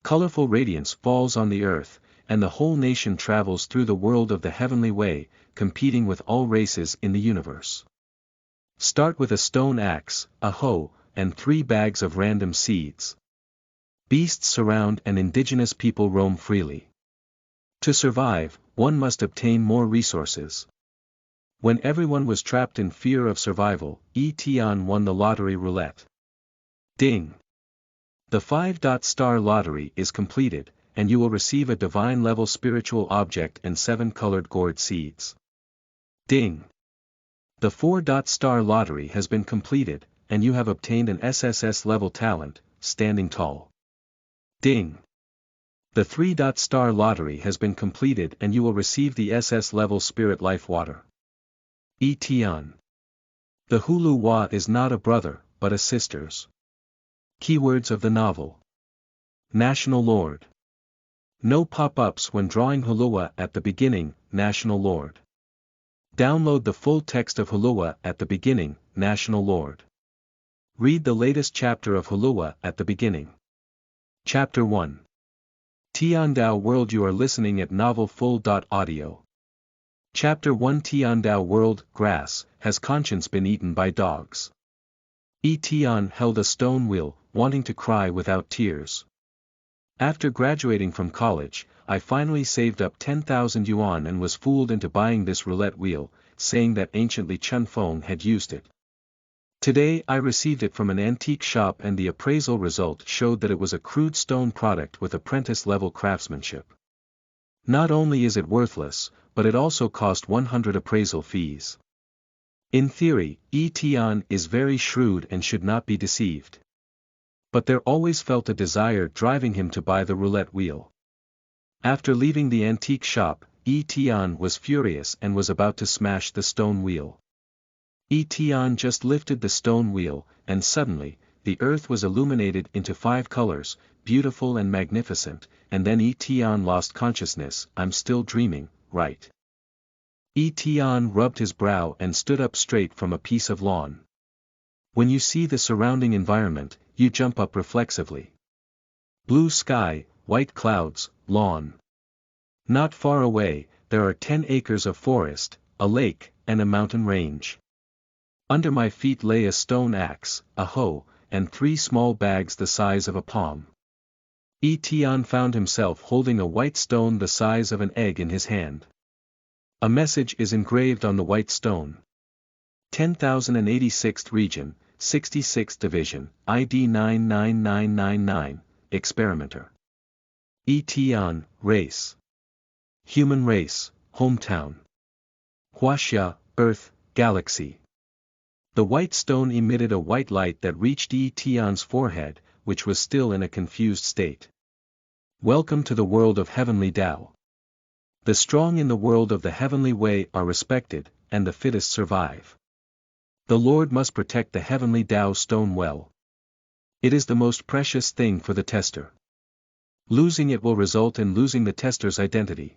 Colorful radiance falls on the earth, and the whole nation travels through the world of the heavenly way, competing with all races in the universe. Start with a stone axe, a hoe, and 3 bags of random seeds. Beasts surround and indigenous people roam freely. To survive, one must obtain more resources. When everyone was trapped in fear of survival, Tian won the lottery roulette. Ding! The 5-star lottery is completed, and you will receive a divine-level spiritual object and 7 colored gourd seeds. Ding! The 4-star lottery has been completed, and you have obtained an SSS-level talent, standing tall. Ding! The 3-star lottery has been completed and you will receive the SS-level spirit life water. Tian. The Huluwa is not a brother, but a sister's. Keywords of the novel. National Lord. No pop-ups when drawing Huluwa at the beginning, National Lord. Download the full text of Huluwa at the beginning, National Lord. Read the latest chapter of Huluwa at the beginning. Chapter 1. Tiandao World. You are listening at Novel Full.audio. Chapter 1. Tiandao World. Grass. Has conscience been eaten by dogs? Tian held a stone wheel, wanting to cry without tears. After graduating from college, I finally saved up 10,000 yuan and was fooled into buying this roulette wheel, saying that anciently Chun Feng had used it. Today I received it from an antique shop and the appraisal result showed that it was a crude stone product with apprentice-level craftsmanship. Not only is it worthless, but it also cost 100 appraisal fees. In theory, Tian is very shrewd and should not be deceived. But there always felt a desire driving him to buy the roulette wheel. After leaving the antique shop, Tian was furious and was about to smash the stone wheel. Tian just lifted the stone wheel, and suddenly, the earth was illuminated into 5 colors, beautiful and magnificent, and then Tian lost consciousness. I'm still dreaming, right? Tian rubbed his brow and stood up straight from a piece of lawn. When you see the surrounding environment, you jump up reflexively. Blue sky, white clouds, lawn. Not far away, there are 10 acres of forest, a lake, and a mountain range. Under my feet lay a stone axe, a hoe, and 3 small bags the size of a palm. Tian found himself holding a white stone the size of an egg in his hand. A message is engraved on the white stone. 10,086th Region, 66th Division, ID 99999, Experimenter. Tian, Race. Human Race, Hometown. Huaxia, Earth, Galaxy. The white stone emitted a white light that reached Tian's forehead, which was still in a confused state. Welcome to the world of heavenly Tao. The strong in the world of the heavenly way are respected, and the fittest survive. The Lord must protect the heavenly Tao stone well. It is the most precious thing for the tester. Losing it will result in losing the tester's identity.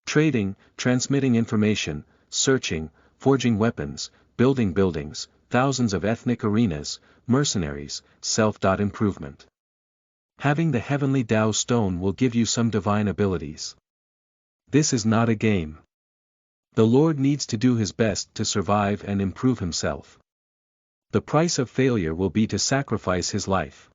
Trading, transmitting information, searching, forging weapons, building buildings, thousands of ethnic arenas, mercenaries, self-improvement. Having the heavenly Tao stone will give you some divine abilities. This is not a game. The Lord needs to do his best to survive and improve himself. The price of failure will be to sacrifice his life.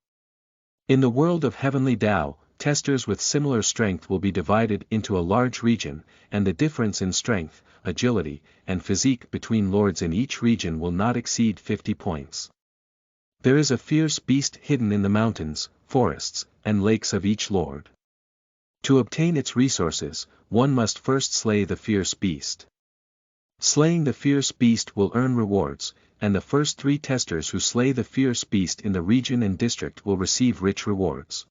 In the world of heavenly Tao, testers with similar strength will be divided into a large region, and the difference in strength, agility, and physique between lords in each region will not exceed 50 points. There is a fierce beast hidden in the mountains, forests, and lakes of each lord. To obtain its resources, one must first slay the fierce beast. Slaying the fierce beast will earn rewards, and the first 3 testers who slay the fierce beast in the region and district will receive rich rewards.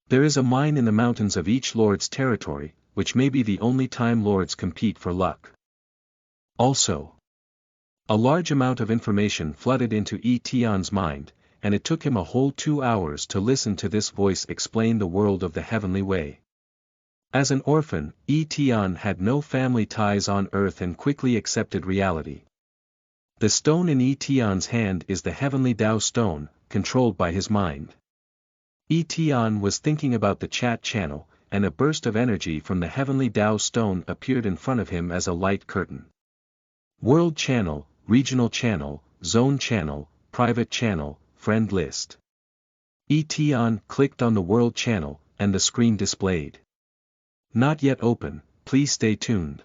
There is a mine in the mountains of each lord's territory, which may be the only time lords compete for luck. Also, a large amount of information flooded into Tian's mind, and it took him a whole 2 hours to listen to this voice explain the world of the heavenly way. As an orphan, Tian had no family ties on earth and quickly accepted reality. The stone in Tian's hand is the heavenly Tao stone, controlled by his mind. Tian was thinking about the chat channel, and a burst of energy from the heavenly Tao stone appeared in front of him as a light curtain. World channel, regional channel, zone channel, private channel, friend list. Tian clicked on the world channel, and the screen displayed. Not yet open, please stay tuned.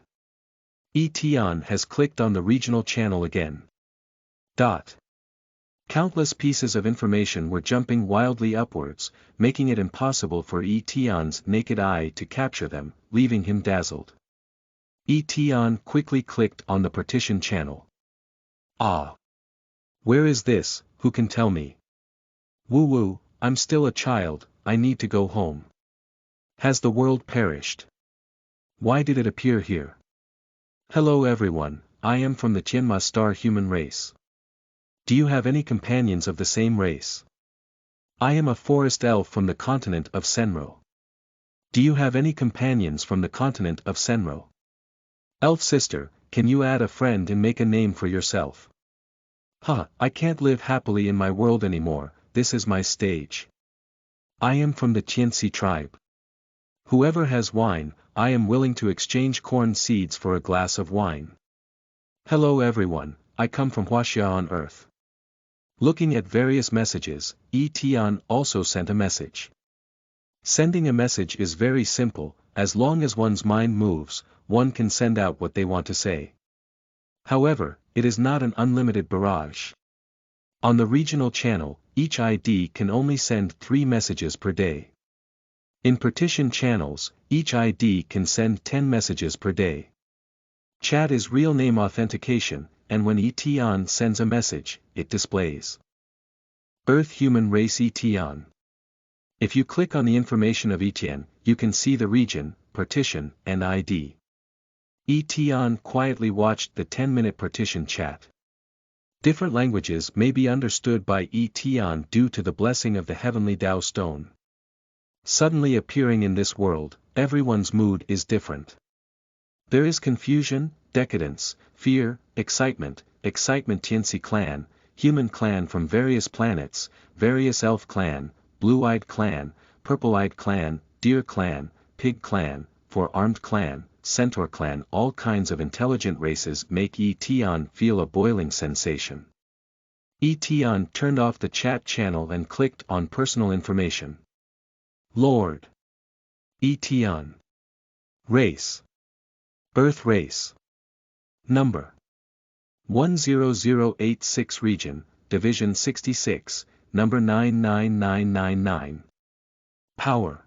Tian has clicked on the regional channel again. Countless pieces of information were jumping wildly upwards, making it impossible for Tian's naked eye to capture them, leaving him dazzled. Tian quickly clicked on the partition channel. Ah! Where is this, who can tell me? Woo, I'm still a child, I need to go home. Has the world perished? Why did it appear here? Hello everyone, I am from the Tianma star human race. Do you have any companions of the same race? I am a forest elf from the continent of Senro. Do you have any companions from the continent of Senro? Elf sister, can you add a friend and make a name for yourself? I can't live happily in my world anymore, this is my stage. I am from the Tianxi tribe. Whoever has wine, I am willing to exchange corn seeds for a glass of wine. Hello everyone, I come from Huaxia on Earth. Looking at various messages, Tian also sent a message. Sending a message is very simple, as long as one's mind moves, one can send out what they want to say. However, it is not an unlimited barrage. On the regional channel, each ID can only send 3 messages per day. In partition channels, each ID can send 10 messages per day. Chat is real name authentication, and when Tian sends a message, it displays Earth Human Race Tian. If you click on the information of Tian, you can see the region, partition, and ID. Tian quietly watched the 10-minute partition chat. Different languages may be understood by Tian due to the blessing of the heavenly Tao stone. Suddenly appearing in this world, everyone's mood is different. There is confusion, decadence, fear, excitement Tianxi clan, human clan from various planets, various elf clan, blue-eyed clan, purple-eyed clan, deer clan, pig clan, four-armed clan, centaur clan. All kinds of intelligent races make Tian feel a boiling sensation. Tian turned off the chat channel and clicked on personal information. Lord. Tian. Race. Earth race. Number. 10086 Region, Division 66, Number 99999. Power.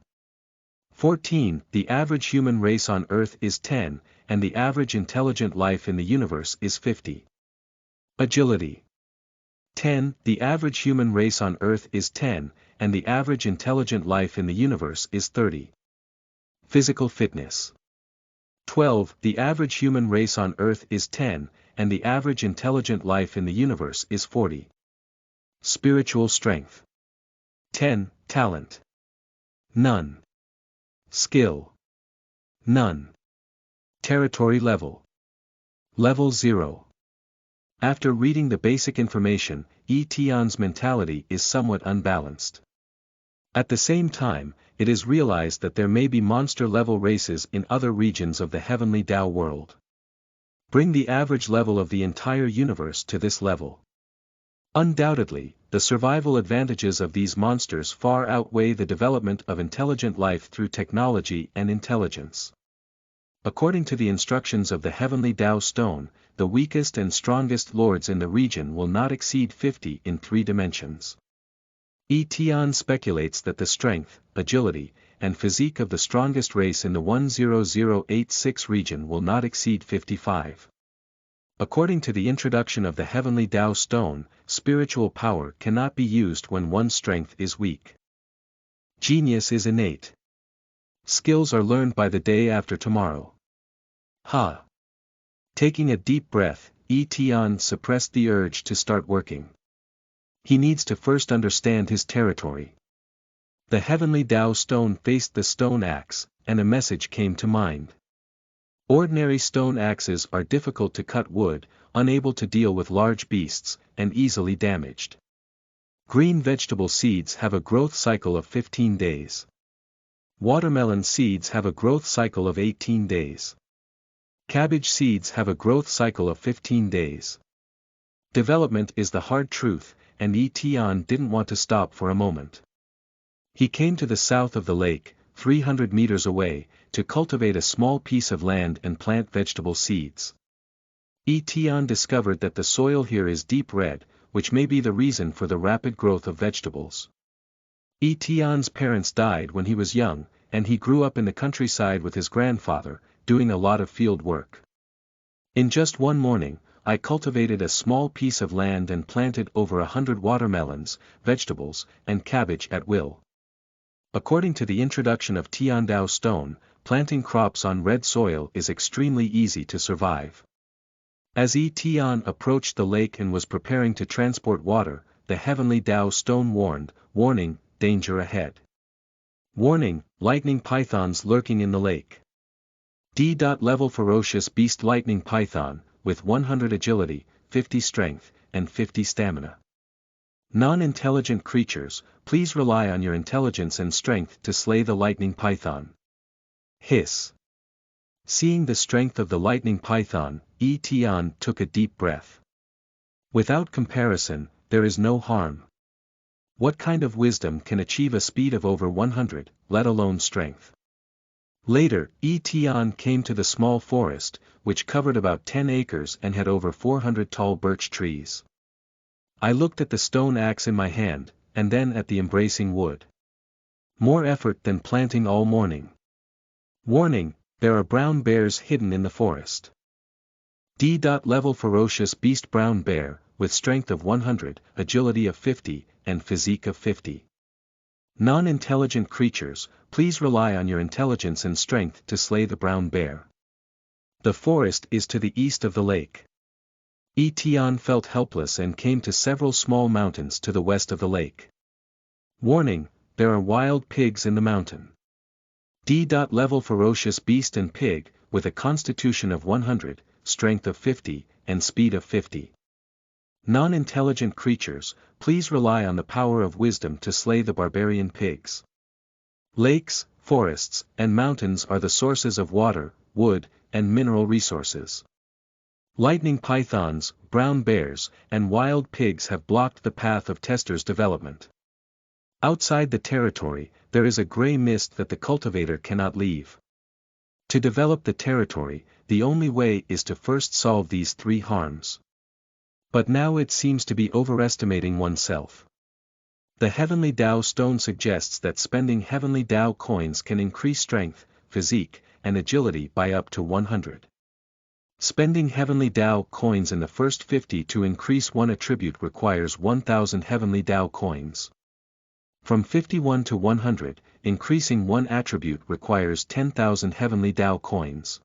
14. The average human race on Earth is 10, and the average intelligent life in the universe is 50. Agility. 10. The average human race on Earth is 10, and the average intelligent life in the universe is 30. Physical fitness. 12. The average human race on Earth is 10, and the average intelligent life in the universe is 40. Spiritual strength. 10. Talent. None. Skill. None. Territory level. Level 0. After reading the basic information, Tian's mentality is somewhat unbalanced. At the same time, it is realized that there may be monster-level races in other regions of the heavenly Tao world. Bring the average level of the entire universe to this level. Undoubtedly, the survival advantages of these monsters far outweigh the development of intelligent life through technology and intelligence. According to the instructions of the heavenly Tao stone, the weakest and strongest lords in the region will not exceed 50 in 3 dimensions. Tian speculates that the strength, agility, and physique of the strongest race in the 10086 region will not exceed 55. According to the introduction of the heavenly Tao stone, spiritual power cannot be used when one's strength is weak. Genius is innate. Skills are learned by the day after tomorrow. Taking a deep breath, Tian suppressed the urge to start working. He needs to first understand his territory. The heavenly Tao stone faced the stone axe, and a message came to mind. Ordinary stone axes are difficult to cut wood, unable to deal with large beasts, and easily damaged. Green vegetable seeds have a growth cycle of 15 days. Watermelon seeds have a growth cycle of 18 days. Cabbage seeds have a growth cycle of 15 days. Development is the hard truth, and Tian didn't want to stop for a moment. He came to the south of the lake, 300 meters away, to cultivate a small piece of land and plant vegetable seeds. Tian discovered that the soil here is deep red, which may be the reason for the rapid growth of vegetables. Tian's parents died when he was young, and he grew up in the countryside with his grandfather, doing a lot of field work. In just one morning, I cultivated a small piece of land and planted over 100 watermelons, vegetables, and cabbage at will. According to the introduction of Tiandao stone, planting crops on red soil is extremely easy to survive. As Tian approached the lake and was preparing to transport water, the heavenly Tao stone warned, "Warning, danger ahead. Warning, lightning pythons lurking in the lake. D.Level ferocious beast lightning python, with 100 agility, 50 strength, and 50 stamina. Non-intelligent creatures, please rely on your intelligence and strength to slay the lightning python." Hiss. Seeing the strength of the lightning python, Tian took a deep breath. Without comparison, there is no harm. What kind of wisdom can achieve a speed of over 100, let alone strength? Later, Tian came to the small forest, which covered about 10 acres and had over 400 tall birch trees. I looked at the stone axe in my hand, and then at the embracing wood. More effort than planting all morning. Warning, there are brown bears hidden in the forest. D.Level ferocious beast brown bear, with strength of 100, agility of 50, and physique of 50. Non-intelligent creatures, please rely on your intelligence and strength to slay the brown bear. The forest is to the east of the lake. Tian felt helpless and came to several small mountains to the west of the lake. Warning, there are wild pigs in the mountain. D.Level ferocious beast and pig, with a constitution of 100, strength of 50, and speed of 50. Non-intelligent creatures, please rely on the power of wisdom to slay the barbarian pigs. Lakes, forests, and mountains are the sources of water, wood, and mineral resources. Lightning pythons, brown bears, and wild pigs have blocked the path of testers' development. Outside the territory, there is a gray mist that the cultivator cannot leave. To develop the territory, the only way is to first solve these three harms. But now it seems to be overestimating oneself. The heavenly Tao stone suggests that spending heavenly Tao coins can increase strength, physique, and agility by up to 100. Spending heavenly Tao coins in the first 50 to increase one attribute requires 1,000 heavenly Tao coins. From 51 to 100, increasing one attribute requires 10,000 heavenly Tao coins.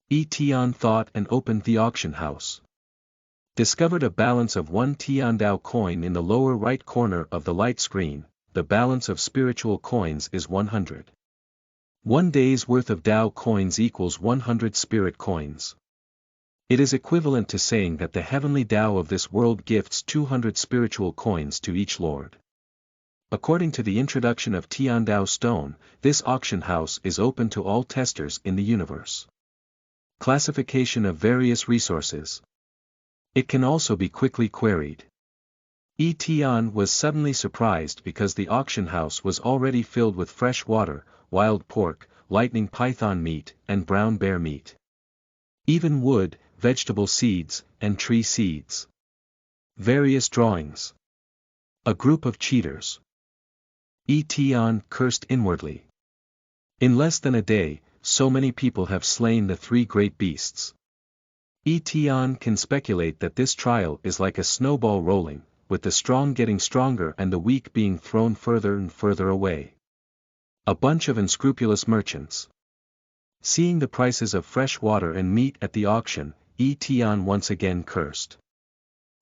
Tian thought and opened the auction house. Discovered a balance of 1 Tiandao coin in the lower right corner of the light screen. The balance of spiritual coins is 100. 1 day's worth of Tao coins equals 100 spirit coins. It is equivalent to saying that the heavenly Tao of this world gifts 200 spiritual coins to each lord. According to the introduction of Tiandao stone, this auction house is open to all testers in the universe. Classification of various resources. It can also be quickly queried. Tian was suddenly surprised because the auction house was already filled with fresh water, wild pork, lightning python meat, and brown bear meat. Even wood, vegetable seeds, and tree seeds. Various drawings. A group of cheaters. Tian cursed inwardly. In less than a day, so many people have slain the three great beasts. Tian can speculate that this trial is like a snowball rolling, with the strong getting stronger and the weak being thrown further and further away. A bunch of unscrupulous merchants. Seeing the prices of fresh water and meat at the auction, Tian once again cursed.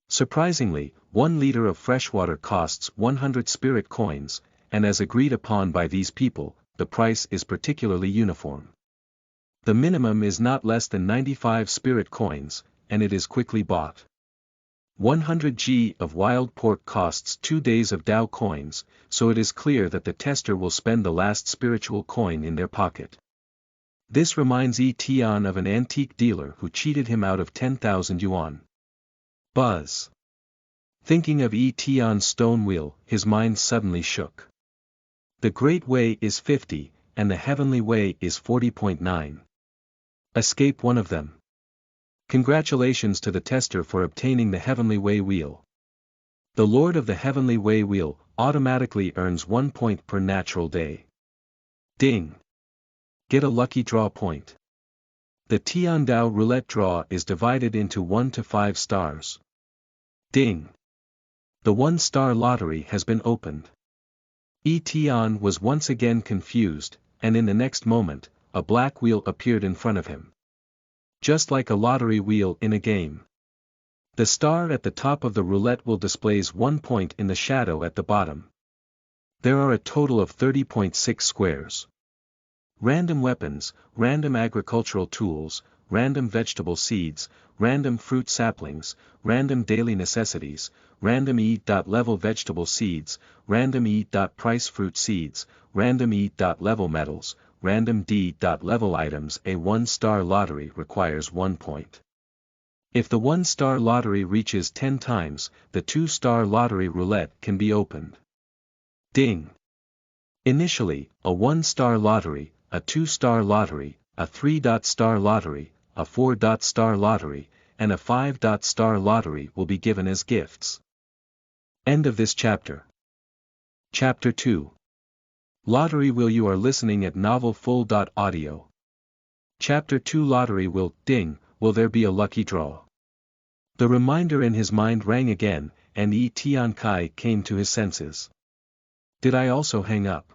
Surprisingly, 1 liter of fresh water costs 100 spirit coins, and as agreed upon by these people, the price is particularly uniform. The minimum is not less than 95 spirit coins, and it is quickly bought. 100 g of wild pork costs 2 days of Dao coins, so it is clear that the tester will spend the last spiritual coin in their pocket. This reminds Tian of an antique dealer who cheated him out of 10,000 yuan. Buzz. Thinking of Tian's stone wheel, his mind suddenly shook. The Great Way is 50, and the Heavenly Way is 40.9. Escape one of them. Congratulations to the tester for obtaining the Heavenly Way wheel. The Lord of the Heavenly Way wheel automatically earns 1 point per natural day. Ding! Get a lucky draw point. The Tiandao roulette draw is divided into 1 to 5 stars. Ding! The 1-star lottery has been opened. Tian was once again confused, and in the next moment, a black wheel appeared in front of him. Just like a lottery wheel in a game. The star at the top of the roulette wheel displays 1 point in the shadow at the bottom. There are a total of 30.6 squares. Random weapons, random agricultural tools, random vegetable seeds, random fruit saplings, random daily necessities, random E.level vegetable seeds, random E.price fruit seeds, random E.level metals, random D.level items. A 1-star lottery requires 1 point. If the 1-star lottery reaches 10 times, the 2-star lottery roulette can be opened. Ding! Initially, a 1-star lottery, a 2-star lottery, a 3-star lottery, a 4-star lottery, and a 5-star lottery will be given as gifts. End of this chapter. Chapter 2. Lottery Wheel. You are listening at novelfull.audio. Chapter 2. Lottery Wheel. Ding, will there be a lucky draw? The reminder in his mind rang again, and Tian Kai came to his senses. Did I also hang up?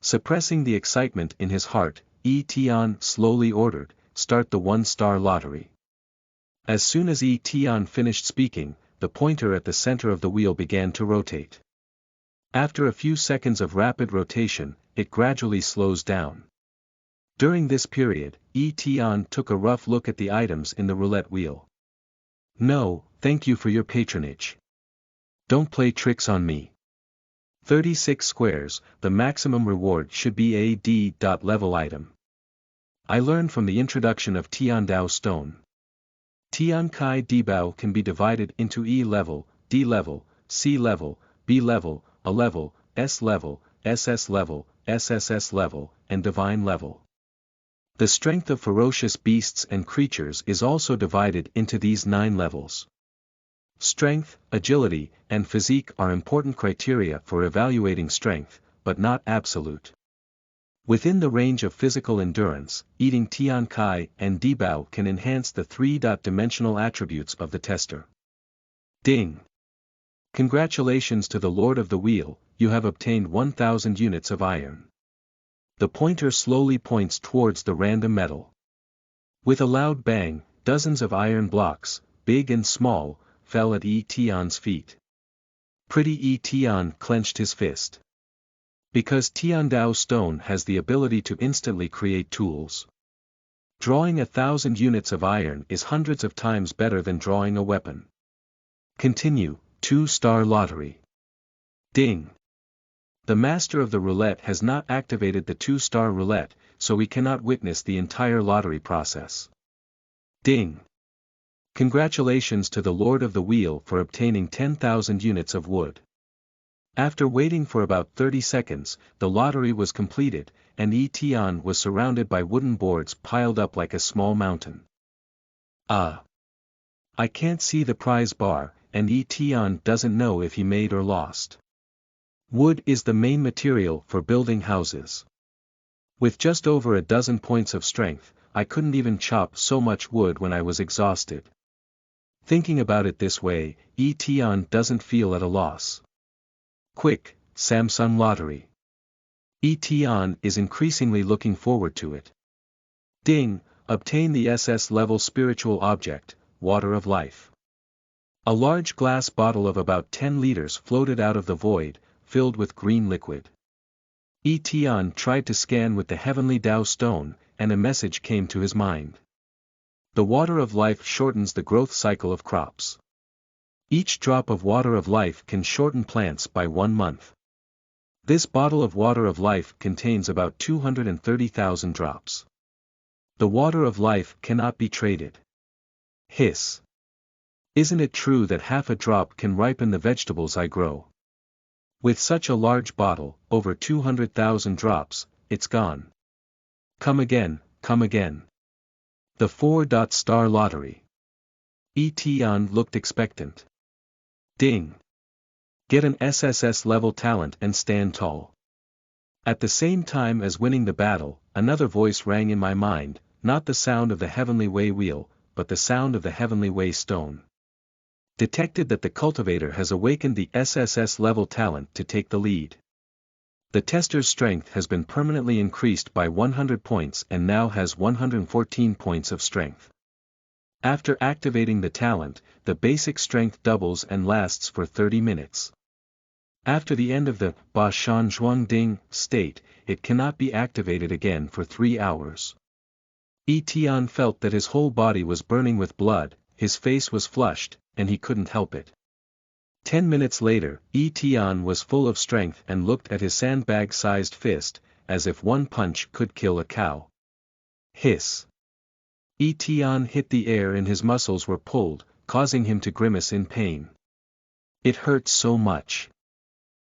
Suppressing the excitement in his heart, Tian slowly ordered, start the 1-star lottery. As soon as Tian finished speaking, the pointer at the center of the wheel began to rotate. After a few seconds of rapid rotation, it gradually slows down. During this period, Tian took a rough look at the items in the roulette wheel. No, thank you for your patronage. Don't play tricks on me. 36 squares, the maximum reward should be a D.level item. I learned from the introduction of Tiandao stone. Tian Kai Dibao can be divided into E level, D level, C level, B level, A level, S level, SS level, SSS level, and divine level. The strength of ferocious beasts and creatures is also divided into these 9 levels. Strength, agility, and physique are important criteria for evaluating strength, but not absolute. Within the range of physical endurance, eating Tian Kai and Dibao can enhance the 3-dimensional attributes of the tester. Ding! Congratulations to the Lord of the Wheel, you have obtained 1,000 units of iron. The pointer slowly points towards the random metal. With a loud bang, dozens of iron blocks, big and small, fell at Tian's feet. Pretty Tian clenched his fist. Because Tiandao stone has the ability to instantly create tools. Drawing 1,000 units of iron is hundreds of times better than drawing a weapon. Continue, 2-star lottery. Ding! The master of the roulette has not activated the 2-star roulette, so we cannot witness the entire lottery process. Ding! Congratulations to the Lord of the Wheel for obtaining 10,000 units of wood. After waiting for about 30 seconds, the lottery was completed, and Tian was surrounded by wooden boards piled up like a small mountain. I can't see the prize bar, and Tian doesn't know if he made or lost. Wood is the main material for building houses. With just over a dozen points of strength, I couldn't even chop so much wood when I was exhausted. Thinking about it this way, Tian doesn't feel at a loss. Quick, Samsung lottery. Tian is increasingly looking forward to it. Ding, obtain the SS level spiritual object, water of life. A large glass bottle of about 10 liters floated out of the void, filled with green liquid. Tian tried to scan with the heavenly Dao stone, and a message came to his mind. The water of life shortens the growth cycle of crops. Each drop of water of life can shorten plants by 1 month. This bottle of water of life contains about 230,000 drops. The water of life cannot be traded. Hiss. Isn't it true that half a drop can ripen the vegetables I grow? With such a large bottle, over 200,000 drops, it's gone. Come again, come again. The 4-star lottery. Tian looked expectant. Ding. Get an SSS level talent and stand tall. At the same time as winning the battle, another voice rang in my mind, not the sound of the Heavenly Way wheel, but the sound of the Heavenly Way stone. Detected that the cultivator has awakened the SSS level talent to take the lead. The tester's strength has been permanently increased by 100 points and now has 114 points of strength. After activating the talent, the basic strength doubles and lasts for 30 minutes. After the end of the Ba Shan Zhuang Ding state, it cannot be activated again for 3 hours. Tian felt that his whole body was burning with blood, his face was flushed, and he couldn't help it. 10 minutes later, Tian was full of strength and looked at his sandbag-sized fist, as if one punch could kill a cow. Hiss. Tian hit the air and his muscles were pulled, causing him to grimace in pain. It hurts so much.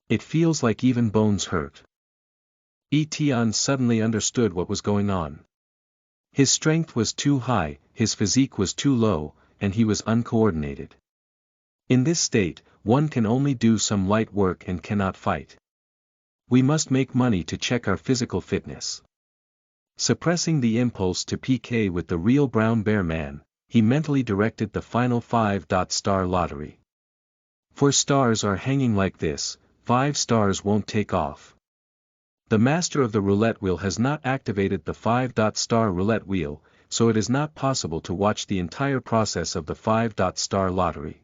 It feels like even bones hurt. Tian suddenly understood what was going on. His strength was too high, his physique was too low, and he was uncoordinated. In this state, one can only do some light work and cannot fight. We must make money to check our physical fitness. Suppressing the impulse to PK with the real brown bear man, he mentally directed the final 5-star lottery. 4 stars are hanging like this, 5 stars won't take off. The master of the roulette wheel has not activated the 5-star roulette wheel, so it is not possible to watch the entire process of the 5-star lottery.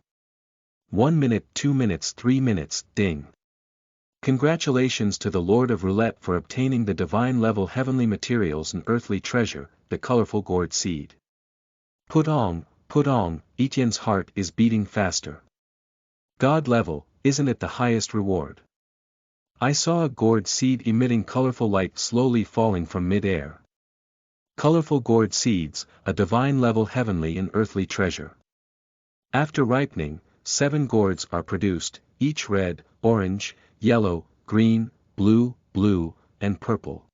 1 minute, 2 minutes, 3 minutes, ding. Congratulations to the Lord of Roulette for obtaining the divine level heavenly materials and earthly treasure, the colorful gourd seed. Putong, Etienne's heart is beating faster. God level, isn't it the highest reward? I saw a gourd seed emitting colorful light slowly falling from mid-air. Colorful gourd seeds, a divine level heavenly and earthly treasure. After ripening, 7 gourds are produced, each red, orange, yellow, green, blue, and purple.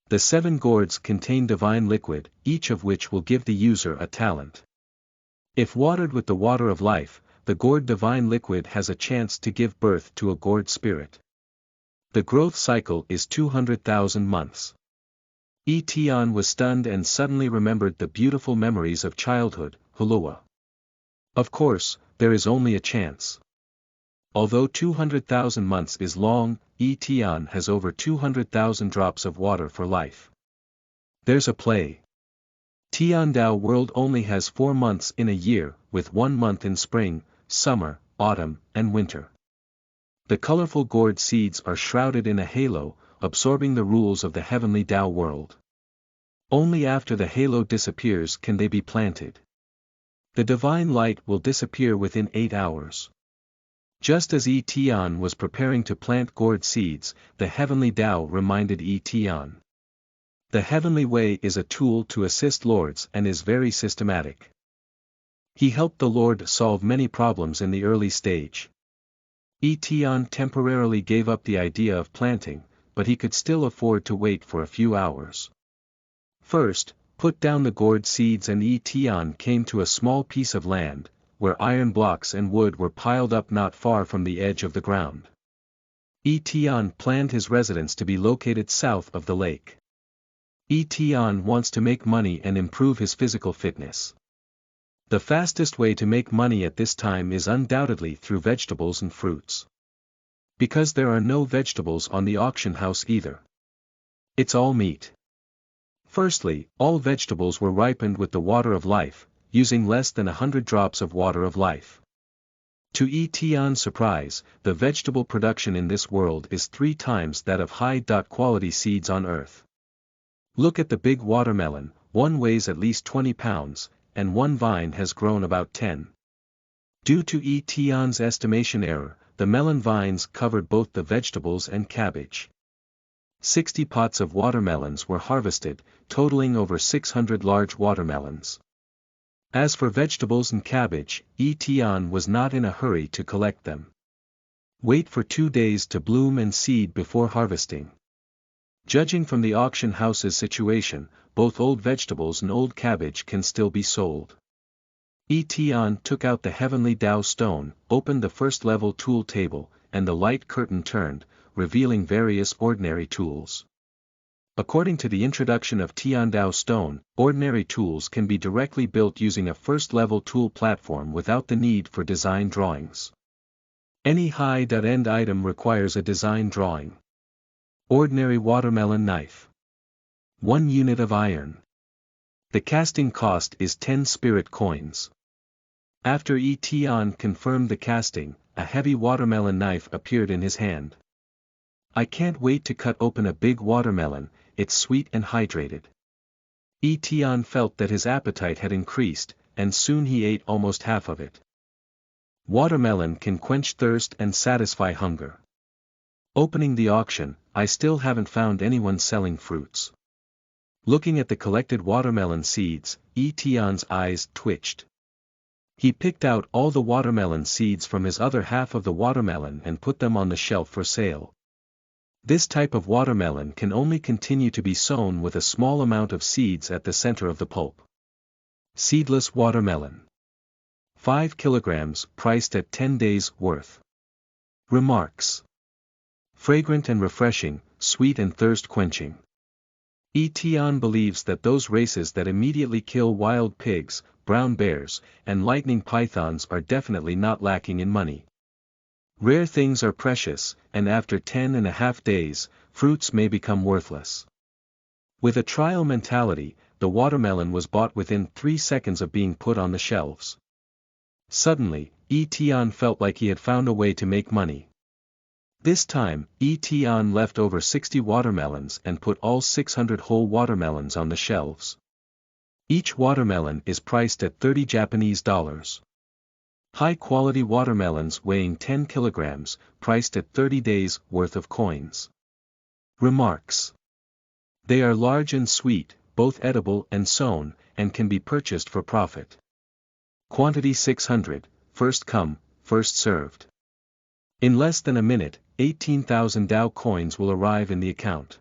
The 7 gourds contain divine liquid, each of which will give the user a talent. If watered with the water of life, the gourd divine liquid has a chance to give birth to a gourd spirit. The growth cycle is 200,000 months. Tian was stunned and suddenly remembered the beautiful memories of childhood, Huluwa. Of course, there is only a chance. Although 200,000 months is long, Tian has over 200,000 drops of water for life. There's a play. Tiandao world only has 4 months in a year, with 1 month in spring, summer, autumn, and winter. The colorful gourd seeds are shrouded in a halo, absorbing the rules of the heavenly Tao world. Only after the halo disappears can they be planted. The divine light will disappear within 8 hours. Just as Tian was preparing to plant gourd seeds, the heavenly Tao reminded Tian. The heavenly way is a tool to assist lords and is very systematic. He helped the Lord solve many problems in the early stage. Tian temporarily gave up the idea of planting, but he could still afford to wait for a few hours. First, put down the gourd seeds and Tian came to a small piece of land, where iron blocks and wood were piled up not far from the edge of the ground. Tian planned his residence to be located south of the lake. Tian wants to make money and improve his physical fitness. The fastest way to make money at this time is undoubtedly through vegetables and fruits. Because there are no vegetables on the auction house either. It's all meat. Firstly, all vegetables were ripened with the water of life, using less than 100 drops of water of life. To Tian's surprise, the vegetable production in this world is 3 times that of high-quality seeds on earth. Look at the big watermelon, one weighs at least 20 pounds, and one vine has grown about 10. Due to Tian's estimation error, the melon vines covered both the vegetables and cabbage. 60 pots of watermelons were harvested, totaling over 600 large watermelons. As for vegetables and cabbage, Tian was not in a hurry to collect them. Wait for 2 days to bloom and seed before harvesting. Judging from the auction house's situation, both old vegetables and old cabbage can still be sold. Tian took out the heavenly Dao stone, opened the first-level tool table, and the light curtain turned, revealing various ordinary tools. According to the introduction of Tiandao stone, ordinary tools can be directly built using a first-level tool platform without the need for design drawings. Any high-end item requires a design drawing. Ordinary watermelon knife. 1 unit of iron. The casting cost is 10 spirit coins. After Tian confirmed the casting, a heavy watermelon knife appeared in his hand. I can't wait to cut open a big watermelon, it's sweet and hydrated. Tian felt that his appetite had increased, and soon he ate almost half of it. Watermelon can quench thirst and satisfy hunger. Opening the auction, I still haven't found anyone selling fruits. Looking at the collected watermelon seeds, Tian's eyes twitched. He picked out all the watermelon seeds from his other half of the watermelon and put them on the shelf for sale. This type of watermelon can only continue to be sown with a small amount of seeds at the center of the pulp. Seedless watermelon. 5 kilograms, priced at 10 days' worth. Remarks. Fragrant and refreshing, sweet and thirst-quenching. Tian believes that those races that immediately kill wild pigs, brown bears, and lightning pythons are definitely not lacking in money. Rare things are precious, and after 10.5 days, fruits may become worthless. With a trial mentality, the watermelon was bought within 3 seconds of being put on the shelves. Suddenly, Tian felt like he had found a way to make money. This time, Tian left over 60 watermelons and put all 600 whole watermelons on the shelves. Each watermelon is priced at 30 Japanese dollars. High-quality watermelons weighing 10 kilograms, priced at 30 days' worth of coins. Remarks. They are large and sweet, both edible and sown, and can be purchased for profit. Quantity 600, first come, first served. In less than a minute, 18,000 Dao coins will arrive in the account.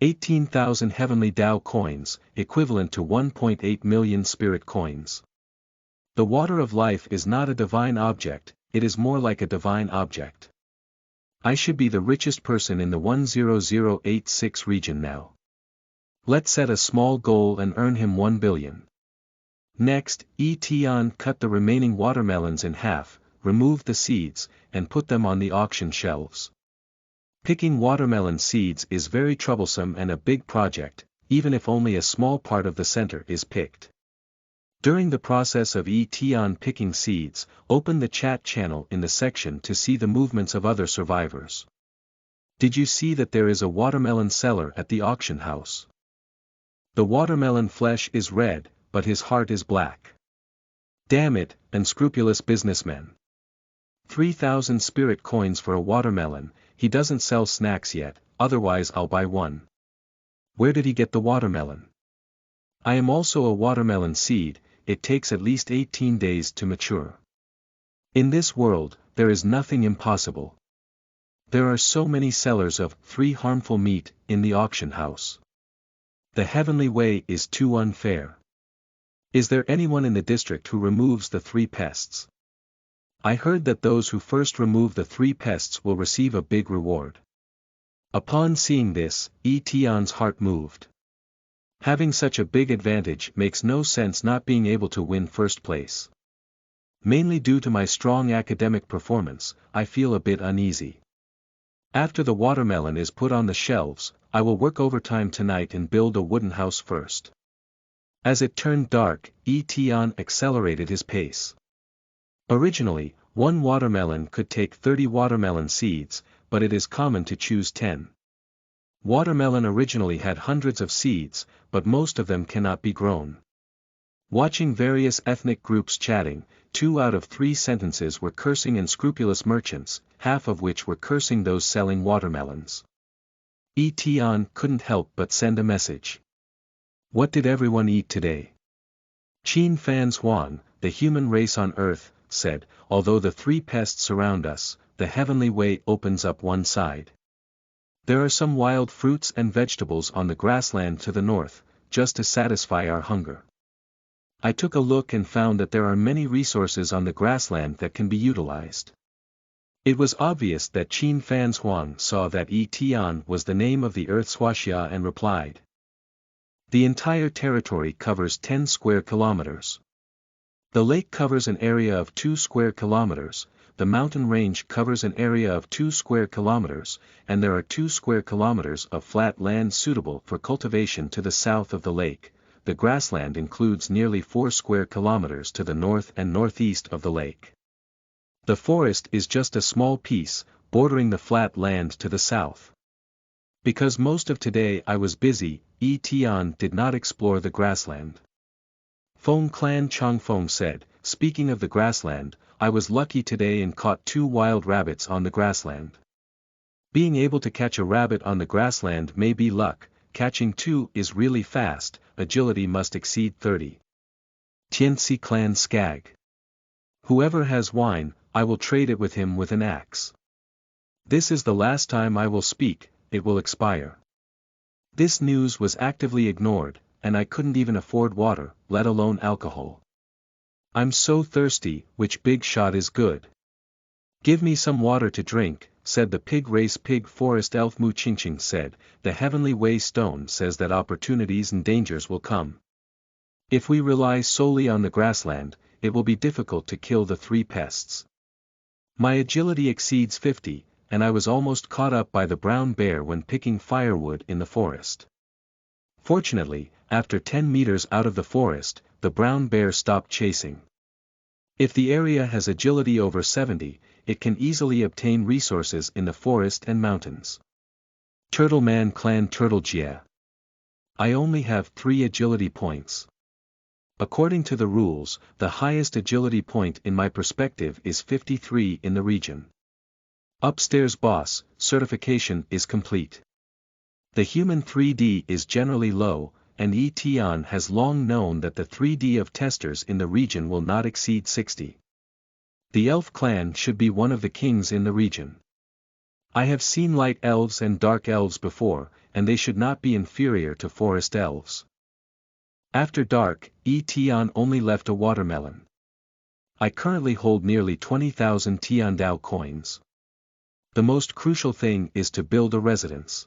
18,000 heavenly Dao coins, equivalent to 1.8 million spirit coins. The water of life is not a divine object, it is more like a divine object. I should be the richest person in the 10086 region now. Let's set a small goal and earn him 1 billion. Next, Tian cut the remaining watermelons in half, removed the seeds, and put them on the auction shelves. Picking watermelon seeds is very troublesome and a big project, even if only a small part of the center is picked. During the process of Tian picking seeds, open the chat channel in the section to see the movements of other survivors. Did you see that there is a watermelon seller at the auction house? The watermelon flesh is red, but his heart is black. Damn it, unscrupulous businessman. 3,000 spirit coins for a watermelon, he doesn't sell snacks yet, otherwise I'll buy one. Where did he get the watermelon? I am also a watermelon seed, it takes at least 18 days to mature. In this world, there is nothing impossible. There are so many sellers of free harmful meat in the auction house. The heavenly way is too unfair. Is there anyone in the district who removes the 3 pests? I heard that those who first remove the 3 pests will receive a big reward. Upon seeing this, Tian's heart moved. Having such a big advantage makes no sense not being able to win first place. Mainly due to my strong academic performance, I feel a bit uneasy. After the watermelon is put on the shelves, I will work overtime tonight and build a wooden house first. As it turned dark, Tian accelerated his pace. Originally, 1 watermelon could take 30 watermelon seeds, but it is common to choose 10. Watermelon originally had hundreds of seeds, but most of them cannot be grown. Watching various ethnic groups chatting, 2 out of 3 sentences were cursing unscrupulous merchants, half of which were cursing those selling watermelons. Tian couldn't help but send a message. What did everyone eat today? Qin Fan Huan, the human race on earth, said, although the 3 pests surround us, the heavenly way opens up one side. There are some wild fruits and vegetables on the grassland to the north, just to satisfy our hunger. I took a look and found that there are many resources on the grassland that can be utilized. It was obvious that Qin Fan Huan saw that Tian was the name of the earth's Huaxia and replied. The entire territory covers 10 square kilometers. The lake covers an area of 2 square kilometers, the mountain range covers an area of 2 square kilometers, and there are 2 square kilometers of flat land suitable for cultivation to the south of the lake. The grassland includes nearly 4 square kilometers to the north and northeast of the lake. The forest is just a small piece, bordering the flat land to the south. Because most of today I was busy, Tian did not explore the grassland. Feng Clan Changfeng said, speaking of the grassland, I was lucky today and caught 2 wild rabbits on the grassland. Being able to catch a rabbit on the grassland may be luck, catching 2 is really fast, agility must exceed 30. Tianxi Clan Skag. Whoever has wine, I will trade it with him with an axe. This is the last time I will speak, it will expire. This news was actively ignored, and I couldn't even afford water, let alone alcohol. I'm so thirsty, which big shot is good? Give me some water to drink, said the pig race pig forest elf Mu Qingqing said, the heavenly way stone says that opportunities and dangers will come. If we rely solely on the grassland, it will be difficult to kill the 3 pests. My agility exceeds 50, and I was almost caught up by the brown bear when picking firewood in the forest. Fortunately, after 10 meters out of the forest, the brown bear stopped chasing. If the area has agility over 70, it can easily obtain resources in the forest and mountains. Turtleman Clan Turtlegea. I only have 3 agility points. According to the rules, the highest agility point in my perspective is 53 in the region. Upstairs boss, certification is complete. The human 3D is generally low, and Tian has long known that the 3D of testers in the region will not exceed 60. The elf clan should be one of the kings in the region. I have seen light elves and dark elves before, and they should not be inferior to forest elves. After dark, Tian only left a watermelon. I currently hold nearly 20,000 Tiandao coins. The most crucial thing is to build a residence.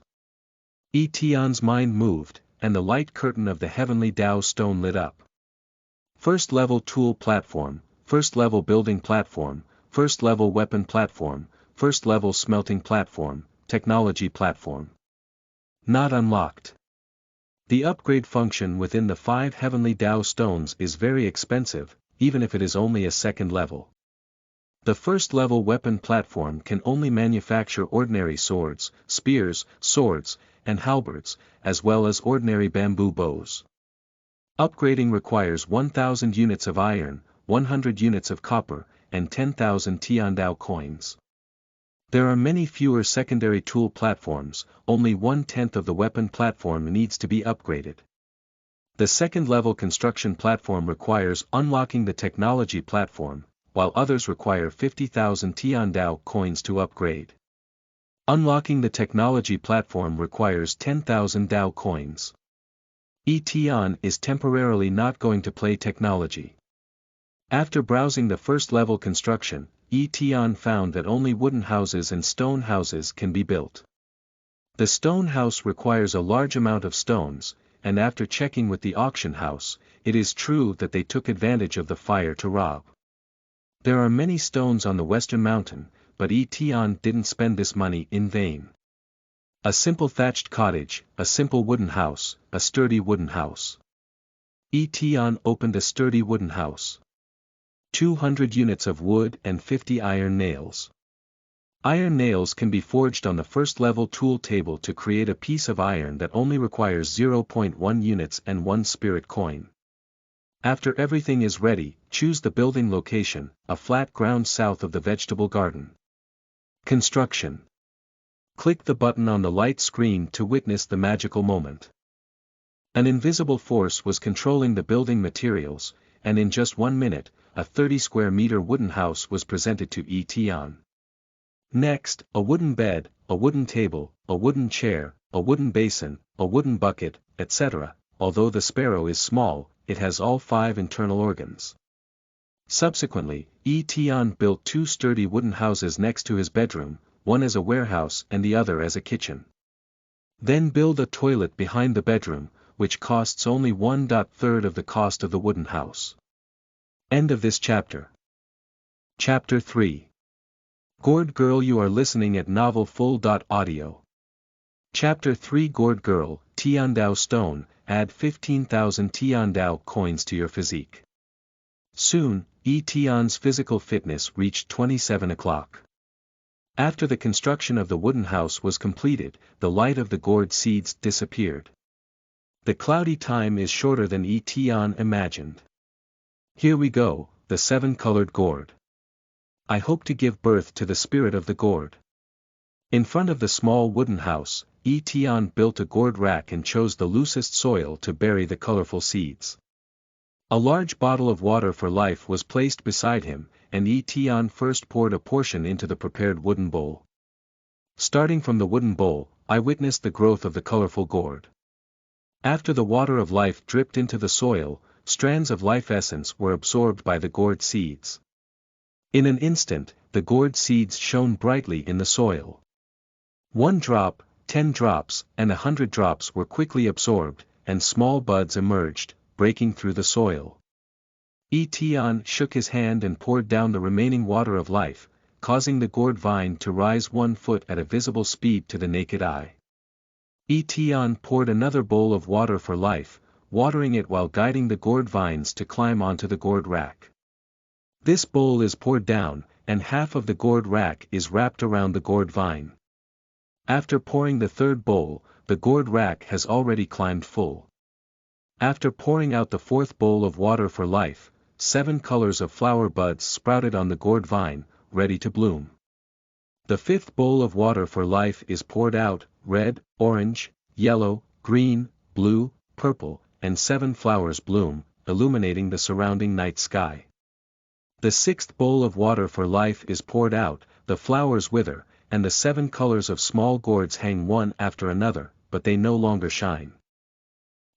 Tian's mind moved, and the light curtain of the heavenly Dao stone lit up. First level tool platform, first level building platform, first level weapon platform, first level smelting platform, technology platform. Not unlocked. The upgrade function within the 5 heavenly Dao stones is very expensive, even if it is only a second level. The first level weapon platform can only manufacture ordinary swords, spears, swords, and halberds, as well as ordinary bamboo bows. Upgrading requires 1,000 units of iron, 100 units of copper, and 10,000 Tiandao coins. There are many fewer secondary tool platforms, only 1/10 of the weapon platform needs to be upgraded. The second level construction platform requires unlocking the technology platform, while others require 50,000 Tiandao coins to upgrade. Unlocking the technology platform requires 10,000 Dao coins. Tian is temporarily not going to play technology. After browsing the first level construction, Tian found that only wooden houses and stone houses can be built. The stone house requires a large amount of stones, and after checking with the auction house, it is true that they took advantage of the fire to rob. There are many stones on the western mountain, but Tian didn't spend this money in vain. A simple thatched cottage, a simple wooden house, a sturdy wooden house. Tian opened a sturdy wooden house. 200 units of wood and 50 iron nails. Iron nails can be forged on the first level tool table to create a piece of iron that only requires 0.1 units and 1 spirit coin. After everything is ready, choose the building location, a flat ground south of the vegetable garden. Construction. Click the button on the light screen to witness the magical moment. An invisible force was controlling the building materials, and in just 1 minute, a 30 square meter wooden house was presented to Tian. Next, a wooden bed, a wooden table, a wooden chair, a wooden basin, a wooden bucket, etc. Although the sparrow is small, it has all 5 internal organs. Subsequently, Tian built 2 sturdy wooden houses next to his bedroom, one as a warehouse and the other as a kitchen. Then build a toilet behind the bedroom, which costs only 1/3 of the cost of the wooden house. End of this chapter. Chapter 3. Gourd Girl. You are listening at Novel Full.audio. Chapter 3. Gourd Girl, Tiandao Stone, add 15,000 Tiandao coins to your physique. Soon, Tian's physical fitness reached 27 o'clock. After the construction of the wooden house was completed, the light of the gourd seeds disappeared. The cloudy time is shorter than Tian imagined. Here we go, the 7-colored gourd. I hope to give birth to the spirit of the gourd. In front of the small wooden house, Tian built a gourd rack and chose the loosest soil to bury the colorful seeds. A large bottle of water for life was placed beside him, and Tian first poured a portion into the prepared wooden bowl. Starting from the wooden bowl, I witnessed the growth of the colorful gourd. After the water of life dripped into the soil, strands of life essence were absorbed by the gourd seeds. In an instant, the gourd seeds shone brightly in the soil. 1 drop, 10 drops, and 100 drops were quickly absorbed, and small buds emerged, breaking through the soil. Tian shook his hand and poured down the remaining water of life, causing the gourd vine to rise 1 foot at a visible speed to the naked eye. Tian poured another bowl of water for life, watering it while guiding the gourd vines to climb onto the gourd rack. This bowl is poured down, and half of the gourd rack is wrapped around the gourd vine. After pouring the 3rd bowl, the gourd rack has already climbed full. After pouring out the 4th bowl of water for life, 7 colors of flower buds sprouted on the gourd vine, ready to bloom. The 5th bowl of water for life is poured out, red, orange, yellow, green, blue, purple, and 7 flowers bloom, illuminating the surrounding night sky. The 6th bowl of water for life is poured out, the flowers wither, and the 7 colors of small gourds hang one after another, but they no longer shine.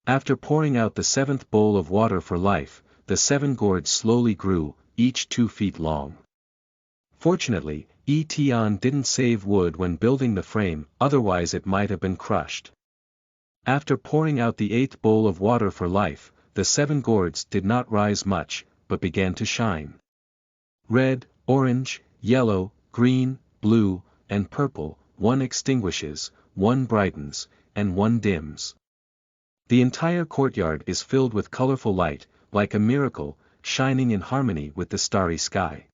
After pouring out the 7th bowl of water for life, the 7 gourds slowly grew, each 2 feet long. Fortunately, Tian didn't save wood when building the frame, otherwise it might have been crushed. After pouring out the 8th bowl of water for life, the 7 gourds did not rise much, but began to shine. Red, orange, yellow, green, blue, and purple, 1 extinguishes, 1 brightens, and 1 dims. The entire courtyard is filled with colorful light, like a miracle, shining in harmony with the starry sky.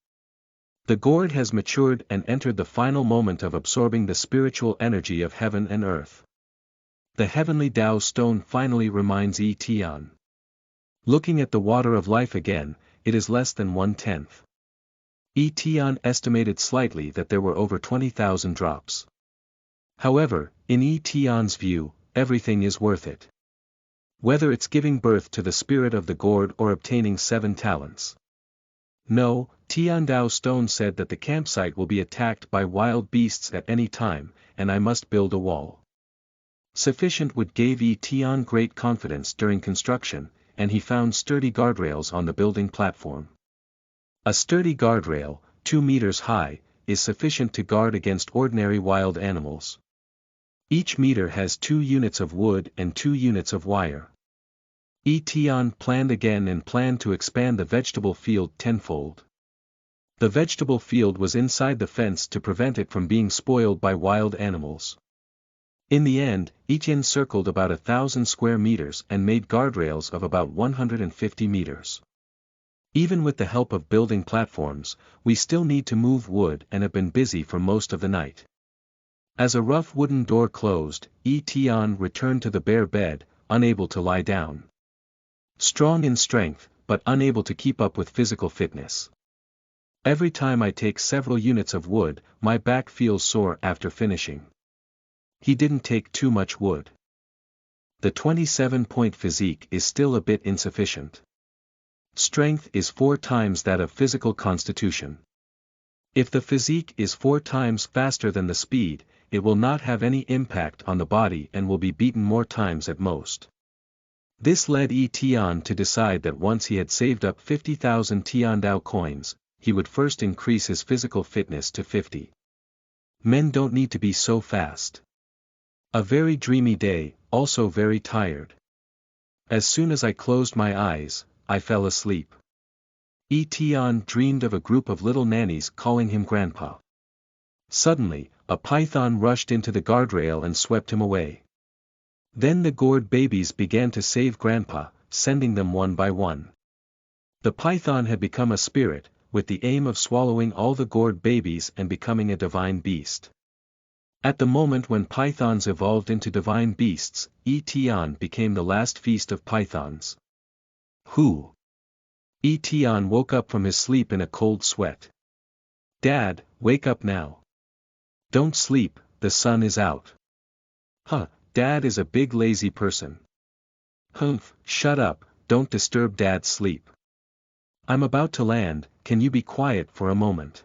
The gourd has matured and entered the final moment of absorbing the spiritual energy of heaven and earth. The heavenly Tao stone finally reminds Tian. Looking at the water of life again, it is less than 1/10. Tian estimated slightly that there were over 20,000 drops. However, in Tian's view, everything is worth it. Whether it's giving birth to the spirit of the gourd or obtaining 7 talents. No, Tiandao Stone said that the campsite will be attacked by wild beasts at any time, and I must build a wall. Sufficient wood gave Tian great confidence during construction, and he found sturdy guardrails on the building platform. A sturdy guardrail, 2 meters high, is sufficient to guard against ordinary wild animals. Each meter has 2 units of wood and 2 units of wire. Tian planned again and planned to expand the vegetable field tenfold. The vegetable field was inside the fence to prevent it from being spoiled by wild animals. In the end, each encircled about 1,000 square meters and made guardrails of about 150 meters. Even with the help of building platforms, we still need to move wood and have been busy for most of the night. As a rough wooden door closed, Tian returned to the bare bed, unable to lie down. Strong in strength, but unable to keep up with physical fitness. Every time I take several units of wood, my back feels sore after finishing. He didn't take too much wood. The 27-point physique is still a bit insufficient. Strength is 4 times that of physical constitution. If the physique is 4 times faster than the speed, it will not have any impact on the body and will be beaten more times at most. This led Tian to decide that once he had saved up 50,000 Tiandao coins, he would first increase his physical fitness to 50. Men don't need to be so fast. A very dreamy day, also very tired. As soon as I closed my eyes, I fell asleep. Tian dreamed of a group of little nannies calling him Grandpa. Suddenly, a python rushed into the guardrail and swept him away. Then the Gourd babies began to save Grandpa, sending them one by one. The python had become a spirit, with the aim of swallowing all the Gourd babies and becoming a divine beast. At the moment when pythons evolved into divine beasts, Tian became the last feast of pythons. Who? Tian woke up from his sleep in a cold sweat. Dad, wake up now. Don't sleep, the sun is out. Huh, Dad is a big lazy person. Humph, shut up, don't disturb Dad's sleep. I'm about to land, can you be quiet for a moment?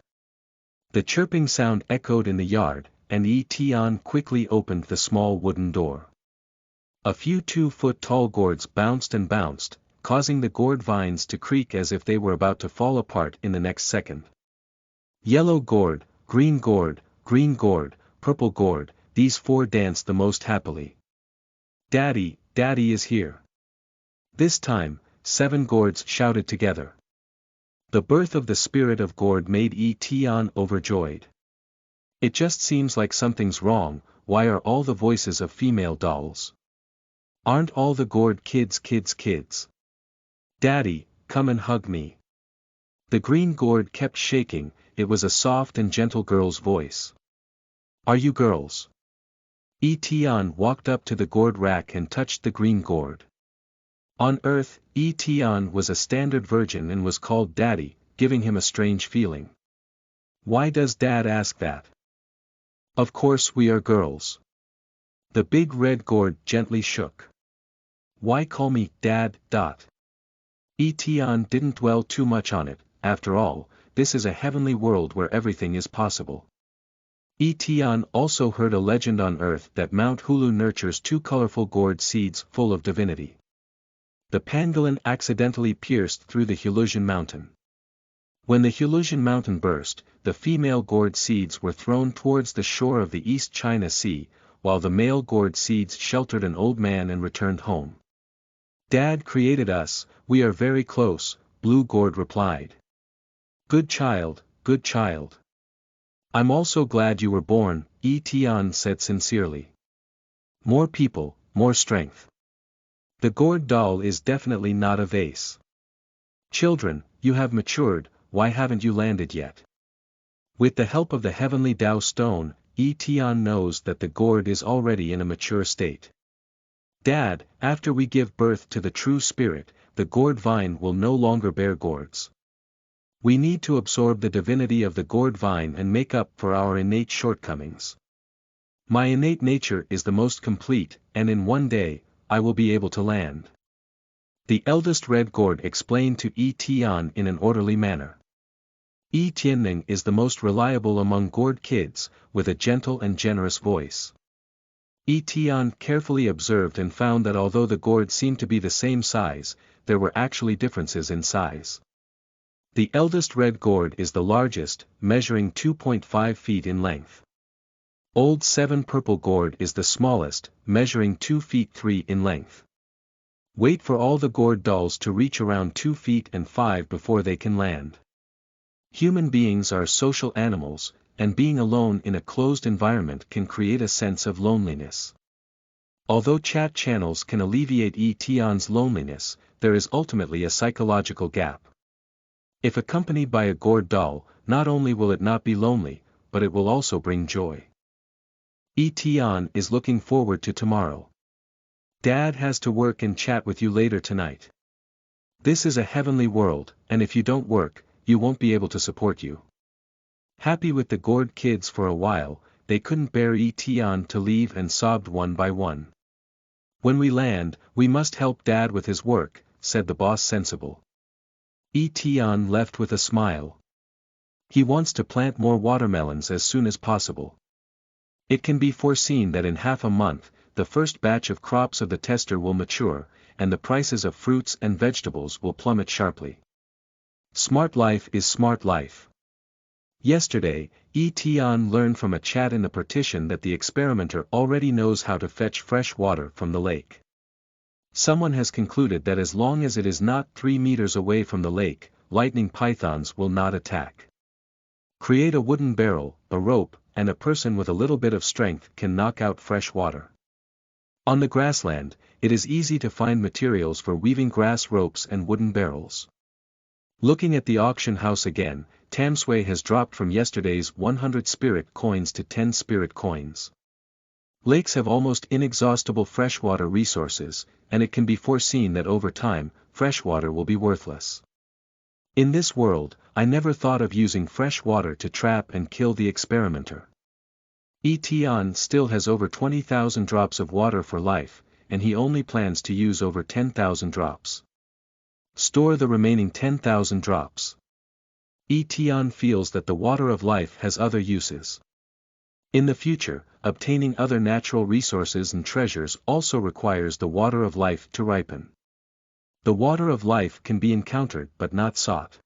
The chirping sound echoed in the yard, and Tian quickly opened the small wooden door. A few 2-foot-tall gourds bounced and bounced, causing the gourd vines to creak as if they were about to fall apart in the next second. Yellow gourd, green gourd, purple gourd, these 4 danced the most happily. Daddy, Daddy is here. This time, 7 gourds shouted together. The birth of the spirit of Gourd made Tian overjoyed. It just seems like something's wrong, why are all the voices of female dolls? Aren't all the Gourd kids? Daddy, come and hug me. The green gourd kept shaking, it was a soft and gentle girl's voice. Are you girls? Tian walked up to the gourd rack and touched the green gourd. On Earth, Tian was a standard virgin and was called Daddy, giving him a strange feeling. Why does Dad ask that? Of course we are girls. The big red gourd gently shook. Why call me Dad? Tian didn't dwell too much on it, after all, this is a heavenly world where everything is possible. Tian also heard a legend on Earth that Mount Hulu nurtures 2 colorful gourd seeds full of divinity. The pangolin accidentally pierced through the Hulusian mountain. When the Hulusian mountain burst, the female gourd seeds were thrown towards the shore of the East China Sea, while the male gourd seeds sheltered an old man and returned home. Dad created us, we are very close, Blue Gourd replied. Good child, good child. I'm also glad you were born, Tian said sincerely. More people, more strength. The gourd doll is definitely not a vase. Children, you have matured, why haven't you landed yet? With the help of the heavenly Tao stone, Tian knows that the gourd is already in a mature state. Dad, after we give birth to the true spirit, the gourd vine will no longer bear gourds. We need to absorb the divinity of the gourd vine and make up for our innate shortcomings. My innate nature is the most complete, and in one day, I will be able to land. The eldest red gourd explained to Tian in an orderly manner. Tianning is the most reliable among gourd kids, with a gentle and generous voice. Tian carefully observed and found that although the gourds seemed to be the same size, there were actually differences in size. The eldest red gourd is the largest, measuring 2.5 feet in length. Old 7 purple gourd is the smallest, measuring 2 feet 3 in length. Wait for all the gourd dolls to reach around 2 feet and 5 before they can land. Human beings are social animals, and being alone in a closed environment can create a sense of loneliness. Although chat channels can alleviate Tian's loneliness, there is ultimately a psychological gap. If accompanied by a gourd doll, not only will it not be lonely, but it will also bring joy. Tian is looking forward to tomorrow. Dad has to work and chat with you later tonight. This is a heavenly world, and if you don't work, you won't be able to support you. Happy with the Gourd kids for a while, they couldn't bear Tian to leave and sobbed one by one. When we land, we must help Dad with his work, said the boss sensible. Tian left with a smile. He wants to plant more watermelons as soon as possible. It can be foreseen that in half a month, the first batch of crops of the tester will mature, and the prices of fruits and vegetables will plummet sharply. Smart life is smart life. Yesterday, Tian learned from a chat in the partition that the experimenter already knows how to fetch fresh water from the lake. Someone has concluded that as long as it is not 3 meters away from the lake, lightning pythons will not attack. Create a wooden barrel, a rope, and a person with a little bit of strength can knock out fresh water. On the grassland, it is easy to find materials for weaving grass ropes and wooden barrels. Looking at the auction house again, Tamsui has dropped from yesterday's 100 spirit coins to 10 spirit coins. Lakes have almost inexhaustible freshwater resources, and it can be foreseen that over time, freshwater will be worthless. In this world, I never thought of using fresh water to trap and kill the experimenter. Tian still has over 20,000 drops of water for life, and he only plans to use over 10,000 drops. Store the remaining 10,000 drops. Tian feels that the water of life has other uses. In the future, obtaining other natural resources and treasures also requires the water of life to ripen. The water of life can be encountered but not sought.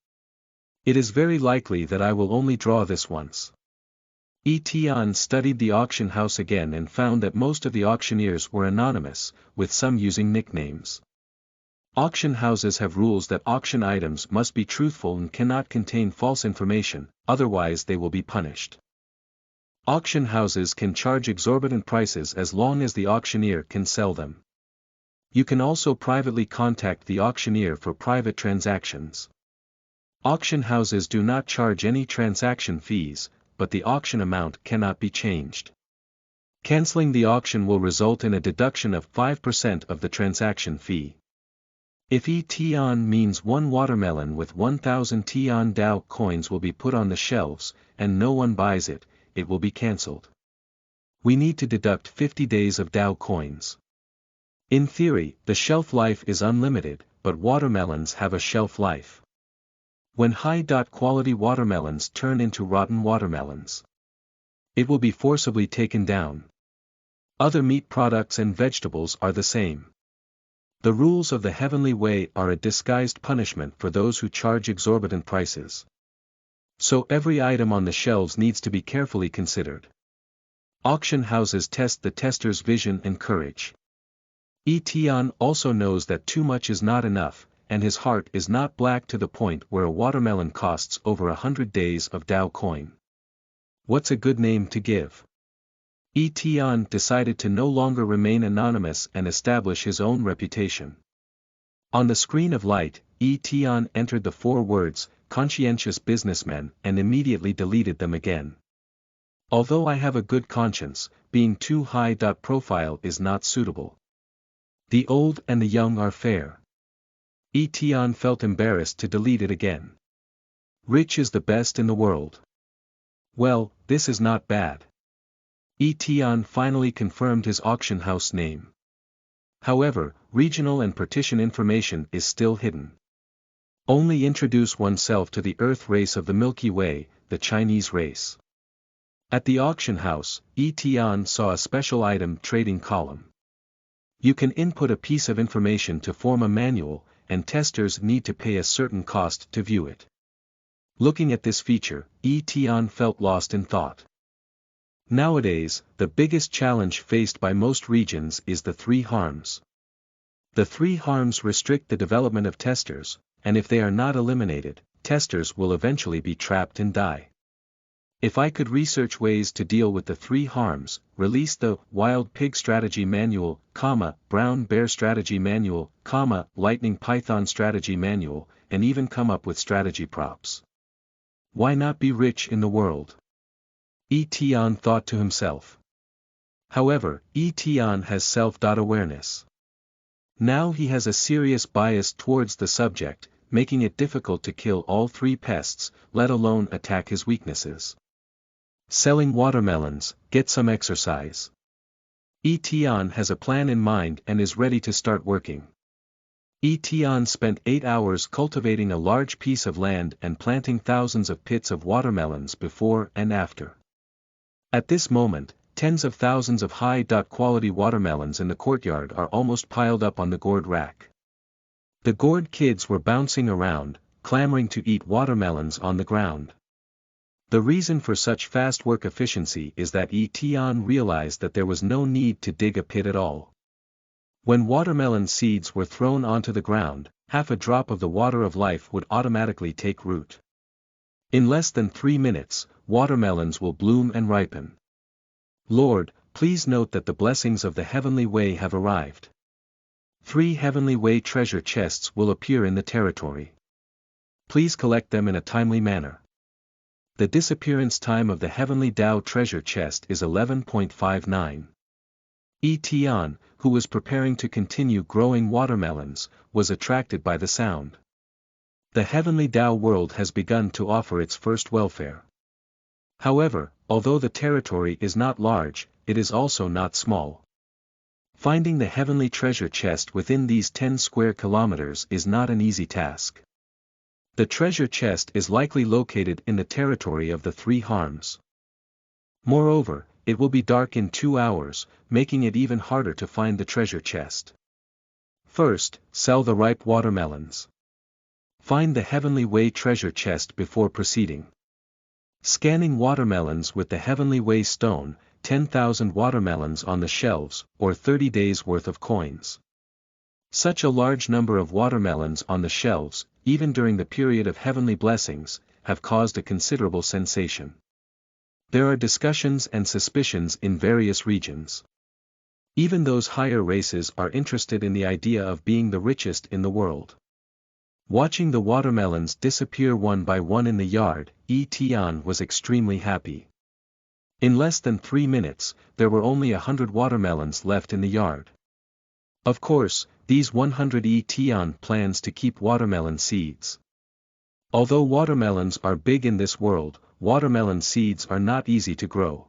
It is very likely that I will only draw this once. Tian studied the auction house again and found that most of the auctioneers were anonymous, with some using nicknames. Auction houses have rules that auction items must be truthful and cannot contain false information, otherwise they will be punished. Auction houses can charge exorbitant prices as long as the auctioneer can sell them. You can also privately contact the auctioneer for private transactions. Auction houses do not charge any transaction fees, but the auction amount cannot be changed. Canceling the auction will result in a deduction of 5% of the transaction fee. If Tian means one watermelon with 1,000 Tiandao coins will be put on the shelves, and no one buys it, it will be cancelled. We need to deduct 50 days of Dao coins. In theory, the shelf life is unlimited, but watermelons have a shelf life. When high-quality watermelons turn into rotten watermelons, it will be forcibly taken down. Other meat products and vegetables are the same. The rules of the heavenly way are a disguised punishment for those who charge exorbitant prices. So every item on the shelves needs to be carefully considered. Auction houses test the tester's vision and courage. Tian also knows that too much is not enough, and his heart is not black to the point where a watermelon costs over 100 days of Dao coin. What's a good name to give? Tian decided to no longer remain anonymous and establish his own reputation. On the screen of light, Tian entered the 4 words, conscientious businessman, and immediately deleted them again. Although I have a good conscience, being too high profile is not suitable. The old and the young are fair. Tian felt embarrassed to delete it again. Rich is the best in the world. Well, this is not bad. Tian finally confirmed his auction house name. However, regional and partition information is still hidden. Only introduce oneself to the Earth race of the Milky Way, the Chinese race. At the auction house, Tian saw a special item trading column. You can input a piece of information to form a manual, and testers need to pay a certain cost to view it. Looking at this feature, Tian felt lost in thought. Nowadays, the biggest challenge faced by most regions is the 3 harms. The 3 harms restrict the development of testers, and if they are not eliminated, testers will eventually be trapped and die. If I could research ways to deal with the 3 harms, release the Wild Pig Strategy Manual, Brown Bear Strategy Manual, Lightning Python Strategy Manual, and even come up with strategy props. Why not be rich in the world? Tian thought to himself. However, Tian has self-awareness. Now he has a serious bias towards the subject, making it difficult to kill all three pests, let alone attack his weaknesses. Selling watermelons, get some exercise. Tian has a plan in mind and is ready to start working. Tian spent 8 hours cultivating a large piece of land and planting thousands of pits of watermelons before and after. At this moment, tens of thousands of high-quality watermelons in the courtyard are almost piled up on the Gourd rack. The Gourd kids were bouncing around, clamoring to eat watermelons on the ground. The reason for such fast work efficiency is that Tian realized that there was no need to dig a pit at all. When watermelon seeds were thrown onto the ground, half a drop of the water of life would automatically take root. In less than 3 minutes, watermelons will bloom and ripen. Lord, please note that the blessings of the Heavenly Way have arrived. 3 Heavenly Way treasure chests will appear in the territory. Please collect them in a timely manner. The disappearance time of the Heavenly Dao treasure chest is 11.59. Tian, who was preparing to continue growing watermelons, was attracted by the sound. The Heavenly Dao world has begun to offer its first welfare. However, although the territory is not large, it is also not small. Finding the heavenly treasure chest within these 10 square kilometers is not an easy task. The treasure chest is likely located in the territory of the 3 harms. Moreover, it will be dark in 2 hours, making it even harder to find the treasure chest. First, sell the ripe watermelons. Find the Heavenly Way treasure chest before proceeding. Scanning watermelons with the Heavenly Way stone, 10,000 watermelons on the shelves, or 30 days worth of coins. Such a large number of watermelons on the shelves, even during the period of heavenly blessings, have caused a considerable sensation. There are discussions and suspicions in various regions. Even those higher races are interested in the idea of being the richest in the world. Watching the watermelons disappear one by one in the yard, Tian was extremely happy. In less than 3 minutes, there were only 100 watermelons left in the yard. Of course, these 100 Tian plans to keep watermelon seeds. Although watermelons are big in this world, watermelon seeds are not easy to grow.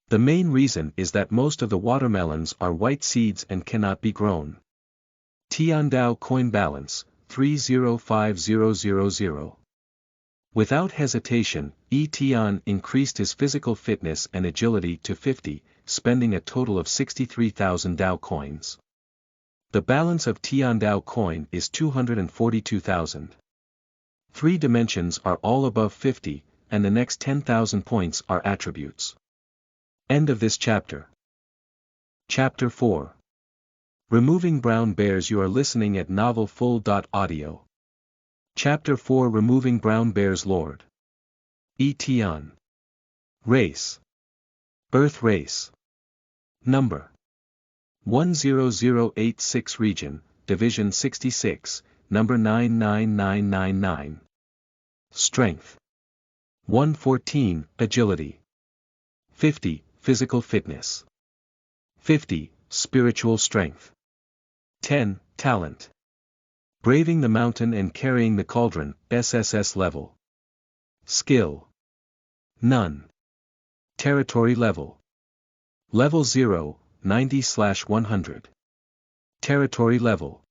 The main reason is that most of the watermelons are white seeds and cannot be grown. Tiandao coin balance, 305000. Without hesitation, Tian increased his physical fitness and agility to 50, spending a total of 63,000 Dao coins. The balance of Tiandao coin is 242,000. 3 dimensions are all above 50, and the next 10,000 points are attributes. End of this chapter. Chapter 4. Removing brown bears. You are listening at novelfull.audio. Chapter 4. Removing brown bears. Lord Tian. Race. Earth race. Number 10086. Region, Division 66, Number 99999. Strength 114, Agility 50, Physical Fitness 50, Spiritual Strength 10, Talent. Braving the mountain and carrying the cauldron, SSS level. Skill. None. Territory level. Level 0, 90/100. Territory level.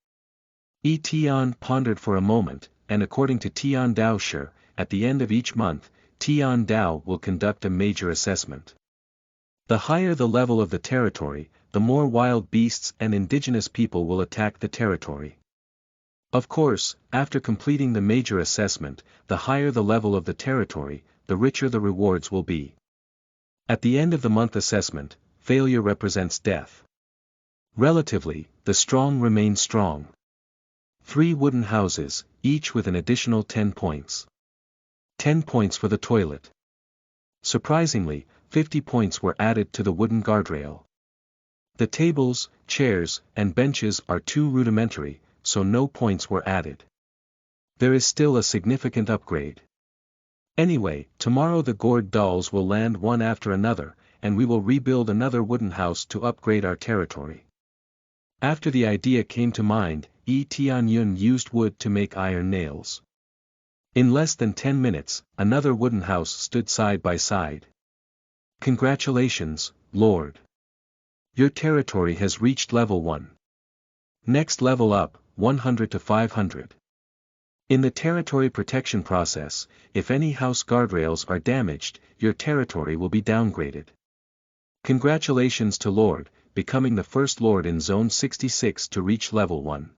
Tian pondered for a moment, and according to Tiandao Shi, at the end of each month, Tiandao will conduct a major assessment. The higher the level of the territory, the more wild beasts and indigenous people will attack the territory. Of course, after completing the major assessment, the higher the level of the territory, the richer the rewards will be. At the end of the month assessment, failure represents death. Relatively, the strong remain strong. 3 wooden houses, each with an additional 10 points. 10 points for the toilet. Surprisingly, 50 points were added to the wooden guardrail. The tables, chairs, and benches are too rudimentary, so no points were added. There is still a significant upgrade. Anyway, tomorrow the Gourd dolls will land one after another, and we will rebuild another wooden house to upgrade our territory. After the idea came to mind, Tian used wood to make iron nails. In less than 10 minutes, another wooden house stood side by side. Congratulations, Lord. Your territory has reached level 1. Next level up, 100 to 500. In the territory protection process, if any house guardrails are damaged, your territory will be downgraded. Congratulations to Lord, becoming the first Lord in Zone 66 to reach level 1.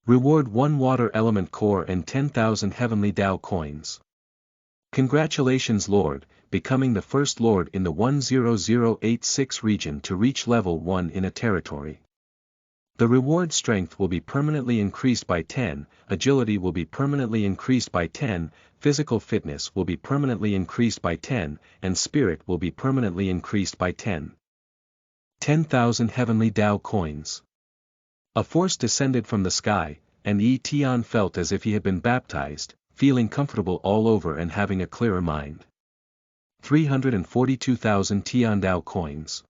Reward 1 water element core and 10,000 heavenly Dao coins. Congratulations Lord, becoming the first Lord in the 10086 region to reach level 1 in a territory. The reward strength will be permanently increased by 10, agility will be permanently increased by 10, physical fitness will be permanently increased by 10, and spirit will be permanently increased by 10. 10,000 heavenly Dao coins. A force descended from the sky, and Tian felt as if he had been baptized, feeling comfortable all over and having a clearer mind. 342,000 Tiandao coins.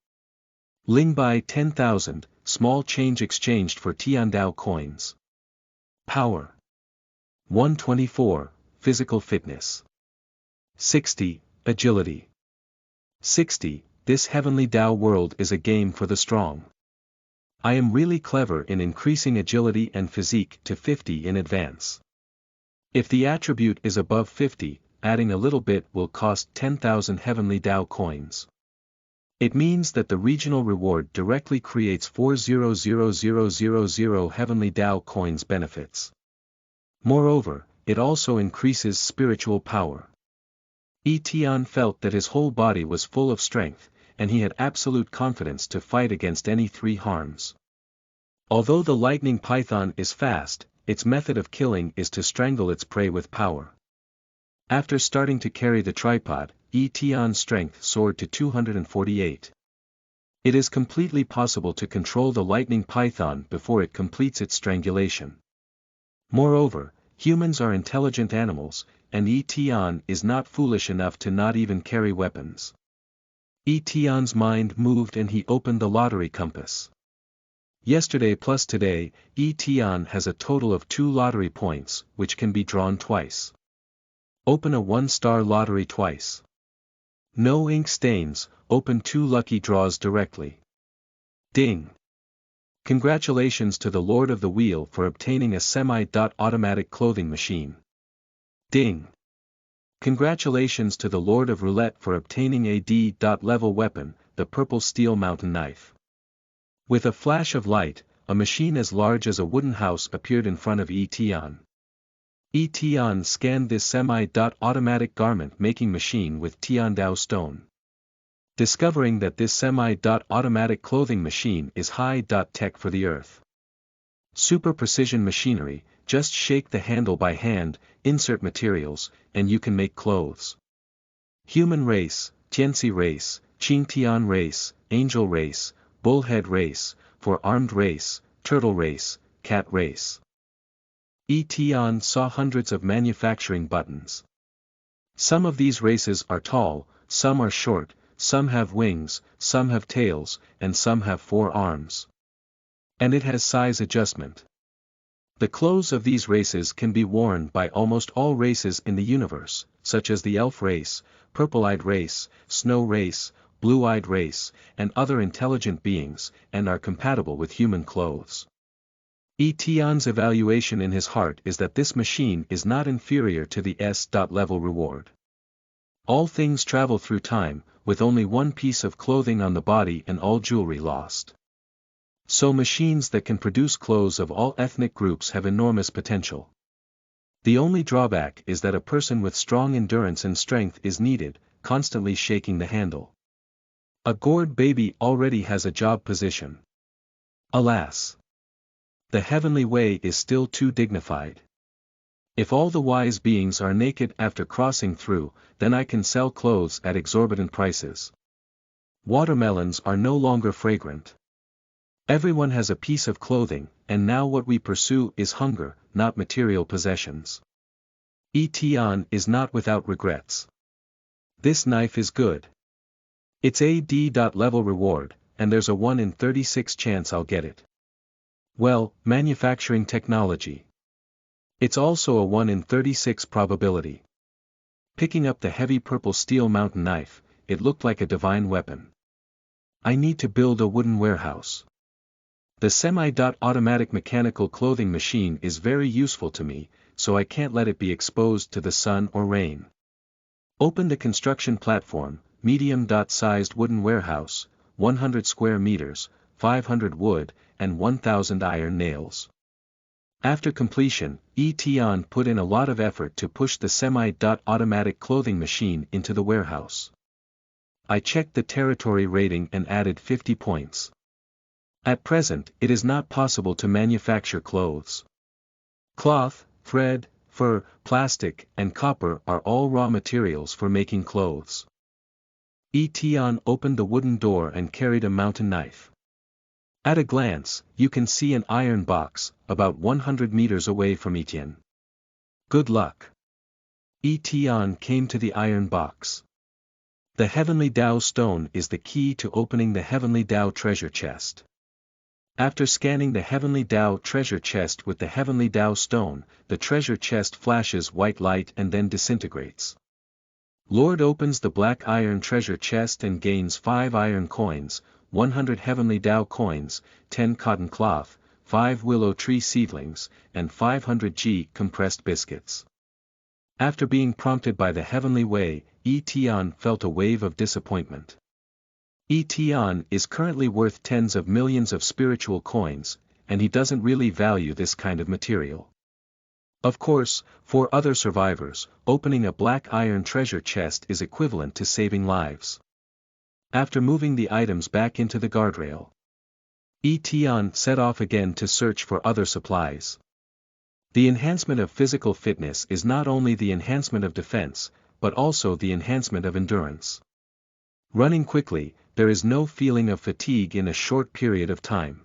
Lingbai 10,000, small change exchanged for Tiandao coins. Power. 124, physical fitness. 60, agility. 60, this heavenly Dao world is a game for the strong. I am really clever in increasing agility and physique to 50 in advance. If the attribute is above 50, adding a little bit will cost 10,000 heavenly Dao coins. It means that the regional reward directly creates 400,000 heavenly Dao coins benefits. Moreover, it also increases spiritual power. Tian felt that his whole body was full of strength, and he had absolute confidence to fight against any 3 harms. Although the lightning python is fast, its method of killing is to strangle its prey with power. After starting to carry the tripod, Tian's strength soared to 248. It is completely possible to control the lightning python before it completes its strangulation. Moreover, humans are intelligent animals, and Tian is not foolish enough to not even carry weapons. Tian's mind moved and he opened the lottery compass. Yesterday plus today, Tian has a total of 2 lottery points, which can be drawn twice. Open a 1-star lottery twice. No ink stains, open 2 lucky draws directly. Ding! Congratulations to the Lord of the Wheel for obtaining a semi-automatic clothing machine. Ding! Congratulations to the Lord of Roulette for obtaining a D-level weapon, the purple steel mountain knife. With a flash of light, a machine as large as a wooden house appeared in front of Tian. Tian scanned this semi-automatic garment-making machine with Tiandao stone. Discovering that this semi-automatic clothing machine is high-tech for the earth. Super precision machinery, just shake the handle by hand, insert materials, and you can make clothes. Human race, Tianxi race, Qingtian race, angel race, bullhead race, 4-armed race, turtle race, cat race. Tian saw hundreds of manufacturing buttons. Some of these races are tall, some are short, some have wings, some have tails, and some have 4 arms. And it has size adjustment. The clothes of these races can be worn by almost all races in the universe, such as the elf race, purple-eyed race, snow race, blue-eyed race, and other intelligent beings, and are compatible with human clothes. Tian's evaluation in his heart is that this machine is not inferior to the S-level reward. All things travel through time, with only 1 piece of clothing on the body and all jewelry lost. So machines that can produce clothes of all ethnic groups have enormous potential. The only drawback is that a person with strong endurance and strength is needed, constantly shaking the handle. A Gourd baby already has a job position. Alas! The heavenly way is still too dignified. If all the wise beings are naked after crossing through, then I can sell clothes at exorbitant prices. Watermelons are no longer fragrant. Everyone has a piece of clothing, and now what we pursue is hunger, not material possessions. Tian is not without regrets. This knife is good. It's a D-level reward, and there's a 1 in 36 chance I'll get it. Well, manufacturing technology. It's also a 1 in 36 probability. Picking up the heavy purple steel mountain knife, it looked like a divine weapon. I need to build a wooden warehouse. The semi-automatic mechanical clothing machine is very useful to me, so I can't let it be exposed to the sun or rain. Open the construction platform, medium-sized wooden warehouse, 100 square meters, 500 wood, and 1,000 iron nails. After completion, Tian put in a lot of effort to push the semi-automatic clothing machine into the warehouse. I checked the territory rating and added 50 points. At present, it is not possible to manufacture clothes. Cloth, thread, fur, plastic, and copper are all raw materials for making clothes. Tian opened the wooden door and carried a mountain knife. At a glance, you can see an iron box, about 100 meters away from Tian. Good luck. Tian came to the iron box. The Heavenly Dao stone is the key to opening the Heavenly Dao treasure chest. After scanning the Heavenly Dao treasure chest with the Heavenly Dao stone, the treasure chest flashes white light and then disintegrates. Lord opens the black iron treasure chest and gains 5 iron coins, 100 Heavenly Dao coins, 10 cotton cloth, 5 willow tree seedlings, and 500 G compressed biscuits. After being prompted by the Heavenly Way, Tian felt a wave of disappointment. Tian is currently worth tens of millions of spiritual coins, and he doesn't really value this kind of material. Of course, for other survivors, opening a black iron treasure chest is equivalent to saving lives. After moving the items back into the guardrail, Tian set off again to search for other supplies. The enhancement of physical fitness is not only the enhancement of defense, but also the enhancement of endurance. Running quickly, there is no feeling of fatigue in a short period of time.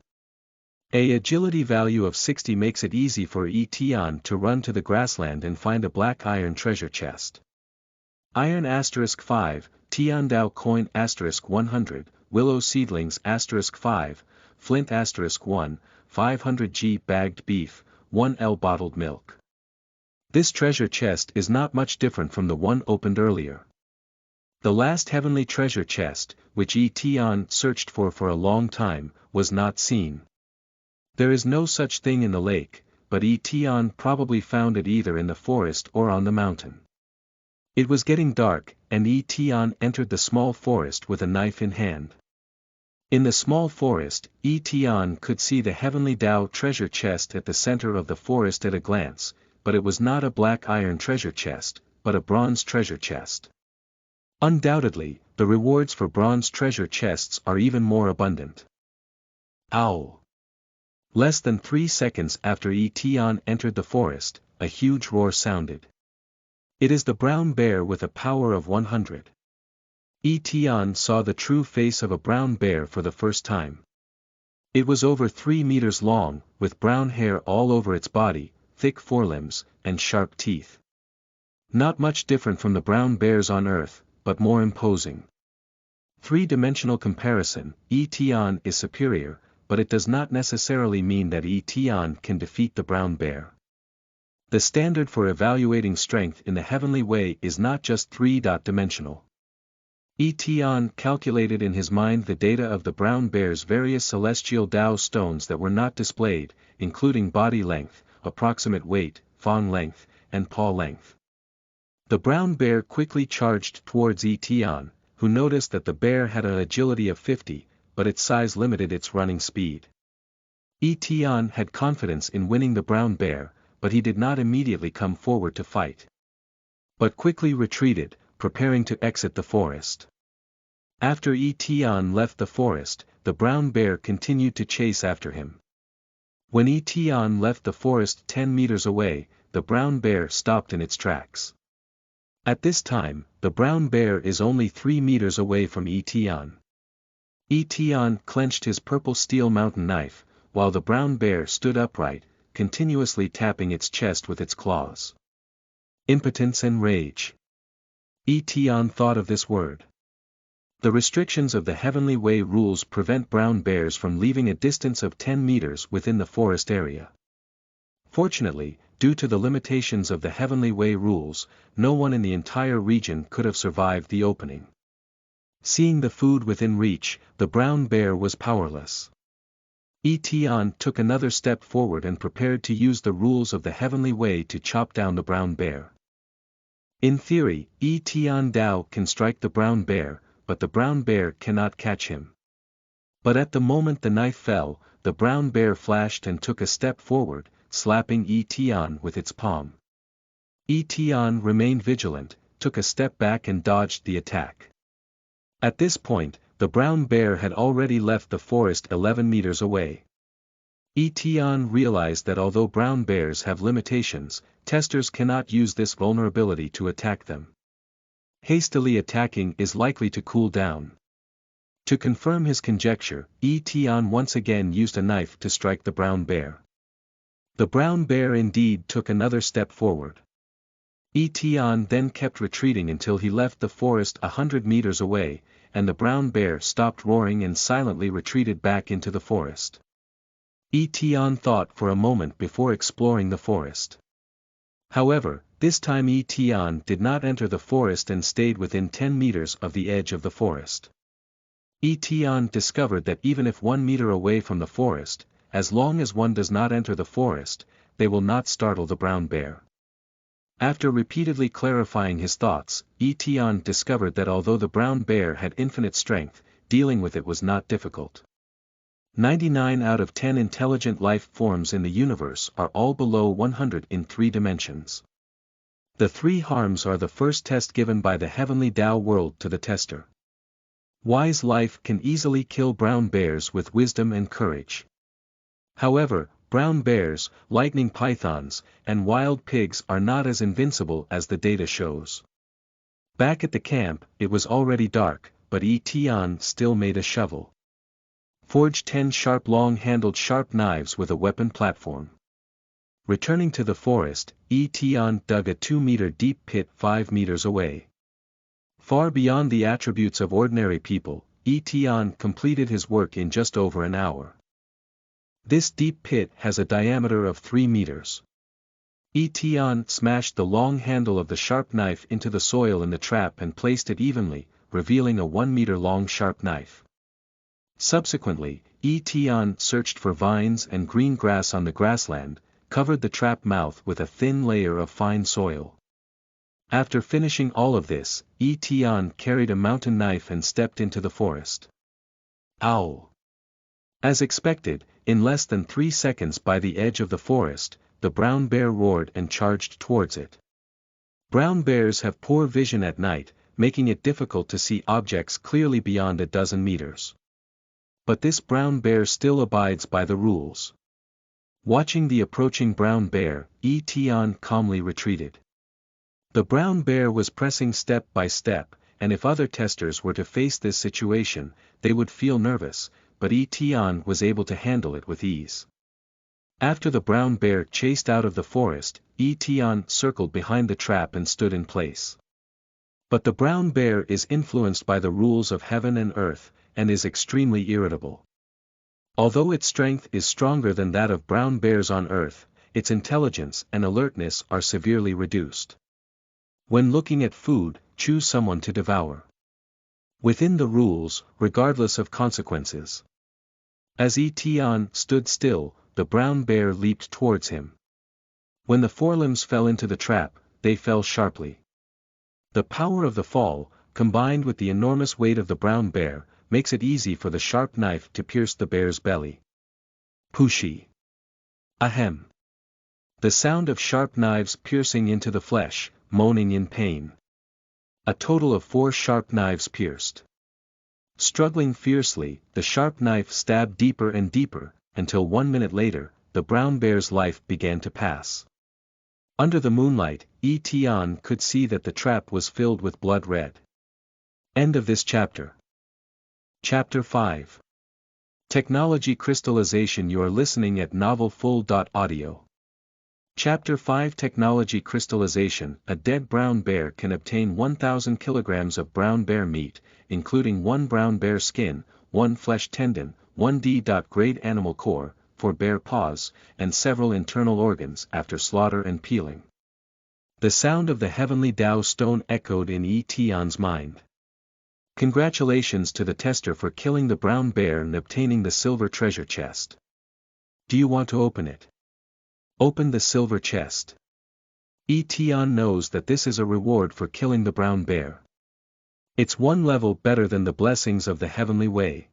A agility value of 60 makes it easy for Tian to run to the grassland and find a black iron treasure chest. Iron *5, Tiandao coin *100, willow seedlings *5, flint *1, 500 G bagged beef, 1 L bottled milk. This treasure chest is not much different from the one opened earlier. The last heavenly treasure chest, which Tian searched for a long time, was not seen. There is no such thing in the lake, but Tian probably found it either in the forest or on the mountain. It was getting dark, and Tian entered the small forest with a knife in hand. In the small forest, Tian could see the Heavenly Dao treasure chest at the center of the forest at a glance, but it was not a black iron treasure chest, but a bronze treasure chest. Undoubtedly, the rewards for bronze treasure chests are even more abundant. Owl! Less than 3 seconds after Tian entered the forest, a huge roar sounded. It is the brown bear with a power of 100. Tian saw the true face of a brown bear for the first time. It was over 3 meters long, with brown hair all over its body, thick forelimbs, and sharp teeth. Not much different from the brown bears on Earth, but more imposing. 3-dimensional comparison, Tian is superior, but it does not necessarily mean that Tian can defeat the brown bear. The standard for evaluating strength in the Heavenly Way is not just 3-dimensional. Tian calculated in his mind the data of the brown bear's various celestial Dao stones that were not displayed, including body length, approximate weight, fang length, and paw length. The brown bear quickly charged towards Tian, who noticed that the bear had an agility of 50, but its size limited its running speed. Tian had confidence in winning the brown bear, but he did not immediately come forward to fight, but quickly retreated, preparing to exit the forest. After Tian left the forest, the brown bear continued to chase after him. When Tian left the forest 10 meters away, the brown bear stopped in its tracks. At this time, the brown bear is only 3 meters away from Tian. Tian clenched his purple steel mountain knife, while the brown bear stood upright, continuously tapping its chest with its claws. Impotence and rage. Tian thought of this word. The restrictions of the Heavenly Way rules prevent brown bears from leaving a distance of 10 meters within the forest area. Fortunately, due to the limitations of the Heavenly Way rules, no one in the entire region could have survived the opening. Seeing the food within reach, the brown bear was powerless. Tian took another step forward and prepared to use the rules of the Heavenly Way to chop down the brown bear. In theory, Tiandao can strike the brown bear, but the brown bear cannot catch him. But at the moment the knife fell, the brown bear flashed and took a step forward, slapping Tian with its palm. Tian remained vigilant, took a step back and dodged the attack. At this point, the brown bear had already left the forest 11 meters away. Tian realized that although brown bears have limitations, testers cannot use this vulnerability to attack them. Hastily attacking is likely to cool down. To confirm his conjecture, Tian once again used a knife to strike the brown bear. The brown bear indeed took another step forward. Tian then kept retreating until he left the forest 100 meters away, and the brown bear stopped roaring and silently retreated back into the forest. Tian thought for a moment before exploring the forest. However, this time Tian did not enter the forest and stayed within 10 meters of the edge of the forest. Tian discovered that even if 1 meter away from the forest, as long as one does not enter the forest, they will not startle the brown bear. After repeatedly clarifying his thoughts, Tian discovered that although the brown bear had infinite strength, dealing with it was not difficult. 99 out of 10 intelligent life forms in the universe are all below 100 in 3 dimensions. The 3 harms are the first test given by the Heavenly Tao world to the tester. Wise life can easily kill brown bears with wisdom and courage. However, brown bears, lightning pythons, and wild pigs are not as invincible as the data shows. Back at the camp, it was already dark, but Tian still made a shovel. Forged 10 sharp long-handled sharp knives with a weapon platform. Returning to the forest, Tian dug a 2-meter deep pit 5 meters away. Far beyond the attributes of ordinary people, Tian completed his work in just over an hour. This deep pit has a diameter of 3 meters. Tian smashed the long handle of the sharp knife into the soil in the trap and placed it evenly, revealing a 1-meter-long sharp knife. Subsequently, Tian searched for vines and green grass on the grassland, covered the trap mouth with a thin layer of fine soil. After finishing all of this, Tian carried a mountain knife and stepped into the forest. Ow! As expected, in less than 3 seconds by the edge of the forest, the brown bear roared and charged towards it. Brown bears have poor vision at night, making it difficult to see objects clearly beyond a dozen meters. But this brown bear still abides by the rules. Watching the approaching brown bear, Tian calmly retreated. The brown bear was pressing step by step, and if other testers were to face this situation, they would feel nervous, but Tian was able to handle it with ease. After the brown bear chased out of the forest, Tian circled behind the trap and stood in place. But the brown bear is influenced by the rules of heaven and earth, and is extremely irritable. Although its strength is stronger than that of brown bears on earth, its intelligence and alertness are severely reduced. When looking at food, choose someone to devour. Within the rules, regardless of consequences. As Tian stood still, the brown bear leaped towards him. When the forelimbs fell into the trap, they fell sharply. The power of the fall, combined with the enormous weight of the brown bear, makes it easy for the sharp knife to pierce the bear's belly. Pushi. Ahem. The sound of sharp knives piercing into the flesh, moaning in pain. A total of 4 sharp knives pierced. Struggling fiercely, the sharp knife stabbed deeper and deeper, until 1 minute later, the brown bear's life began to pass. Under the moonlight, Tian could see that the trap was filled with blood red. End of this chapter. Chapter 5. Technology Crystallization. You are listening at novelfull.audio. Chapter 5 Technology Crystallization. A dead brown bear can obtain 1,000 kilograms of brown bear meat, including 1 brown bear skin, 1 flesh tendon, 1 D-grade animal core, 4 bear paws, and several internal organs after slaughter and peeling. The sound of the heavenly Tao stone echoed in Tian's mind. Congratulations to the tester for killing the brown bear and obtaining the silver treasure chest. Do you want to open it? Open the silver chest. Tian knows that this is a reward for killing the brown bear. It's one level better than the blessings of the heavenly way.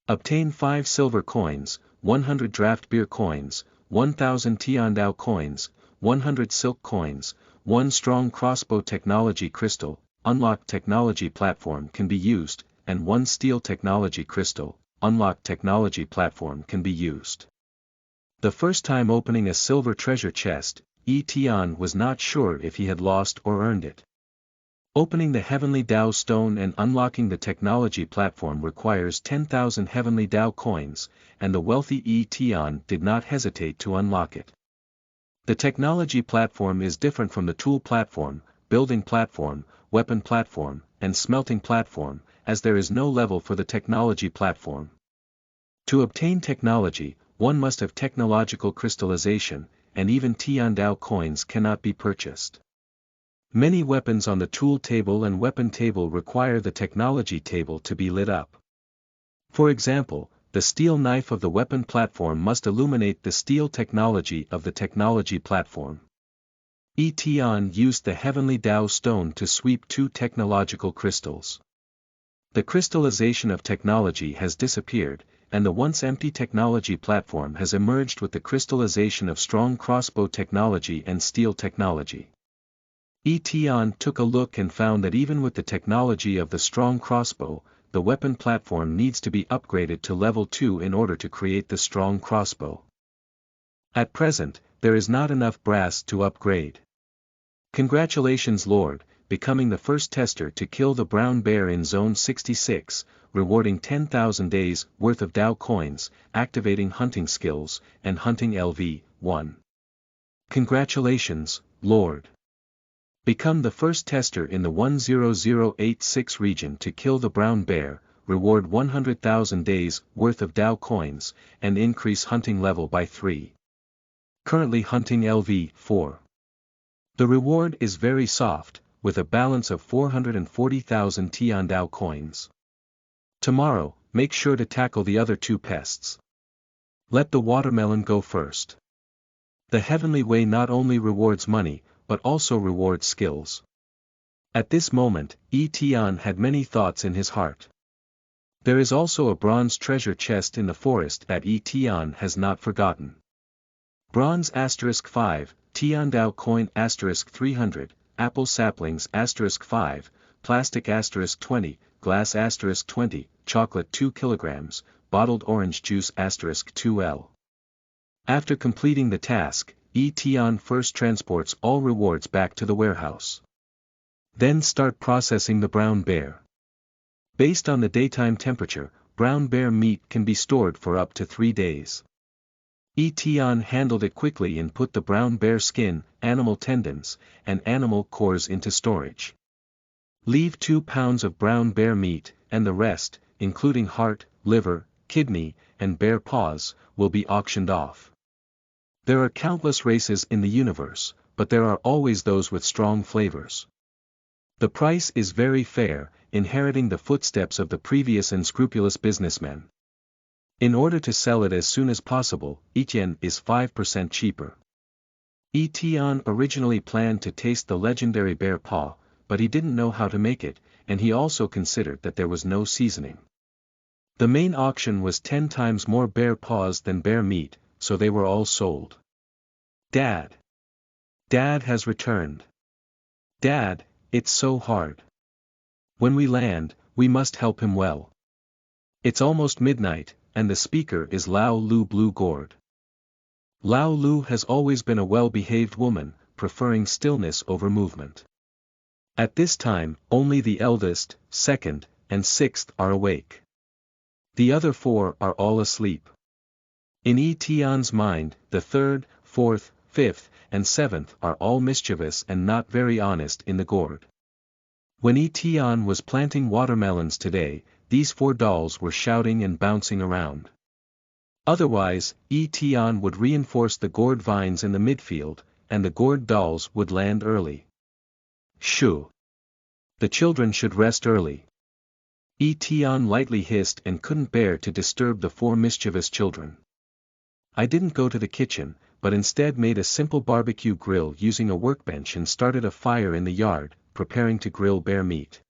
Obtain 5 silver coins, 100 draft beer coins, 1,000 Tiandao coins, 100 silk coins, 1 strong crossbow technology crystal, unlocked technology platform can be used, and 1 steel technology crystal, unlocked technology platform can be used. The first time opening a silver treasure chest, Tian was not sure if he had lost or earned it. Opening the heavenly Tao stone and unlocking the technology platform requires 10,000 heavenly Tao coins, and the wealthy Tian did not hesitate to unlock it. The technology platform is different from the tool platform, building platform, weapon platform, and smelting platform, as there is no level for the technology platform. To obtain technology, one must have technological crystallization, and even Tiandao coins cannot be purchased. Many weapons on the tool table and weapon table require the technology table to be lit up. For example, the steel knife of the weapon platform must illuminate the steel technology of the technology platform. Tian used the heavenly Tao stone to sweep 2 technological crystals. The crystallization of technology has disappeared, and the once empty technology platform has emerged with the crystallization of strong crossbow technology and steel technology. Tian took a look and found that even with the technology of the strong crossbow, the weapon platform needs to be upgraded to level 2 in order to create the strong crossbow. At present, there is not enough brass to upgrade. Congratulations Lord, becoming the first tester to kill the brown bear in Zone 66, rewarding 10,000 days worth of Tao coins, activating hunting skills, and hunting LV1. Congratulations, Lord. Become the first tester in the 10086 region to kill the brown bear, reward 100,000 days worth of Tao coins, and increase hunting level by 3. Currently hunting LV4. The reward is very soft, with a balance of 440,000 Tiandao coins. Tomorrow, make sure to tackle the other 2 pests. Let the watermelon go first. The heavenly way not only rewards money, but also rewards skills. At this moment, Tian had many thoughts in his heart. There is also a bronze treasure chest in the forest that Tian has not forgotten. Bronze *5, Tiandao coin *300, apple saplings *5, plastic *20, glass *20, chocolate 2 kilograms, bottled orange juice *2L. After completing the task, Tian first transports all rewards back to the warehouse. Then start processing the brown bear. Based on the daytime temperature, brown bear meat can be stored for up to 3 days. Tian handled it quickly and put the brown bear skin, animal tendons, and animal cores into storage. Leave 2 pounds of brown bear meat, and the rest, including heart, liver, kidney, and bear paws, will be auctioned off. There are countless races in the universe, but there are always those with strong flavors. The price is very fair, inheriting the footsteps of the previous unscrupulous businessmen. In order to sell it as soon as possible, Tian is 5% cheaper. Tian originally planned to taste the legendary bear paw, but he didn't know how to make it, and he also considered that there was no seasoning. The main auction was 10 times more bear paws than bear meat, so they were all sold. Dad. Dad has returned. Dad, it's so hard. When we land, we must help him well. It's almost midnight, and the speaker is Lao Lu Blue Gourd. Lao Lu has always been a well-behaved woman, preferring stillness over movement. At this time, only the eldest, second, and sixth are awake. The other 4 are all asleep. In Tian's mind, the third, fourth, 5th, and 7th are all mischievous and not very honest in the gourd. When Tian was planting watermelons today, these 4 dolls were shouting and bouncing around. Otherwise, Tian would reinforce the gourd vines in the midfield, and the gourd dolls would land early. Shoo! The children should rest early. Tian lightly hissed and couldn't bear to disturb the 4 mischievous children. I didn't go to the kitchen, but instead made a simple barbecue grill using a workbench and started a fire in the yard, preparing to grill bear meat.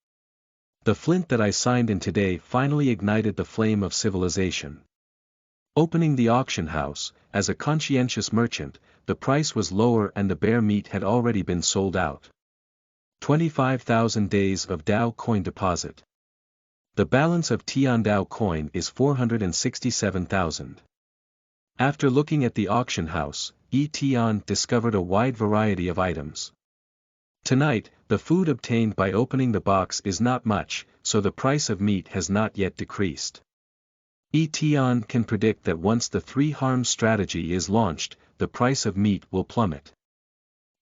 The flint that I signed in today finally ignited the flame of civilization. Opening the auction house, as a conscientious merchant, the price was lower and the bear meat had already been sold out. 25,000 days of Dao coin deposit. The balance of Tiandao coin is 467,000. After looking at the auction house, Tian discovered a wide variety of items. Tonight, the food obtained by opening the box is not much, so the price of meat has not yet decreased. Tian can predict that once the 3 harms strategy is launched, the price of meat will plummet.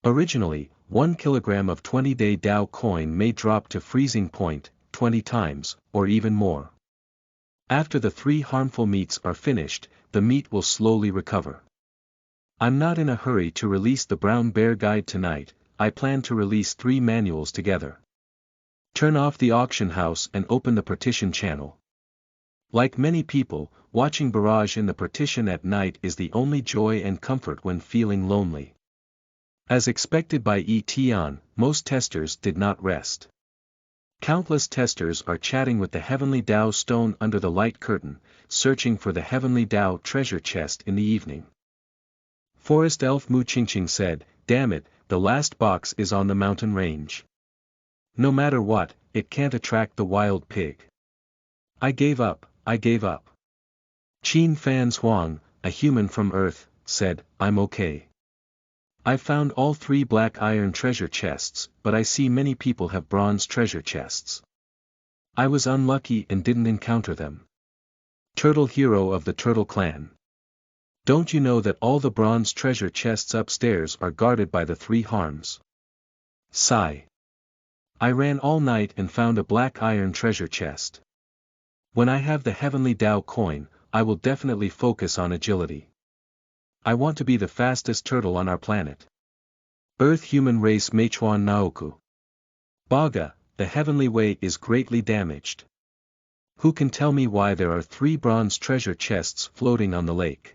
Originally, 1 kilogram of 20-day Dao coin may drop to freezing point, 20 times, or even more. After the 3 harmful meats are finished, the meat will slowly recover. I'm not in a hurry to release the Brown Bear Guide tonight, I plan to release 3 manuals together. Turn off the auction house and open the partition channel. Like many people, watching barrage in the partition at night is the only joy and comfort when feeling lonely. As expected by Tian, most testers did not rest. Countless testers are chatting with the heavenly Dao stone under the light curtain, searching for the heavenly Dao treasure chest in the evening. Forest elf Mu Qingqing said, "Damn it, the last box is on the mountain range. No matter what, it can't attract the wild pig. I gave up. Qin Fan Huang, a human from Earth, said, I'm okay. I found all 3 black iron treasure chests, but I see many people have bronze treasure chests. I was unlucky and didn't encounter them. Turtle hero of the Turtle clan. Don't you know that all the bronze treasure chests upstairs are guarded by the 3 harms? Sigh. I ran all night and found a black iron treasure chest. When I have the heavenly Dao coin, I will definitely focus on agility. I want to be the fastest turtle on our planet. Earth human race Meichuan Naoku. Baga, the heavenly way is greatly damaged. Who can tell me why there are 3 bronze treasure chests floating on the lake?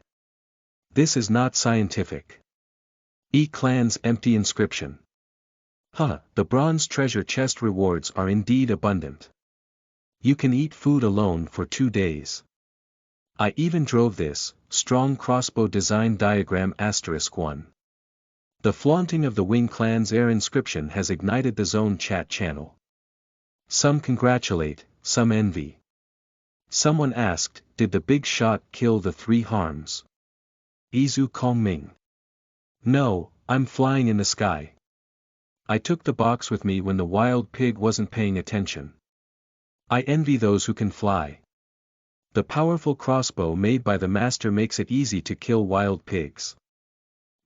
This is not scientific. Clan's empty inscription. The bronze treasure chest rewards are indeed abundant. You can eat food alone for 2 days. I even drove this, strong crossbow design diagram *1. The flaunting of the Wing Clan's air inscription has ignited the zone chat channel. Some congratulate, some envy. Someone asked, did the big shot kill the 3 harms? Izu Kongming. No, I'm flying in the sky. I took the box with me when the wild pig wasn't paying attention. I envy those who can fly. The powerful crossbow made by the master makes it easy to kill wild pigs.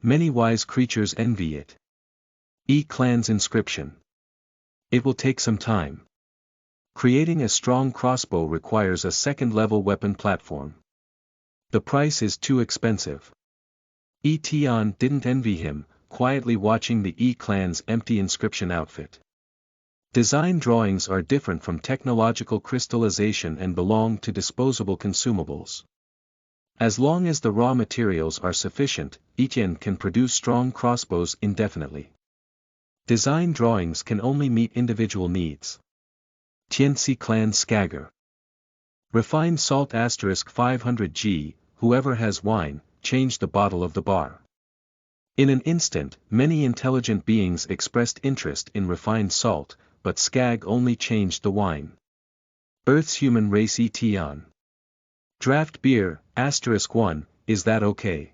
Many wise creatures envy it. Clan's inscription. It will take some time. Creating a strong crossbow requires a second-level weapon platform. The price is too expensive. Tian didn't envy him, quietly watching the Clan's empty inscription outfit. Design drawings are different from technological crystallization and belong to disposable consumables. As long as the raw materials are sufficient, Tian can produce strong crossbows indefinitely. Design drawings can only meet individual needs. Tianxi Clan Skagger. Refined salt *500g, whoever has wine, change the bottle of the bar. In an instant, many intelligent beings expressed interest in refined salt, but Skag only changed the wine. Earth's human race Tian. Draft beer, *1, is that okay?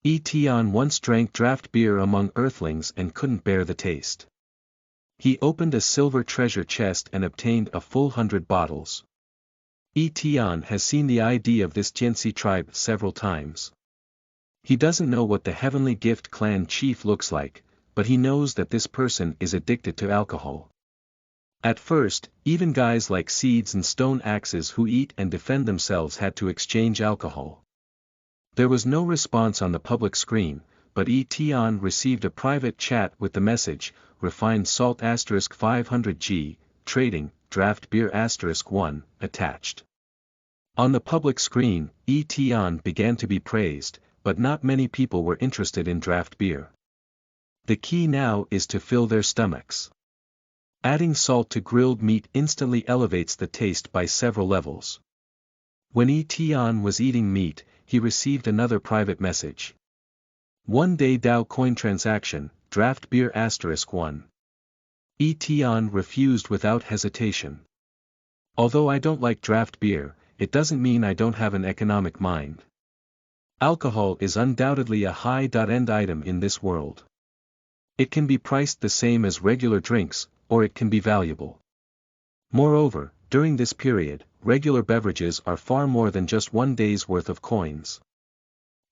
Tian once drank draft beer among Earthlings and couldn't bear the taste. He opened a silver treasure chest and obtained a full 100 bottles. Tian has seen the ID of this Tianxi tribe several times. He doesn't know what the Heavenly Gift clan chief looks like, but he knows that this person is addicted to alcohol. At first, even guys like Seeds and Stone Axes who eat and defend themselves had to exchange alcohol. There was no response on the public screen, but Tian received a private chat with the message, refined salt *500G, trading, draft beer *1, attached. On the public screen, Tian began to be praised, but not many people were interested in draft beer. The key now is to fill their stomachs. Adding salt to grilled meat instantly elevates the taste by several levels. When Tian was eating meat, he received another private message. One day Dao coin transaction, draft beer *1. Tian refused without hesitation. Although I don't like draft beer, it doesn't mean I don't have an economic mind. Alcohol is undoubtedly a high-end item in this world. It can be priced the same as regular drinks, or it can be valuable. Moreover, during this period, regular beverages are far more than just one day's worth of coins.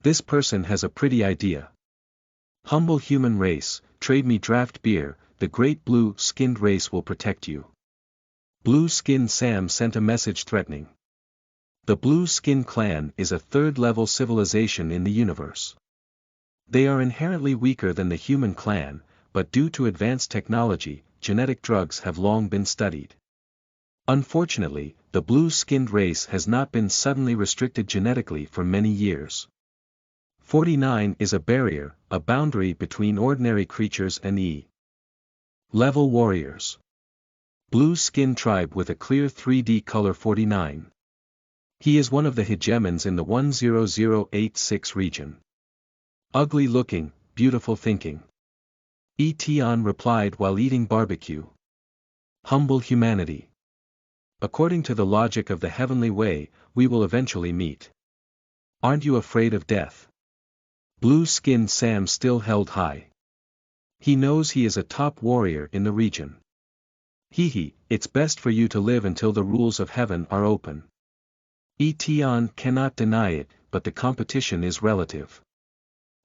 This person has a pretty idea. Humble human race, trade me draft beer, the great blue-skinned race will protect you. Blue-skinned Sam sent a message threatening. The Blue-Skin Clan is a third-level civilization in the universe. They are inherently weaker than the human clan, but due to advanced technology, genetic drugs have long been studied. Unfortunately, the blue-skinned race has not been suddenly restricted genetically for many years. 49 is a barrier, a boundary between ordinary creatures and E-level warriors. Blue-skin tribe with a clear 3D color 49. He is one of the hegemons in the 10086 region. Ugly looking, beautiful thinking. Tian replied while eating barbecue. Humble humanity. According to the logic of the heavenly way, we will eventually meet. Aren't you afraid of death? Blue-skinned Sam still held high. He knows he is a top warrior in the region. It's best for you to live until the rules of heaven are open. Tian cannot deny it, but the competition is relative.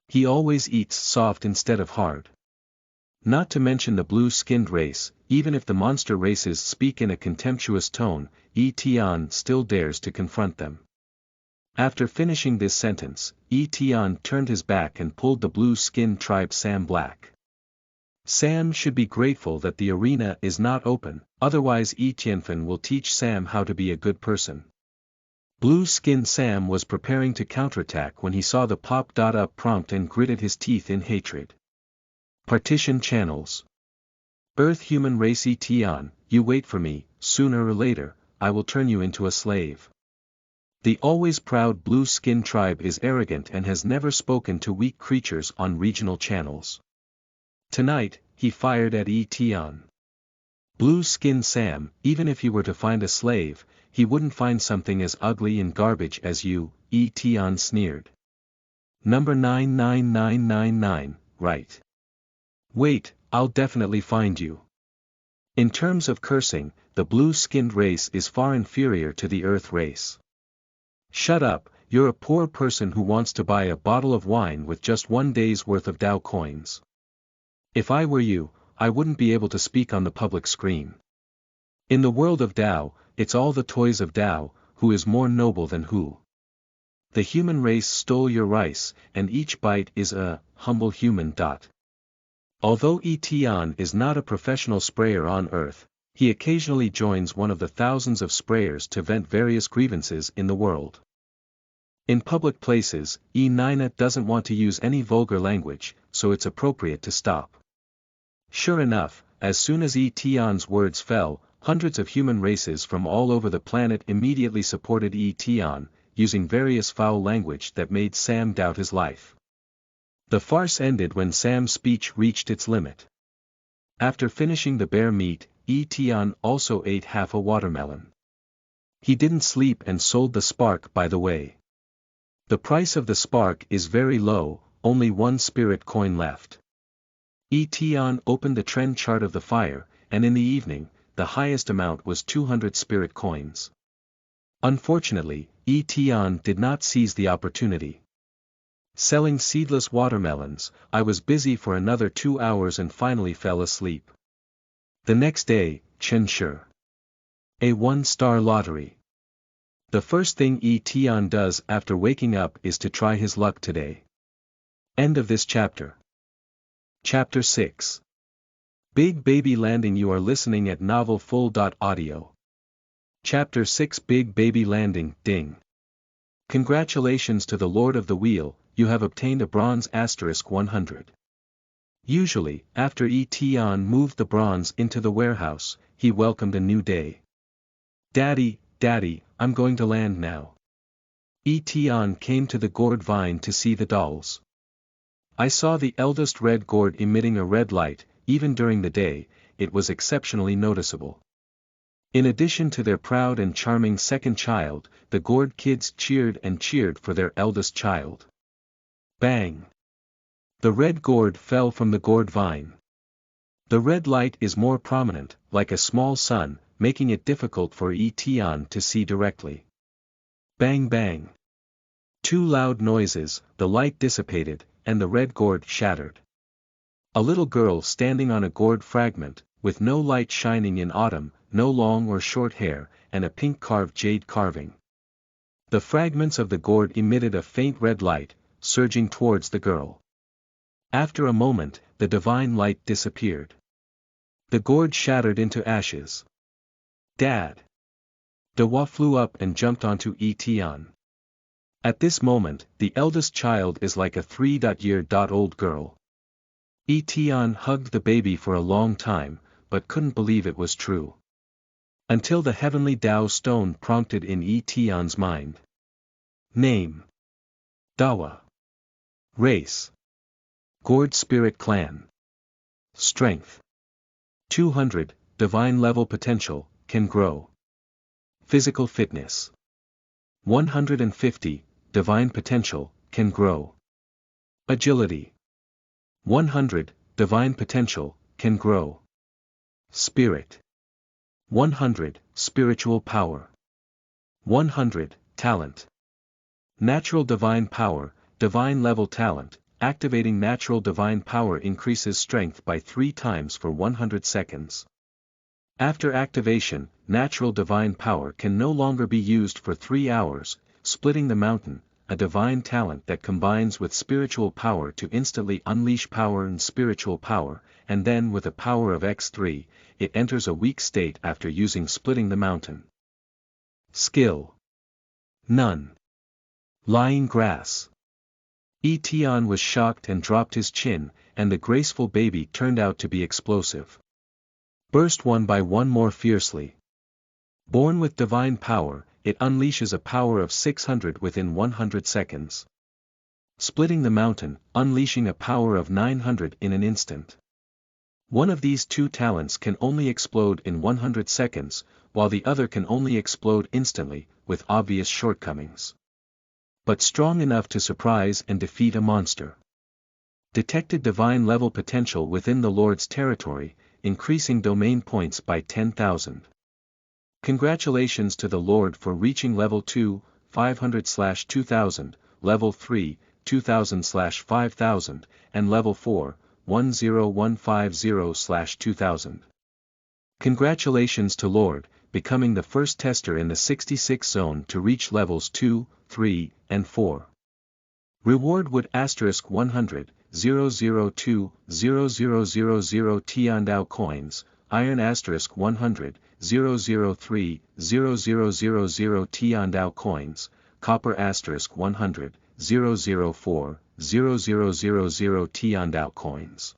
He always eats soft instead of hard. Not to mention the blue-skinned race, even if the monster races speak in a contemptuous tone, Tian still dares to confront them. After finishing this sentence, Tian turned his back and pulled the blue-skinned tribe Sam back. Sam should be grateful that the arena is not open, otherwise Tianfen will teach Sam how to be a good person. Blue-skinned Sam was preparing to counterattack when he saw the pop-up prompt and gritted his teeth in hatred. Partition channels. Earth human race Tian, you wait for me, sooner or later, I will turn you into a slave. The always proud blue-skin tribe is arrogant and has never spoken to weak creatures on regional channels. Tonight, he fired at Tian. Blue-skin Sam, even if he were to find a slave, he wouldn't find something as ugly and garbage as you, Tian sneered. Number 99999, right. Wait, I'll definitely find you. In terms of cursing, the blue-skinned race is far inferior to the Earth race. Shut up, you're a poor person who wants to buy a bottle of wine with just one day's worth of Dao coins. If I were you, I wouldn't be able to speak on the public screen. In the world of Dao, it's all the toys of Dao, who is more noble than who. The human race stole your rice, and each bite is a humble human. Although Tian is not a professional sprayer on Earth, he occasionally joins one of the thousands of sprayers to vent various grievances in the world. In public places, Nina doesn't want to use any vulgar language, so it's appropriate to stop. Sure enough, as soon as Tian's words fell, hundreds of human races from all over the planet immediately supported Tian, using various foul language that made Sam doubt his life. The farce ended when Sam's speech reached its limit. After finishing the bear meat, Tian also ate half a watermelon. He didn't sleep and sold the spark by the way. The price of the spark is very low, only 1 spirit coin left. Tian opened the trend chart of the fire, and in the evening, the highest amount was 200 spirit coins. Unfortunately, Tian did not seize the opportunity. Selling seedless watermelons, I was busy for another 2 hours and finally fell asleep. The next day, Chen Shi. A 1-star lottery. The first thing Tian does after waking up is to try his luck today. End of this chapter. Chapter 6. Big Baby Landing. You are listening at novelfull.audio. Chapter 6. Big Baby Landing. Ding. Congratulations to the Lord of the Wheel, you have obtained a bronze *100. Usually, after Tian moved the bronze into the warehouse, he welcomed a new day. Daddy, I'm going to land now. Tian came to the gourd vine to see the dolls. I saw the eldest red gourd emitting a red light. Even during the day, it was exceptionally noticeable. In addition to their proud and charming second child, the gourd kids cheered and cheered for their eldest child. Bang! The red gourd fell from the gourd vine. The red light is more prominent, like a small sun, making it difficult for Tian to see directly. Bang bang! 2 loud noises, the light dissipated, and the red gourd shattered. A little girl standing on a gourd fragment, with no light shining in autumn, no long or short hair, and a pink carved jade carving. The fragments of the gourd emitted a faint red light, surging towards the girl. After a moment, the divine light disappeared. The gourd shattered into ashes. Dad! Dewa flew up and jumped onto Tian. At this moment, the eldest child is like a 3-year-old girl. Tian hugged the baby for a long time, but couldn't believe it was true. Until the heavenly Tao stone prompted in Tian's mind. Name. Dawa. Race. Gourd Spirit Clan. Strength. 200, Divine Level Potential, can grow. Physical Fitness. 150, Divine Potential, can grow. Agility. 100, Divine Potential, can grow. Spirit. 100, Spiritual Power. 100, Talent. Natural Divine Power, Divine Level Talent. Activating natural divine power increases strength by 3 times for 100 seconds. After activation, natural divine power can no longer be used for 3 hours, splitting the mountain, a divine talent that combines with spiritual power to instantly unleash power and spiritual power, and then with a power of x3, it enters a weak state after using splitting the mountain. Skill. None. Lying grass. Tian was shocked and dropped his chin, and the graceful baby turned out to be explosive. Burst one by one more fiercely. Born with divine power, it unleashes a power of 600 within 100 seconds. Splitting the mountain, unleashing a power of 900 in an instant. One of these 2 talents can only explode in 100 seconds, while the other can only explode instantly, with obvious shortcomings. But strong enough to surprise and defeat a monster. Detected divine level potential within the Lord's territory, increasing domain points by 10,000. Congratulations to the Lord for reaching level 2, 500/2000, level 3, 2000/5000, and level 4, 10150/2000. Congratulations to Lord, becoming the first tester in the 66 zone to reach levels 2, 3, and 4. Reward would *100, 002, 0000 Tiandao coins, iron *100, 003, 0000 Tiandao coins, copper *100, 004, 0000 Tiandao coins.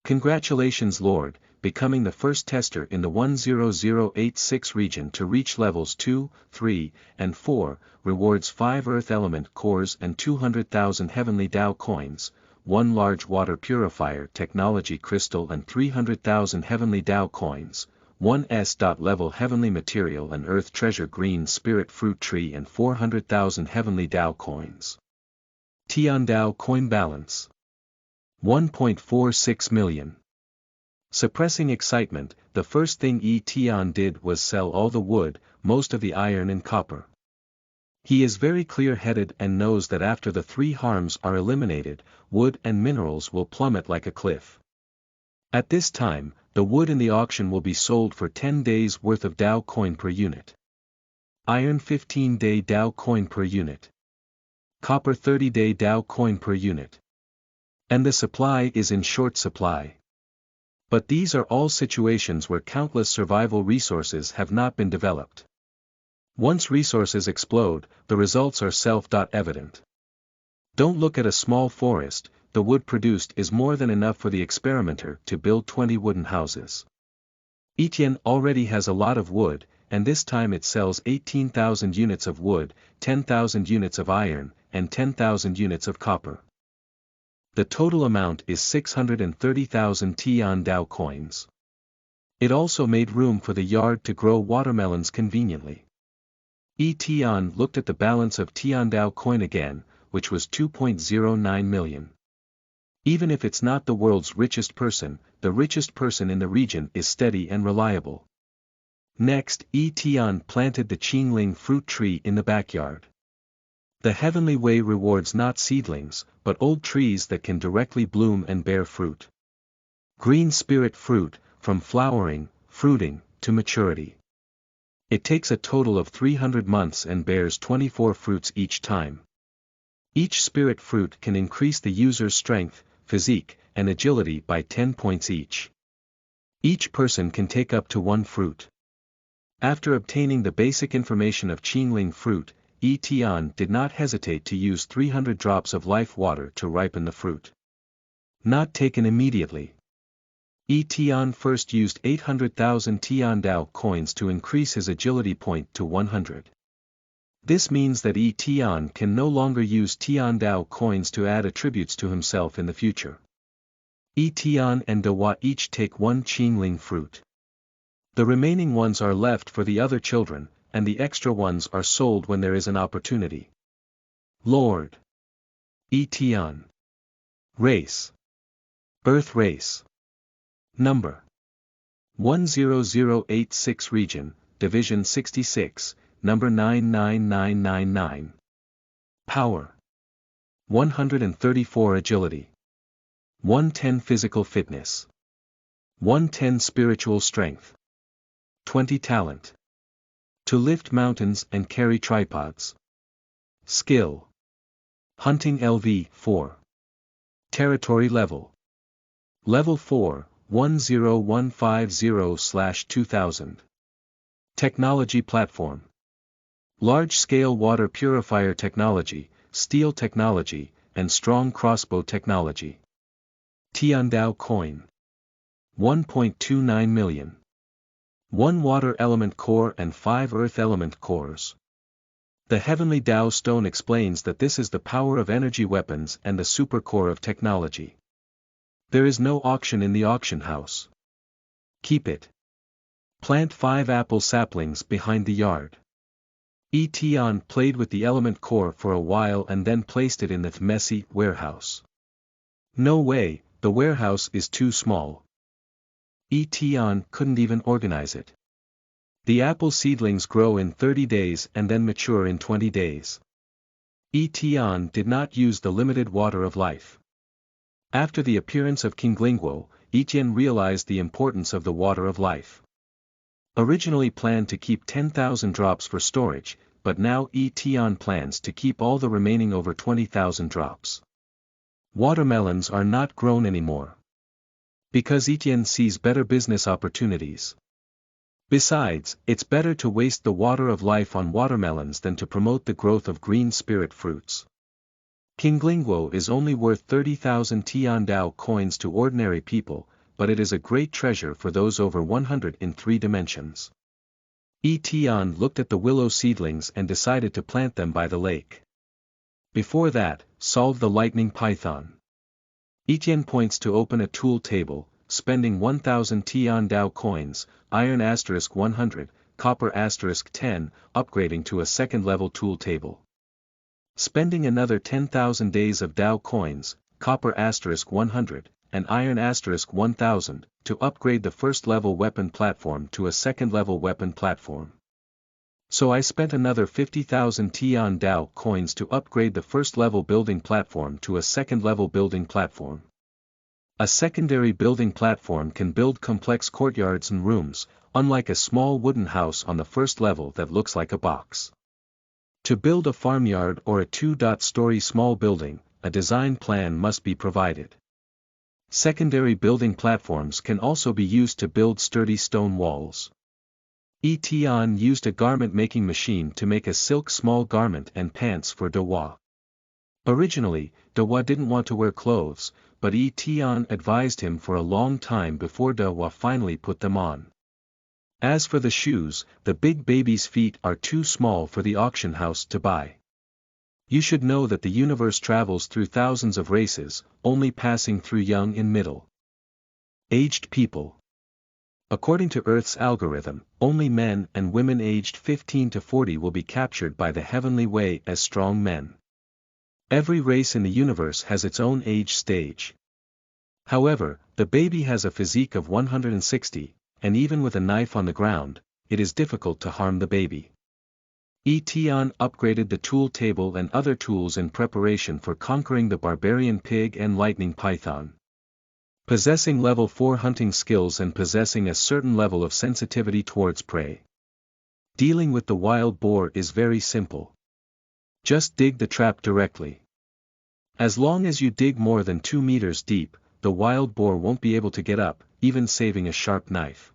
Congratulations Lord, becoming the first tester in the 10086 region to reach levels 2, 3, and 4, rewards 5 earth element cores and 200,000 heavenly Tao coins, 1 large water purifier technology crystal and 300,000 heavenly Tao coins, 1 S.level heavenly material and earth treasure green spirit fruit tree and 400,000 heavenly Tao coins. Tiandao coin balance. 1.46 million. Suppressing excitement, the first thing Tian did was sell all the wood, most of the iron and copper. He is very clear-headed and knows that after the three harms are eliminated, wood and minerals will plummet like a cliff. At this time, the wood in the auction will be sold for 10 days worth of Dao coin per unit. Iron 15-day Dao coin per unit. Copper 30-day Dao coin per unit. And the supply is in short supply. But these are all situations where countless survival resources have not been developed. Once resources explode, the results are self-evident. Don't look at a small forest, the wood produced is more than enough for the experimenter to build 20 wooden houses. Tian already has a lot of wood, and this time it sells 18,000 units of wood, 10,000 units of iron, and 10,000 units of copper. The total amount is 630,000 Tiandao coins. It also made room for the yard to grow watermelons conveniently. Tian looked at the balance of Tiandao coin again, which was 2.09 million. Even if it's not the world's richest person, the richest person in the region is steady and reliable. Next, Tian planted the Qingling fruit tree in the backyard. The heavenly way rewards not seedlings, but old trees that can directly bloom and bear fruit. Green spirit fruit, from flowering, fruiting, to maturity. It takes a total of 300 months and bears 24 fruits each time. Each spirit fruit can increase the user's strength, physique, and agility by 10 points each. Each person can take up to one fruit. After obtaining the basic information of Qingling fruit, Tian did not hesitate to use 300 drops of life water to ripen the fruit. Not taken immediately. Tian first used 800,000 Tiandao coins to increase his agility point to 100. This means that Tian can no longer use Tiandao coins to add attributes to himself in the future. Tian and Dewa each take one Qingling fruit. The remaining ones are left for the other children, and the extra ones are sold when there is an opportunity. Lord. Tian. Race. Birth race. Number. 10086 Region, Division 66, Number 99999. Power. 134 Agility. 110 Physical Fitness. 110 Spiritual Strength. 20 Talent. To lift mountains and carry tripods. Skill. Hunting LV 4. Territory level. Level 4, 10150/2000. Technology platform. Large-scale water purifier technology, steel technology, and strong crossbow technology. Tiandao coin. 1.29 million. 1 water element core and 5 earth element cores. The heavenly Dao stone explains that this is the power of energy weapons and the supercore of technology. There is no auction in the auction house. Keep it. Plant 5 apple saplings behind the yard. Tian played with the element core for a while and then placed it in the messy warehouse. No way, the warehouse is too small. Tian couldn't even organize it. The apple seedlings grow in 30 days and then mature in 20 days. Tian did not use the limited water of life. After the appearance of King Lingguo, Tian realized the importance of the water of life. Originally planned to keep 10,000 drops for storage, but now Tian plans to keep all the remaining over 20,000 drops. Watermelons are not grown anymore. Because Tian sees better business opportunities. Besides, it's better to waste the water of life on watermelons than to promote the growth of green spirit fruits. King Lingguo is only worth 30,000 Tiandao coins to ordinary people, but it is a great treasure for those over 100 in 3 dimensions. Tian looked at the willow seedlings and decided to plant them by the lake. Before that, solve the lightning python. Tian points to open a tool table, spending 1,000 Tiandao coins, iron *100, copper *10, upgrading to a second-level tool table. Spending another 10,000 days of Dao coins, copper *100, and iron *1000, to upgrade the first-level weapon platform to a second-level weapon platform. So I spent another 50,000 Tiandao coins to upgrade the first-level building platform to a second-level building platform. A secondary building platform can build complex courtyards and rooms, unlike a small wooden house on the first level that looks like a box. To build a farmyard or a two-story small building, a design plan must be provided. Secondary building platforms can also be used to build sturdy stone walls. Tian used a garment-making machine to make a silk small garment and pants for Dewa. Originally, Dewa didn't want to wear clothes, but Tian advised him for a long time before Dewa finally put them on. As for the shoes, the big baby's feet are too small for the auction house to buy. You should know that the universe travels through thousands of races, only passing through young and middle-aged people. According to Earth's algorithm, only men and women aged 15 to 40 will be captured by the heavenly way as strong men. Every race in the universe has its own age stage. However, the baby has a physique of 160, and even with a knife on the ground, it is difficult to harm the baby. Tian upgraded the tool table and other tools in preparation for conquering the barbarian pig and lightning python. Possessing level 4 hunting skills and possessing a certain level of sensitivity towards prey. Dealing with the wild boar is very simple. Just dig the trap directly. As long as you dig more than 2 meters deep, the wild boar won't be able to get up, even saving a sharp knife.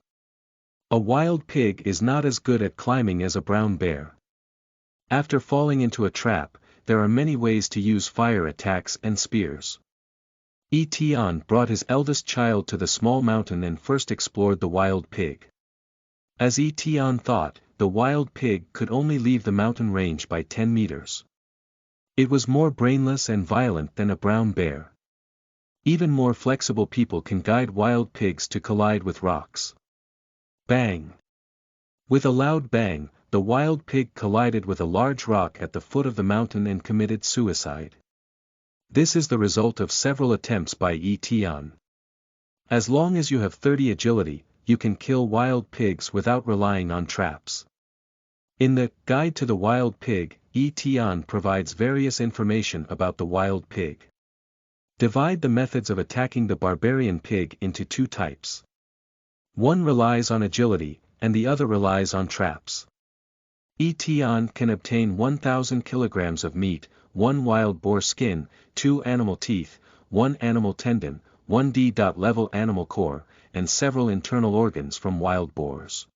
A wild pig is not as good at climbing as a brown bear. After falling into a trap, there are many ways to use fire attacks and spears. Tian brought his eldest child to the small mountain and first explored the wild pig. As Tian thought, the wild pig could only leave the mountain range by 10 meters. It was more brainless and violent than a brown bear. Even more flexible people can guide wild pigs to collide with rocks. Bang! With a loud bang, the wild pig collided with a large rock at the foot of the mountain and committed suicide. This is the result of several attempts by Tian. As long as you have 30 agility, you can kill wild pigs without relying on traps. In the Guide to the Wild Pig, Tian provides various information about the wild pig. Divide the methods of attacking the barbarian pig into 2 types. One relies on agility, and the other relies on traps. Tian can obtain 1,000 kilograms of meat, 1 wild boar skin, 2 animal teeth, 1 animal tendon, 1 D-level animal core, and several internal organs from wild boars.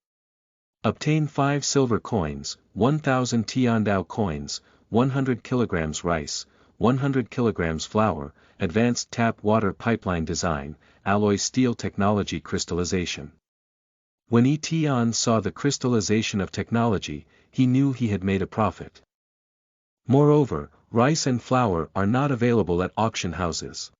Obtain 5 silver coins, 1,000 Tiandao coins, 100 kilograms rice, 100 kilograms flour, advanced tap water pipeline design, alloy steel technology crystallization. When Tian saw the crystallization of technology, he knew he had made a profit. Moreover, rice and flour are not available at auction houses.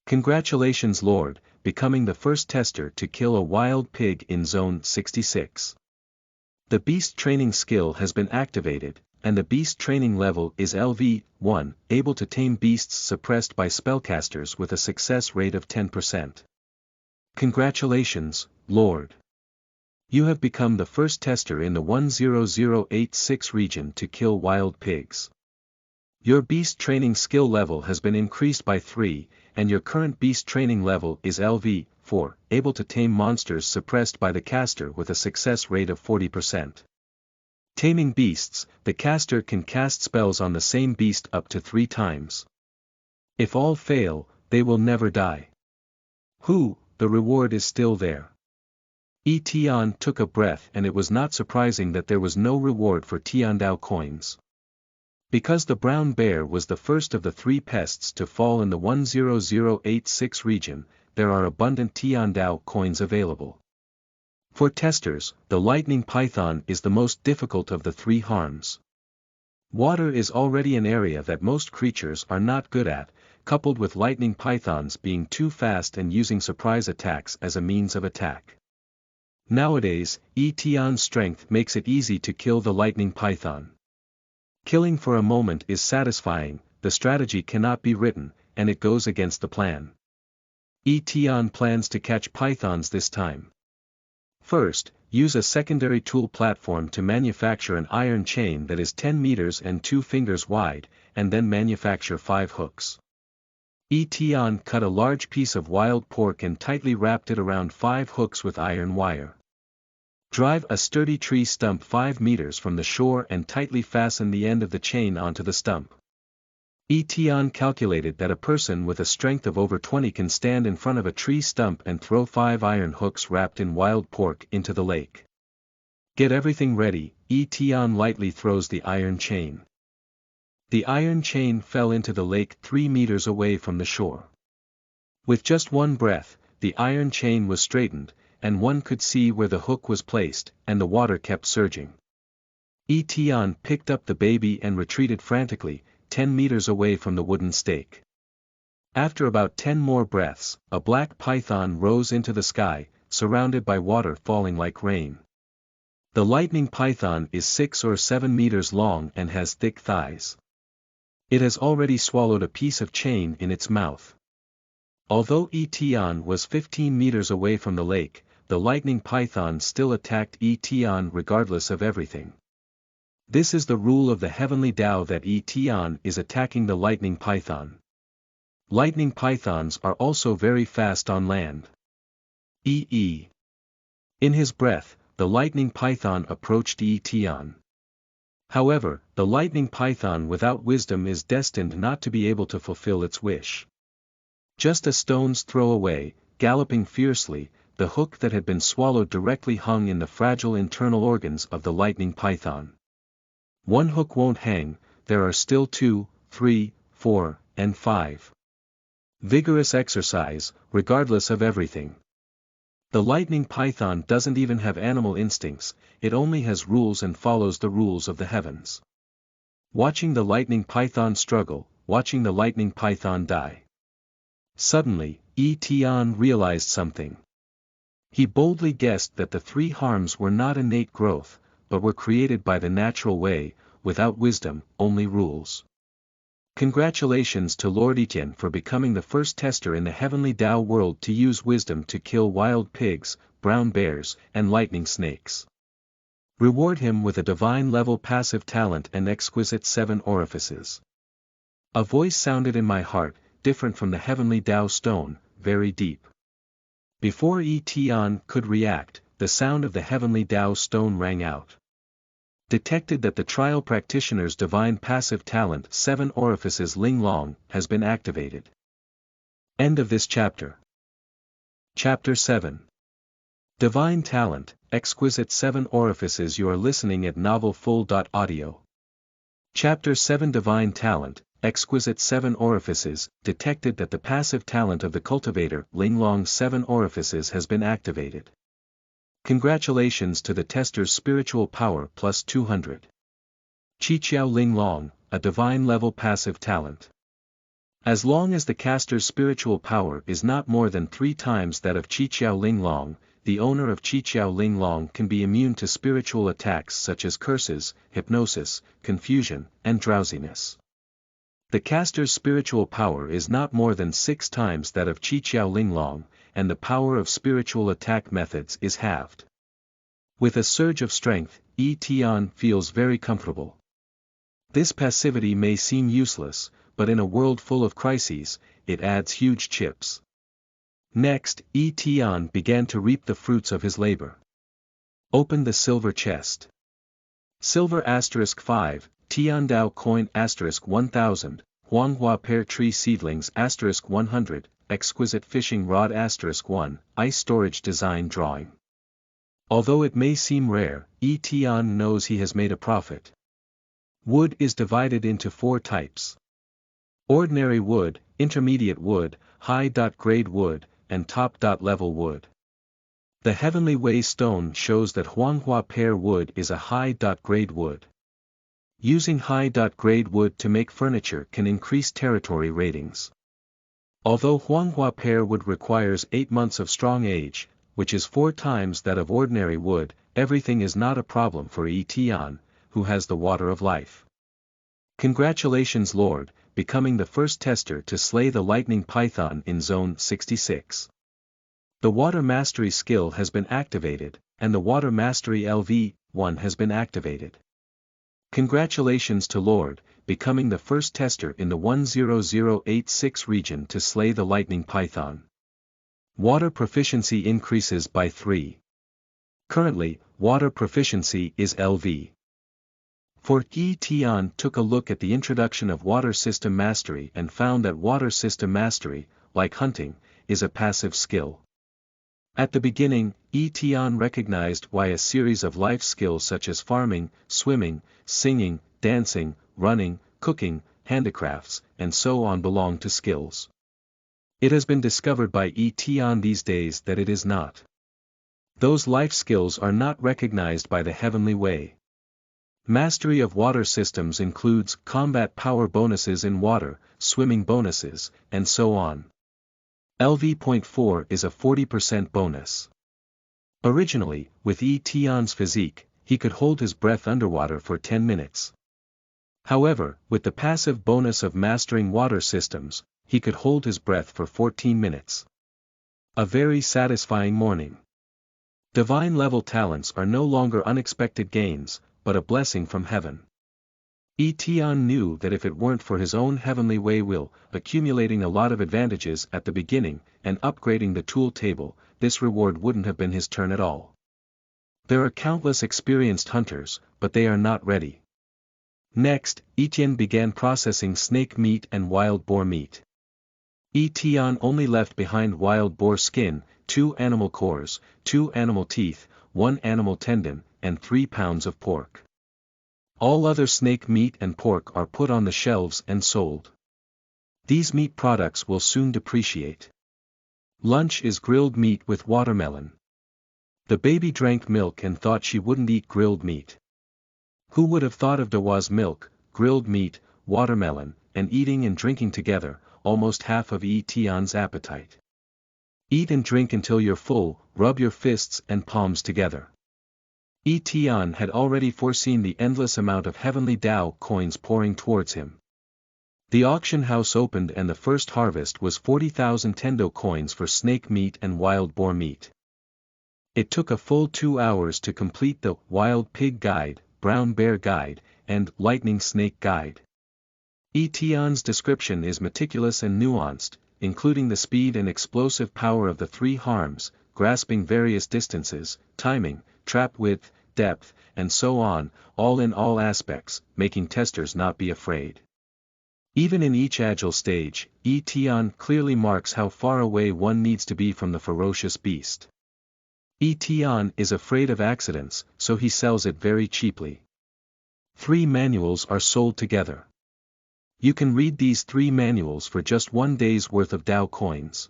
Congratulations Lord, becoming the first tester to kill a wild pig in Zone 66. The beast training skill has been activated, and the beast training level is LV1, able to tame beasts suppressed by spellcasters with a success rate of 10%. Congratulations, Lord. You have become the first tester in the 10086 region to kill wild pigs. Your beast training skill level has been increased by 3, and your current beast training level is LV4, able to tame monsters suppressed by the caster with a success rate of 40%. Taming beasts, the caster can cast spells on the same beast up to 3 times. If all fail, they will never die. The reward is still there. Tian took a breath and it was not surprising that there was no reward for Tiandao coins. Because the brown bear was the first of the 3 pests to fall in the 10086 region, there are abundant Tiandao coins available. For testers, the lightning python is the most difficult of the 3 harms. Water is already an area that most creatures are not good at, coupled with lightning pythons being too fast and using surprise attacks as a means of attack. Nowadays, Tian's strength makes it easy to kill the lightning python. Killing for a moment is satisfying, the strategy cannot be written, and it goes against the plan. Tian plans to catch pythons this time. First, use a secondary tool platform to manufacture an iron chain that is 10 meters and 2 fingers wide, and then manufacture 5 hooks. Tian cut a large piece of wild pork and tightly wrapped it around 5 hooks with iron wire. Drive a sturdy tree stump 5 meters from the shore and tightly fasten the end of the chain onto the stump. Tian calculated that a person with a strength of over 20 can stand in front of a tree stump and throw 5 iron hooks wrapped in wild pork into the lake. Get everything ready, Tian lightly throws the iron chain. The iron chain fell into the lake 3 meters away from the shore. With just one breath, the iron chain was straightened, and one could see where the hook was placed, and the water kept surging. Tian picked up the baby and retreated frantically, 10 meters away from the wooden stake. After about 10 more breaths, a black python rose into the sky, surrounded by water falling like rain. The lightning python is 6 or 7 meters long and has thick thighs. It has already swallowed a piece of chain in its mouth. Although Tian was 15 meters away from the lake, the lightning python still attacked Tian regardless of everything. This is the rule of the heavenly Tao that Tian is attacking the lightning python. Lightning pythons are also very fast on land. In his breath, the lightning python approached Tian. However, the lightning python without wisdom is destined not to be able to fulfill its wish. Just a stone's throw away, galloping fiercely, the hook that had been swallowed directly hung in the fragile internal organs of the lightning python. One hook won't hang, there are still 2, 3, 4, and 5. Vigorous exercise, regardless of everything. The lightning python doesn't even have animal instincts, it only has rules and follows the rules of the heavens. Watching the lightning python struggle, watching the lightning python die. Suddenly, Tian realized something. He boldly guessed that the 3 harms were not innate growth, but were created by the natural way, without wisdom, only rules. Congratulations to Lord Tian for becoming the first tester in the heavenly Tao world to use wisdom to kill wild pigs, brown bears, and lightning snakes. Reward him with a divine level passive talent and exquisite 7 orifices. A voice sounded in my heart, different from the heavenly Tao stone, very deep. Before Tian could react, the sound of the heavenly Tao stone rang out. Detected that the trial practitioner's divine passive talent 7 orifices Ling Long has been activated. End of this chapter. Chapter 7. Divine Talent, Exquisite 7 Orifices. You are listening at novelfull.audio. Chapter 7. Divine Talent, Exquisite 7 Orifices. Detected that the passive talent of the cultivator Ling Long's 7 orifices has been activated. Congratulations to the tester's spiritual power plus 200. Qiqiao Ling Long, a divine level passive talent. As long as the caster's spiritual power is not more than 3 times that of Qiqiao Ling Long, the owner of Qiqiao Ling Long can be immune to spiritual attacks such as curses, hypnosis, confusion, and drowsiness. The caster's spiritual power is not more than 6 times that of Qiqiao Ling Long, and the power of spiritual attack methods is halved. With a surge of strength, Tian feels very comfortable. This passivity may seem useless, but in a world full of crises, it adds huge chips. Next, Tian began to reap the fruits of his labor. Open the silver chest. Silver *5, Tiandao coin *1000, Huanghua pear tree seedlings *100, exquisite fishing rod *1, ice storage design drawing. Although it may seem rare, Tian knows he has made a profit. Wood is divided into 4 types. Ordinary wood, intermediate wood, high-grade wood, and top-level wood. The Heavenly Way stone shows that Huanghua pear wood is a high-grade wood. Using high-grade wood to make furniture can increase territory ratings. Although Huanghua pear wood requires 8 months of strong age, which is 4 times that of ordinary wood, everything is not a problem for Tian, who has the water of life. Congratulations Lord, becoming the first tester to slay the lightning python in Zone 66. The water mastery skill has been activated, and the Water Mastery LV1 has been activated. Congratulations to Lord, becoming the first tester in the 10086 region to slay the lightning python. Water proficiency increases by 3. Currently, water proficiency is LV. For Tian took a look at the introduction of water system mastery and found that water system mastery, like hunting, is a passive skill. At the beginning, Tian recognized why a series of life skills such as farming, swimming, singing, dancing, running, cooking, handicrafts, and so on belong to skills. It has been discovered by Tian these days that it is not. Those life skills are not recognized by the heavenly way. Mastery of water systems includes combat power bonuses in water, swimming bonuses, and so on. LV.4 is a 40% bonus. Originally, with Tian's physique, he could hold his breath underwater for 10 minutes. However, with the passive bonus of mastering water systems, he could hold his breath for 14 minutes. A very satisfying morning. Divine level talents are no longer unexpected gains, but a blessing from heaven. Tian knew that if it weren't for his own heavenly way will, accumulating a lot of advantages at the beginning, and upgrading the tool table, this reward wouldn't have been his turn at all. There are countless experienced hunters, but they are not ready. Next, Tian began processing snake meat and wild boar meat. Tian only left behind wild boar skin, 2 animal cores, 2 animal teeth, 1 animal tendon, and 3 pounds of pork. All other snake meat and pork are put on the shelves and sold. These meat products will soon depreciate. Lunch is grilled meat with watermelon. The baby drank milk and thought she wouldn't eat grilled meat. Who would have thought of Dawa's milk, grilled meat, watermelon, and eating and drinking together, almost half of Tian's appetite. Eat and drink until you're full, rub your fists and palms together. Tian had already foreseen the endless amount of heavenly Dao coins pouring towards him. The auction house opened and the first harvest was 40,000 Tiandao coins for snake meat and wild boar meat. It took a full 2 hours to complete the Wild Pig Guide, Brown Bear Guide, and Lightning Snake Guide. Tian's description is meticulous and nuanced, including the speed and explosive power of the 3 harms, grasping various distances, timing, trap width, depth, and so on, all in all aspects, making testers not be afraid. Even in each agile stage, Tian clearly marks how far away one needs to be from the ferocious beast. Tian is afraid of accidents, so he sells it very cheaply. 3 manuals are sold together. You can read these 3 manuals for just 1 day's worth of Dao coins.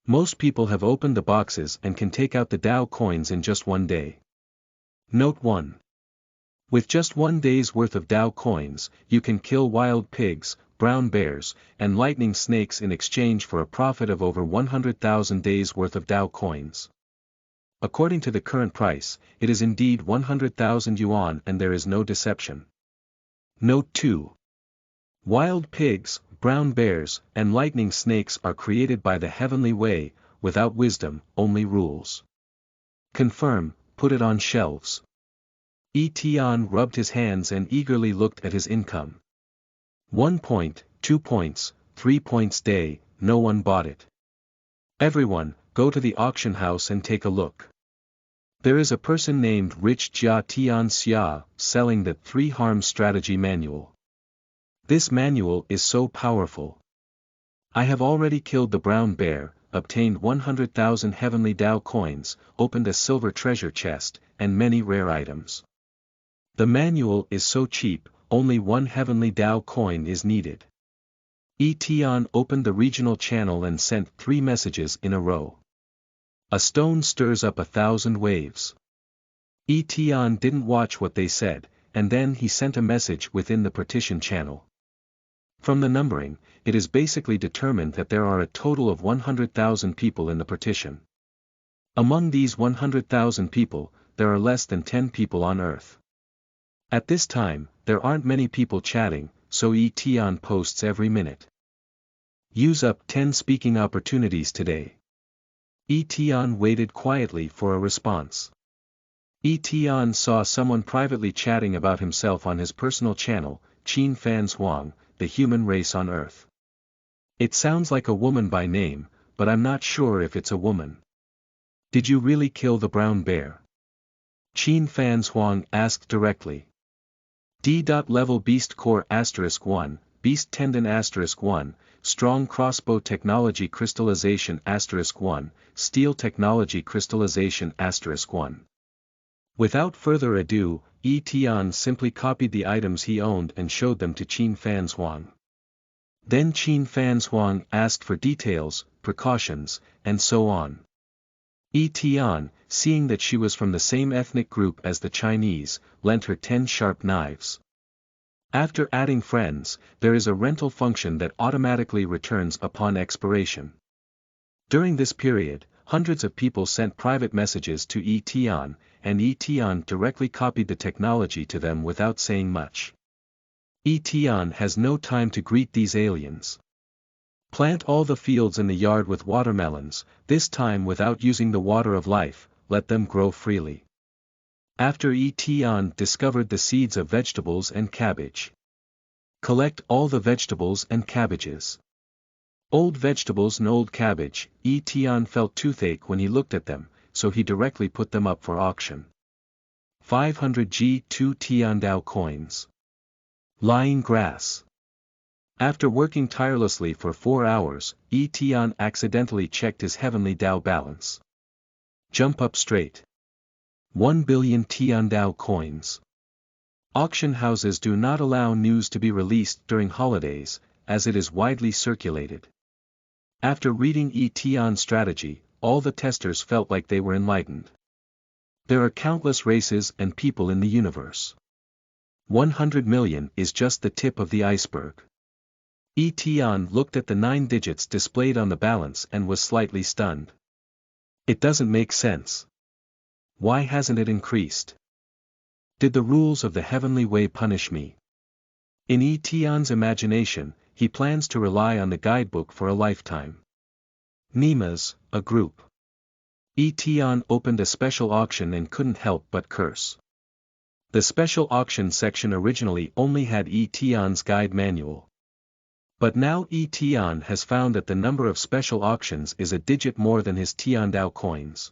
Most people have opened the boxes and can take out the Dao coins in just 1 day. Note 1. With just 1 day's worth of Dao coins, you can kill wild pigs, brown bears, and lightning snakes in exchange for a profit of over 100,000 days worth of Dao coins. According to the current price, it is indeed 100,000 yuan and there is no deception. Note 2. Wild pigs, brown bears, and lightning snakes are created by the heavenly way, without wisdom, only rules. Confirm, put it on shelves. Tian rubbed his hands and eagerly looked at his income. 1 point, 2 points, 3 points day, no one bought it. Everyone, go to the auction house and take a look. There is a person named Rich Jia Tian Xia, selling the 3 Harms Strategy Manual. This manual is so powerful. I have already killed the brown bear, obtained 100,000 heavenly Dao coins, opened a silver treasure chest, and many rare items. The manual is so cheap, only 1 heavenly Dao coin is needed. Tian opened the regional channel and sent 3 messages in a row. A stone stirs up 1,000 waves. Tian didn't watch what they said, and then he sent a message within the partition channel. From the numbering, it is basically determined that there are a total of 100,000 people in the partition. Among these 100,000 people, there are less than 10 people on Earth. At this time, there aren't many people chatting, so Tian posts every minute. Use up 10 speaking opportunities today. Tian waited quietly for a response. Tian saw someone privately chatting about himself on his personal channel, Qin Fans Huang, the human race on Earth. It sounds like a woman by name, but I'm not sure if it's a woman. Did you really kill the brown bear? Qin Fans Huang asked directly. D.Level Beast Core *1, Beast Tendon *1, Strong Crossbow Technology Crystallization *1, Steel Technology Crystallization *1. Without further ado, Tian simply copied the items he owned and showed them to Qin Fans Huang. Then Qin Fans Huang asked for details, precautions, and so on. Tian, seeing that she was from the same ethnic group as the Chinese, lent her 10 sharp knives. After adding friends, there is a rental function that automatically returns upon expiration. During this period, hundreds of people sent private messages to Tian, and Tian directly copied the technology to them without saying much. Tian has no time to greet these aliens. Plant all the fields in the yard with watermelons, this time without using the water of life, let them grow freely. After Tian discovered the seeds of vegetables and cabbage. Collect all the vegetables and cabbages. Old vegetables and old cabbage, Tian felt toothache when he looked at them, so he directly put them up for auction. 500 G2 Tiandao coins. Lying grass. After working tirelessly for 4 hours, Tian accidentally checked his heavenly Dao balance. Jump up straight. 1 billion Tiandao coins. Auction houses do not allow news to be released during holidays, as it is widely circulated. After reading Tian's strategy, all the testers felt like they were enlightened. There are countless races and people in the universe. 100 million is just the tip of the iceberg. Tian looked at the 9 digits displayed on the balance and was slightly stunned. It doesn't make sense. Why hasn't it increased? Did the rules of the heavenly way punish me? In Tian's imagination, he plans to rely on the guidebook for a lifetime. Nimas, a group. Tian opened a special auction and couldn't help but curse. The special auction section originally only had Tian's guide manual. But now Tian has found that the number of special auctions is a digit more than his Tiandao coins.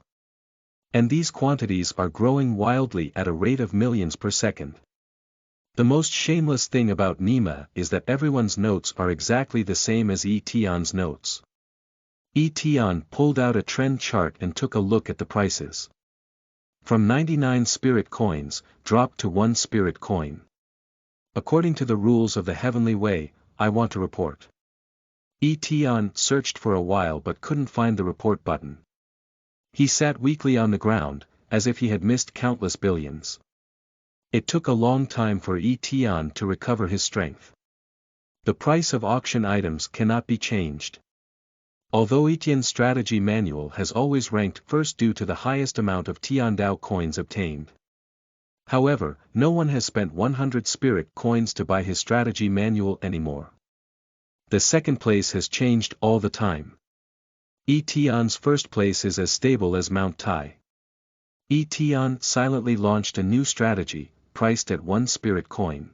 And these quantities are growing wildly at a rate of millions per second. The most shameless thing about Nima is that everyone's notes are exactly the same as Tian's notes. Tian pulled out a trend chart and took a look at the prices. From 99 spirit coins, dropped to 1 spirit coin. According to the rules of the heavenly way, I want to report. Tian searched for a while but couldn't find the report button. He sat weakly on the ground, as if he had missed countless billions. It took a long time for Tian to recover his strength. The price of auction items cannot be changed. Although Tian's strategy manual has always ranked first due to the highest amount of Tiandao coins obtained. However, no one has spent 100 spirit coins to buy his strategy manual anymore. The second place has changed all the time. Tian's first place is as stable as Mount Tai. Tian silently launched a new strategy, priced at 1 spirit coin.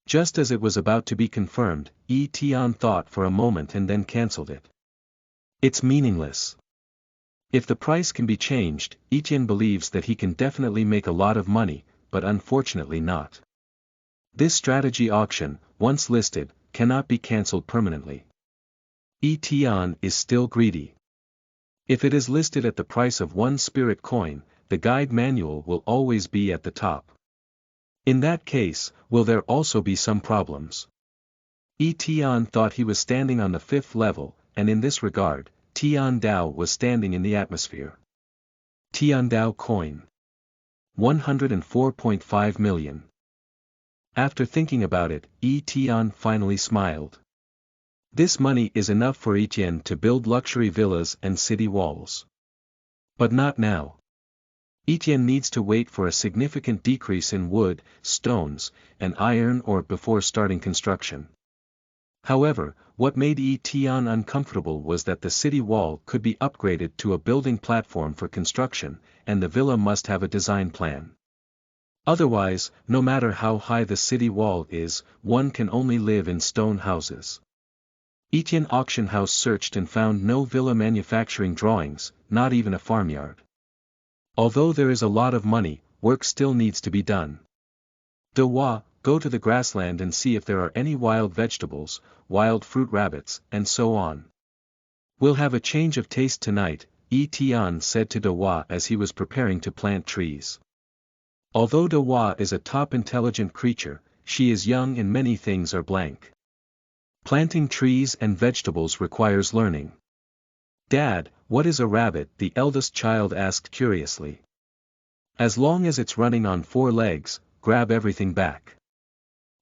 Just as it was about to be confirmed, Tian thought for a moment and then cancelled it. It's meaningless. If the price can be changed, Tian believes that he can definitely make a lot of money, but unfortunately not. This strategy auction, once listed, cannot be cancelled permanently. Tian is still greedy. If it is listed at the price of 1 spirit coin, the guide manual will always be at the top. In that case, will there also be some problems? Tian thought he was standing on the 5th level, and in this regard, Tiandao was standing in the atmosphere. Tiandao coin. 104.5 million. After thinking about it, Tian finally smiled. This money is enough for Tian to build luxury villas and city walls. But not now. Tian needs to wait for a significant decrease in wood, stones, and iron ore before starting construction. However, what made Tian uncomfortable was that the city wall could be upgraded to a building platform for construction, and the villa must have a design plan. Otherwise, no matter how high the city wall is, one can only live in stone houses. Tian auction house searched and found no villa manufacturing drawings, not even a farmyard. Although there is a lot of money, work still needs to be done. Dewa, go to the grassland and see if there are any wild vegetables, wild fruit, rabbits, and so on. We'll have a change of taste tonight, Tian said to Dewa as he was preparing to plant trees. Although Dewa is a top intelligent creature, she is young and many things are blank. Planting trees and vegetables requires learning. Dad, what is a rabbit? The eldest child asked curiously. As long as it's running on 4 legs, grab everything back.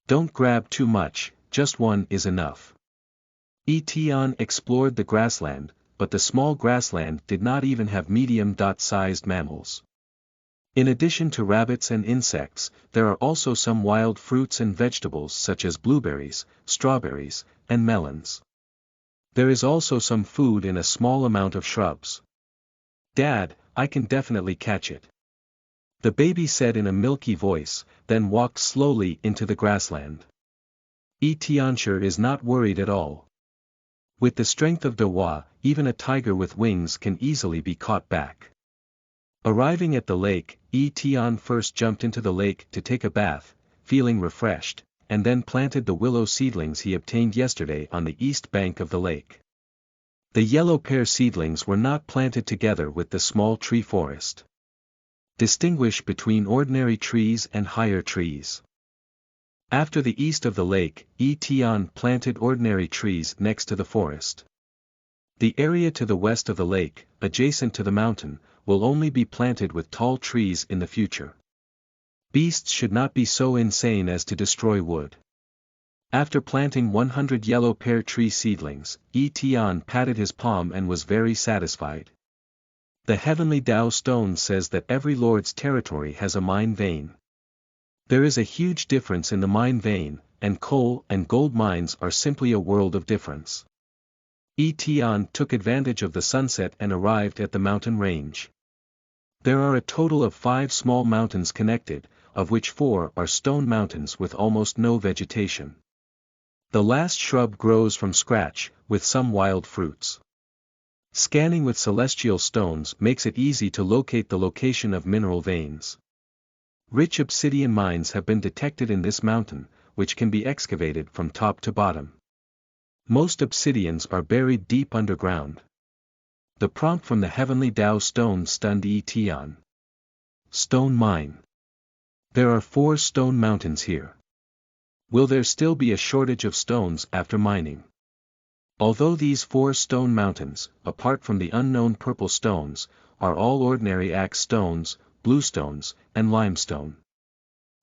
Don't grab too much, just one is enough. Tian explored the grassland, but the small grassland did not even have medium-sized mammals. In addition to rabbits and insects, there are also some wild fruits and vegetables such as blueberries, strawberries, and melons. There is also some food in a small amount of shrubs. Dad, I can definitely catch it. The baby said in a milky voice, then walked slowly into the grassland. Tianxia is not worried at all. With the strength of Dewa, even a tiger with wings can easily be caught back. Arriving at the lake, Tian first jumped into the lake to take a bath, feeling refreshed, and then planted the willow seedlings he obtained yesterday on the east bank of the lake. The yellow pear seedlings were not planted together with the small tree forest. Distinguish between ordinary trees and higher trees. After the east of the lake, Tian planted ordinary trees next to the forest. The area to the west of the lake, adjacent to the mountain, will only be planted with tall trees in the future. Beasts should not be so insane as to destroy wood. After planting 100 yellow pear tree seedlings, Tian patted his palm and was very satisfied. The heavenly Tao stone says that every lord's territory has a mine vein. There is a huge difference in the mine vein, and coal and gold mines are simply a world of difference. Tian took advantage of the sunset and arrived at the mountain range. There are a total of 5 small mountains connected, of which 4 are stone mountains with almost no vegetation. The last shrub grows from scratch, with some wild fruits. Scanning with celestial stones makes it easy to locate the location of mineral veins. Rich obsidian mines have been detected in this mountain, which can be excavated from top to bottom. Most obsidians are buried deep underground. The prompt from the heavenly Tao stone stunned Tian. Stone mine. There are 4 stone mountains here. Will there still be a shortage of stones after mining? Although these 4 stone mountains, apart from the unknown purple stones, are all ordinary axe stones, bluestones, and limestone.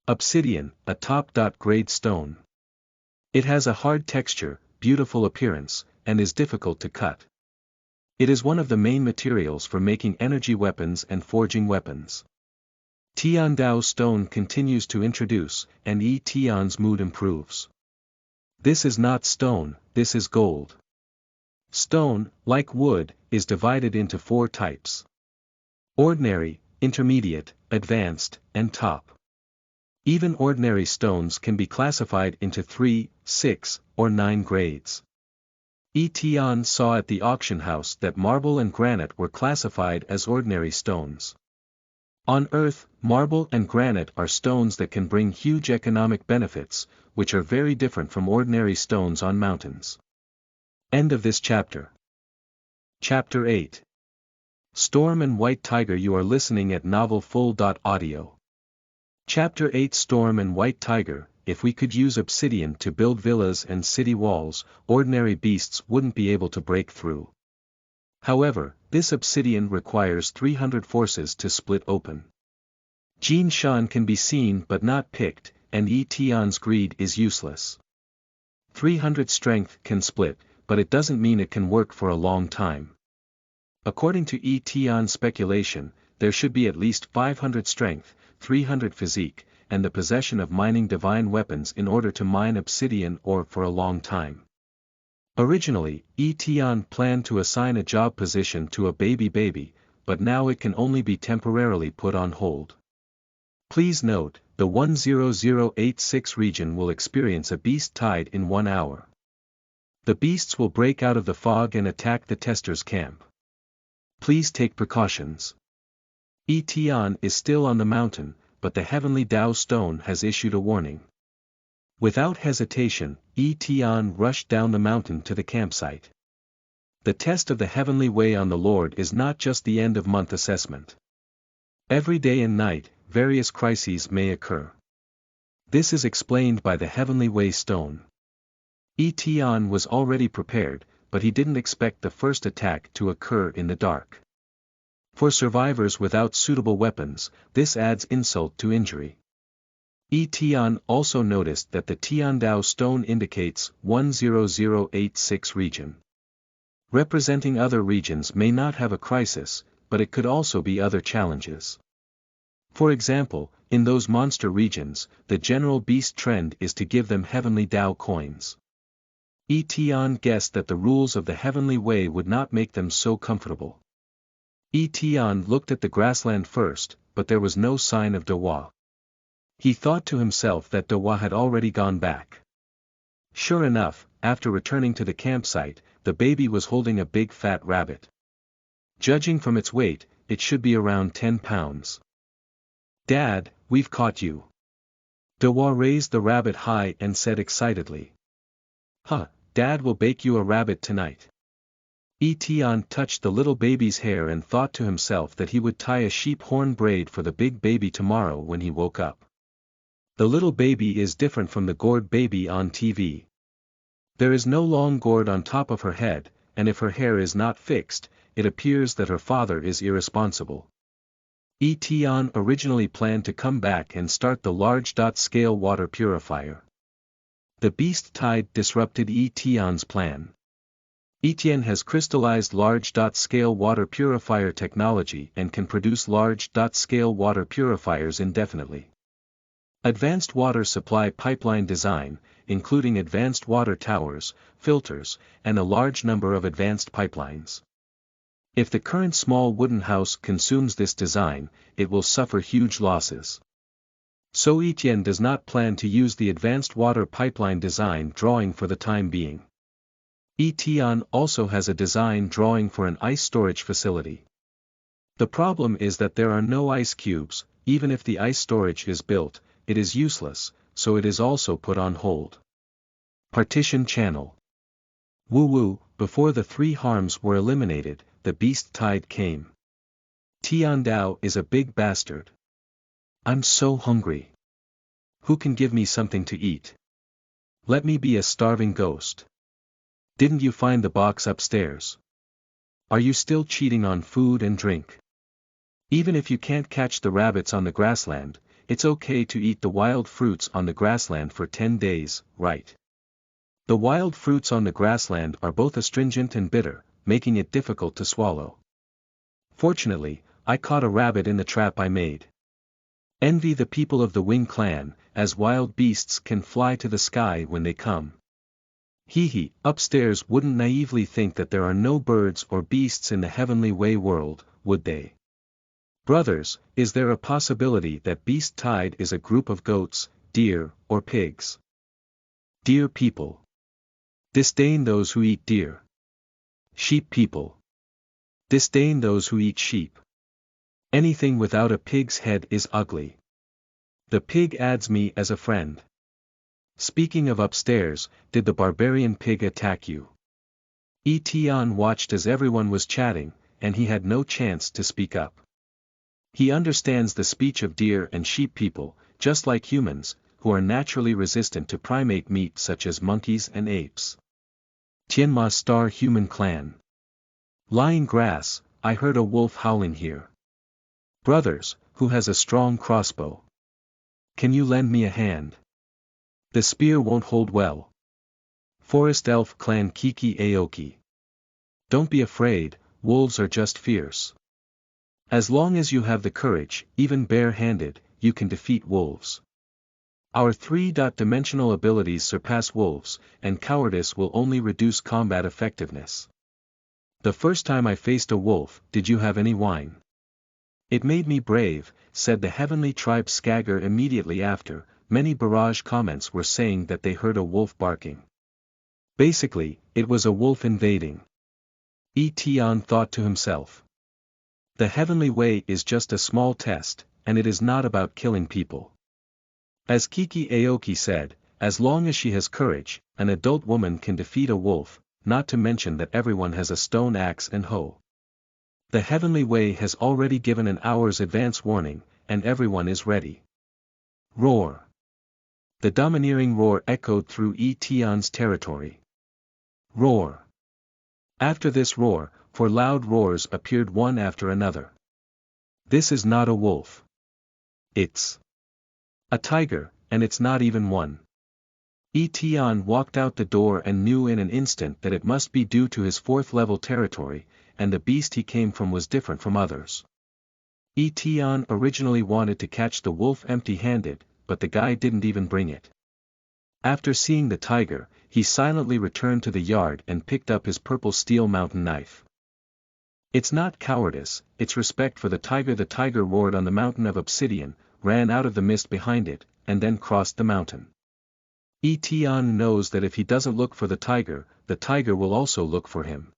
Obsidian, a top-grade stone. It has a hard texture, beautiful appearance, and is difficult to cut. It is one of the main materials for making energy weapons and forging weapons. Tiandao stone continues to introduce, and Tian's mood improves. This is not stone, this is gold. Stone, like wood, is divided into 4 types. Ordinary, intermediate, advanced, and top. Even ordinary stones can be classified into 3, 6, or 9 grades. Tian saw at the auction house that marble and granite were classified as ordinary stones. On Earth, marble and granite are stones that can bring huge economic benefits, which are very different from ordinary stones on mountains. End of this chapter. Chapter 8. Storm and White Tiger. You are listening at novelfull.audio. Chapter 8. Storm and White Tiger. If we could use obsidian to build villas and city walls, ordinary beasts wouldn't be able to break through. However, this obsidian requires 300 forces to split open. Jin Shan can be seen but not picked, and Tian's greed is useless. 300 strength can split, but it doesn't mean it can work for a long time. According to Tian's speculation, there should be at least 500 strength, 300 physique, and the possession of mining divine weapons in order to mine obsidian ore for a long time. Originally, Tian planned to assign a job position to a baby, but now it can only be temporarily put on hold. Please note, the 10086 region will experience a beast tide in 1 hour. The beasts will break out of the fog and attack the testers' camp. Please take precautions. Tian is still on the mountain, but the heavenly Tao stone has issued a warning. Without hesitation, Tian rushed down the mountain to the campsite. The test of the heavenly way on the Lord is not just the end-of-month assessment. Every day and night, various crises may occur. This is explained by the heavenly way stone. Tian was already prepared, but he didn't expect the first attack to occur in the dark. For survivors without suitable weapons, this adds insult to injury. Tian also noticed that the Tiandao stone indicates 10086 region. Representing other regions may not have a crisis, but it could also be other challenges. For example, in those monster regions, the general beast trend is to give them heavenly Tao coins. Tian guessed that the rules of the heavenly way would not make them so comfortable. Tian looked at the grassland first, but there was no sign of Dewa. He thought to himself that Dewa had already gone back. Sure enough, after returning to the campsite, the baby was holding a big fat rabbit. Judging from its weight, it should be around 10 pounds. "Dad, we've caught you." Dewa raised the rabbit high and said excitedly. "Huh, Dad will bake you a rabbit tonight." Tian touched the little baby's hair and thought to himself that he would tie a sheep horn braid for the big baby tomorrow when he woke up. The little baby is different from the Gourd baby on TV. There is no long gourd on top of her head, and if her hair is not fixed, it appears that her father is irresponsible. Tian originally planned to come back and start the large-scale water purifier. The beast tide disrupted Tian's plan. Tian has crystallized large-scale water purifier technology and can produce large-scale water purifiers indefinitely. Advanced water supply pipeline design, including advanced water towers, filters, and a large number of advanced pipelines. If the current small wooden house consumes this design, it will suffer huge losses. So Tian does not plan to use the advanced water pipeline design drawing for the time being. Tian also has a design drawing for an ice storage facility. The problem is that there are no ice cubes. Even if the ice storage is built, it is useless, so it is also put on hold. Partition channel. Woo, before the 3 harms were eliminated, the beast tide came. Tiandao is a big bastard. I'm so hungry. Who can give me something to eat? Let me be a starving ghost. Didn't you find the box upstairs? Are you still cheating on food and drink? Even if you can't catch the rabbits on the grassland, it's okay to eat the wild fruits on the grassland for 10 days, right? The wild fruits on the grassland are both astringent and bitter, making it difficult to swallow. Fortunately, I caught a rabbit in the trap I made. Envy the people of the Wing clan, as wild beasts can fly to the sky when they come. Hee, upstairs wouldn't naively think that there are no birds or beasts in the heavenly way world, would they? Brothers, is there a possibility that beast tide is a group of goats, deer, or pigs? Deer people. Disdain those who eat deer. Sheep people. Disdain those who eat sheep. Anything without a pig's head is ugly. The pig adds me as a friend. Speaking of upstairs, did the barbarian pig attack you? Tian watched as everyone was chatting, and he had no chance to speak up. He understands the speech of deer and sheep people, just like humans, who are naturally resistant to primate meat such as monkeys and apes. Tianma Star Human Clan. Lying grass, I heard a wolf howling here. Brothers, who has a strong crossbow? Can you lend me a hand? The spear won't hold well. Forest Elf Clan Kiki Aoki. Don't be afraid, wolves are just fierce. As long as you have the courage, even bare-handed, you can defeat wolves. Our three-dimensional abilities surpass wolves, and cowardice will only reduce combat effectiveness. The first time I faced a wolf, did you have any wine? It made me brave, said the heavenly tribe Skagger immediately after. Many barrage comments were saying that they heard a wolf barking. Basically, it was a wolf invading. Tian thought to himself. The heavenly way is just a small test, and it is not about killing people. As Kiki Aoki said, as long as she has courage, an adult woman can defeat a wolf, not to mention that everyone has a stone axe and hoe. The heavenly way has already given an hour's advance warning, and everyone is ready. Roar. The domineering roar echoed through Tian's territory. Roar. After this roar, 4 loud roars appeared one after another. This is not a wolf. It's a tiger, and it's not even one. Tian walked out the door and knew in an instant that it must be due to his 4th level territory, and the beast he came from was different from others. Tian originally wanted to catch the wolf empty-handed, but the guy didn't even bring it. After seeing the tiger, he silently returned to the yard and picked up his purple steel mountain knife. It's not cowardice, it's respect for the tiger. The tiger roared on the mountain of obsidian, ran out of the mist behind it, and then crossed the mountain. Tian knows that if he doesn't look for the tiger will also look for him.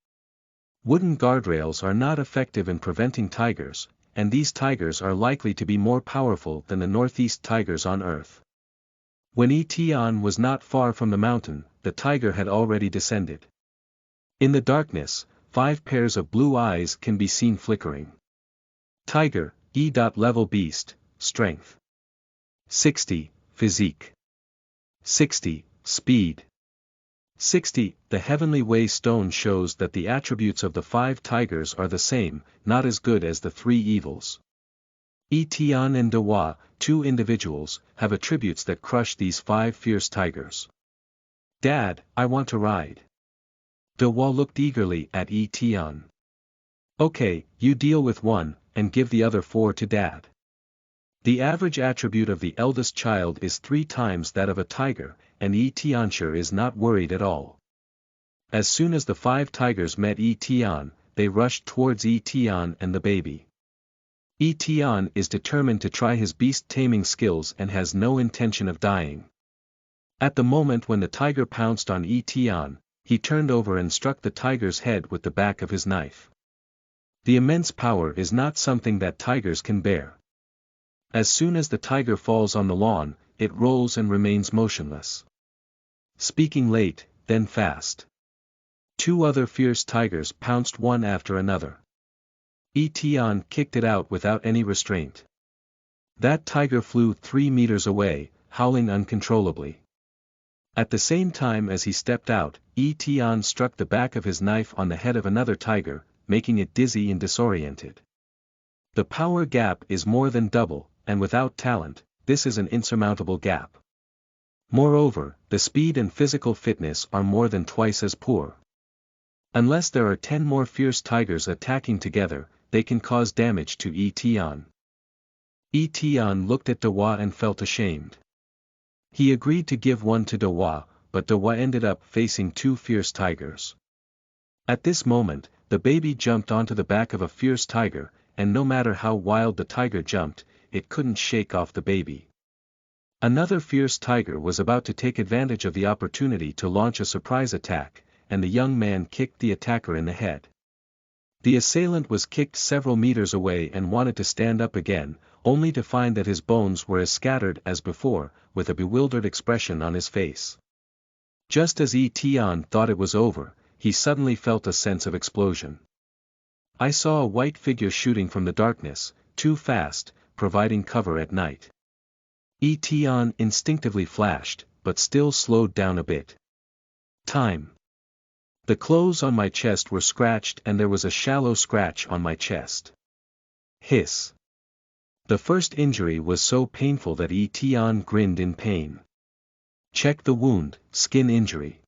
Wooden guardrails are not effective in preventing tigers, and these tigers are likely to be more powerful than the northeast tigers on Earth. When Tian was not far from the mountain, the tiger had already descended. In the darkness, 5 pairs of blue eyes can be seen flickering. Tiger, E.level beast, strength. 60, physique. 60, speed. 60, the heavenly way stone shows that the attributes of the 5 tigers are the same, not as good as the 3 evils. Tian and Dewa, 2 individuals, have attributes that crush these 5 fierce tigers. Dad, I want to ride. Dewa looked eagerly at Tian. Okay, you deal with 1, and give the other 4 to Dad. The average attribute of the eldest child is 3 times that of a tiger, and Tiancher is not worried at all. As soon as the 5 tigers met Tian, they rushed towards Tian and the baby. Tian is determined to try his beast-taming skills and has no intention of dying. At the moment when the tiger pounced on Tian, he turned over and struck the tiger's head with the back of his knife. The immense power is not something that tigers can bear. As soon as the tiger falls on the lawn, it rolls and remains motionless. Speaking late, then fast. 2 other fierce tigers pounced one after another. Tian kicked it out without any restraint. That tiger flew 3 meters away, howling uncontrollably. At the same time as he stepped out, Tian struck the back of his knife on the head of another tiger, making it dizzy and disoriented. The power gap is more than double, and without talent, this is an insurmountable gap. Moreover, the speed and physical fitness are more than twice as poor. Unless there are 10 more fierce tigers attacking together, they can cause damage to Tian. Tian looked at Dewa and felt ashamed. He agreed to give 1 to Dewa, but Dewa ended up facing 2 fierce tigers. At this moment, the baby jumped onto the back of a fierce tiger, and no matter how wild the tiger jumped, it couldn't shake off the baby. Another fierce tiger was about to take advantage of the opportunity to launch a surprise attack, and the young man kicked the attacker in the head. The assailant was kicked several meters away and wanted to stand up again, only to find that his bones were as scattered as before, with a bewildered expression on his face. Just as Tian thought it was over, he suddenly felt a sense of explosion. I saw a white figure shooting from the darkness, too fast, providing cover at night. Tian instinctively flashed, but still slowed down a bit. Time. The clothes on my chest were scratched and there was a shallow scratch on my chest. Hiss. The first injury was so painful that Tian grinned in pain. Check the wound, skin injury.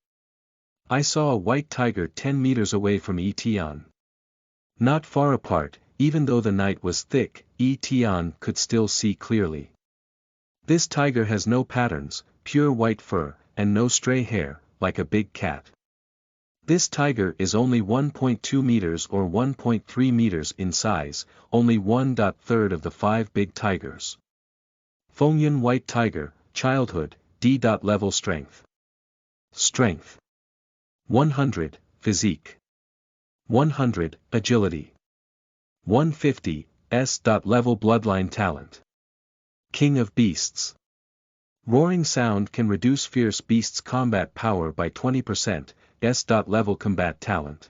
I saw a white tiger 10 meters away from Tian. Not far apart, even though the night was thick, Tian could still see clearly. This tiger has no patterns, pure white fur, and no stray hair, like a big cat. This tiger is only 1.2 meters or 1.3 meters in size, only 1/3 of the 5 big tigers. Fengyun white tiger, childhood, D. Level strength. Strength. 100, physique. 100, agility. 150, S. Level bloodline talent. King of beasts. Roaring sound can reduce fierce beasts' combat power by 20%, S. Level combat talent.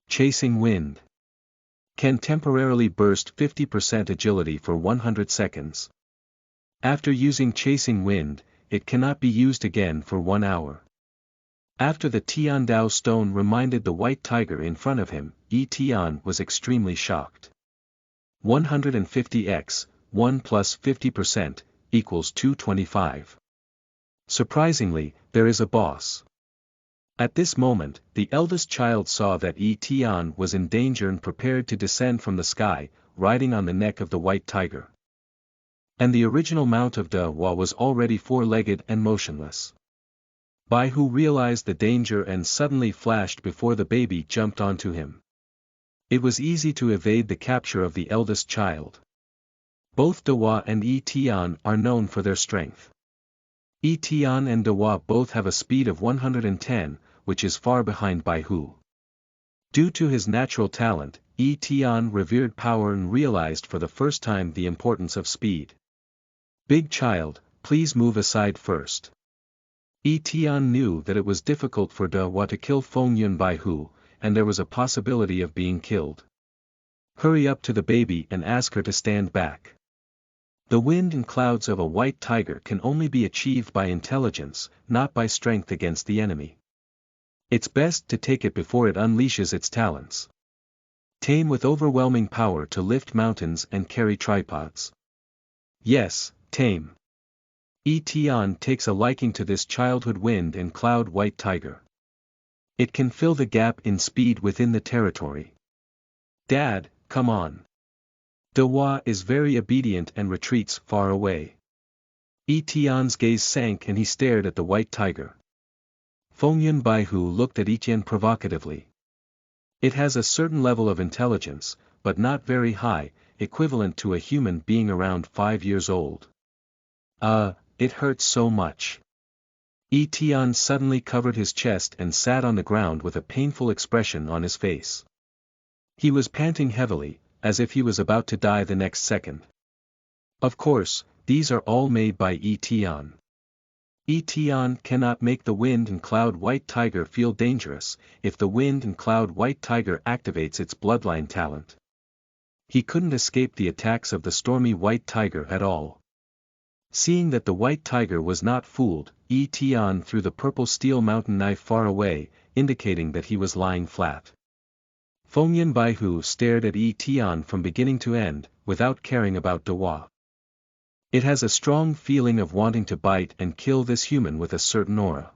Chasing wind. Can temporarily burst 50% agility for 100 seconds. After using chasing wind, it cannot be used again for 1 hour. After the Tiandao stone reminded the white tiger in front of him, Tian was extremely shocked. 150x, 1 plus 50%, equals 225. Surprisingly, there is a boss. At this moment, the eldest child saw that Tian was in danger and prepared to descend from the sky, riding on the neck of the white tiger. And the original mount of Dewa was already 4-legged and motionless. Baihu realized the danger and suddenly flashed before the baby jumped onto him. It was easy to evade the capture of the eldest child. Both Dewa and Tian are known for their strength. Tian and Dewa both have a speed of 110, which is far behind Baihu. Due to his natural talent, Tian revered power and realized for the first time the importance of speed. Big child, please move aside first. Tian knew that it was difficult for Dewa to kill Fengyun Baihu, and there was a possibility of being killed. Hurry up to the baby and ask her to stand back. The wind and clouds of a white tiger can only be achieved by intelligence, not by strength against the enemy. It's best to take it before it unleashes its talents. Tame with overwhelming power to lift mountains and carry tripods. Yes, tame. Tian takes a liking to this childhood wind and cloud white tiger. It can fill the gap in speed within the territory. Dad, come on. Dewa is very obedient and retreats far away. Tian's gaze sank and he stared at the white tiger. Fengyun Baihu looked at Tian provocatively. It has a certain level of intelligence, but not very high, equivalent to a human being around 5 years old. It hurts so much. Tian suddenly covered his chest and sat on the ground with a painful expression on his face. He was panting heavily, as if he was about to die the next second. Of course, these are all made by Tian. Tian cannot make the wind and cloud white tiger feel dangerous, if the wind and cloud white tiger activates its bloodline talent. He couldn't escape the attacks of the stormy white tiger at all. Seeing that the white tiger was not fooled, Tian threw the purple steel mountain knife far away, indicating that he was lying flat. Fengyun Baihu stared at Tian from beginning to end, without caring about Dewa. It has a strong feeling of wanting to bite and kill this human with a certain aura.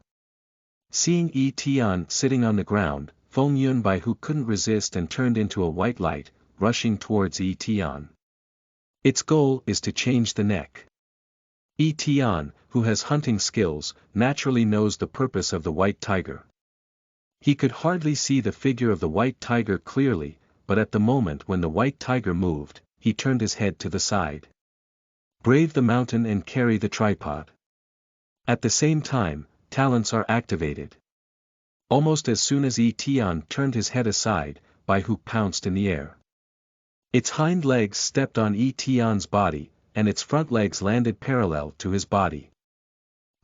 Seeing Tian sitting on the ground, Fengyun Baihu couldn't resist and turned into a white light, rushing towards Tian. Its goal is to change the neck. Tian, who has hunting skills, naturally knows the purpose of the white tiger. He could hardly see the figure of the white tiger clearly, but at the moment when the white tiger moved, he turned his head to the side. Brave the mountain and carry the tripod. At the same time, talents are activated. Almost as soon as Tian turned his head aside, Baihu pounced in the air. Its hind legs stepped on Tian's body, and its front legs landed parallel to his body.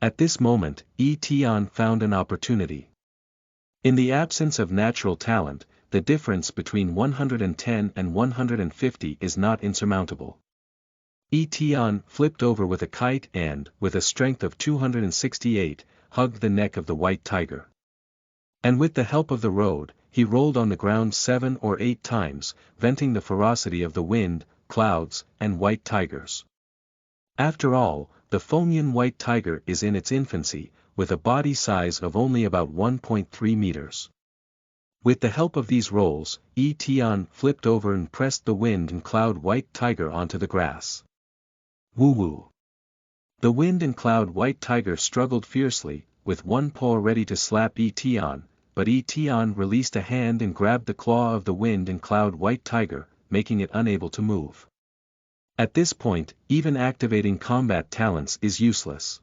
At this moment, Tian found an opportunity. In the absence of natural talent, the difference between 110 and 150 is not insurmountable. Tian flipped over with a kite and, with a strength of 268, hugged the neck of the white tiger. And with the help of the road, he rolled on the ground 7 or 8 times, venting the ferocity of the wind, clouds, and white tigers. After all, the Fengyun white tiger is in its infancy, with a body size of only about 1.3 meters. With the help of these rolls, Tian flipped over and pressed the wind and cloud white tiger onto the grass. Woo-woo. The wind and cloud white tiger struggled fiercely, with one paw ready to slap Tian, but Tian released a hand and grabbed the claw of the wind and cloud white tiger, making it unable to move. At this point, even activating combat talents is useless.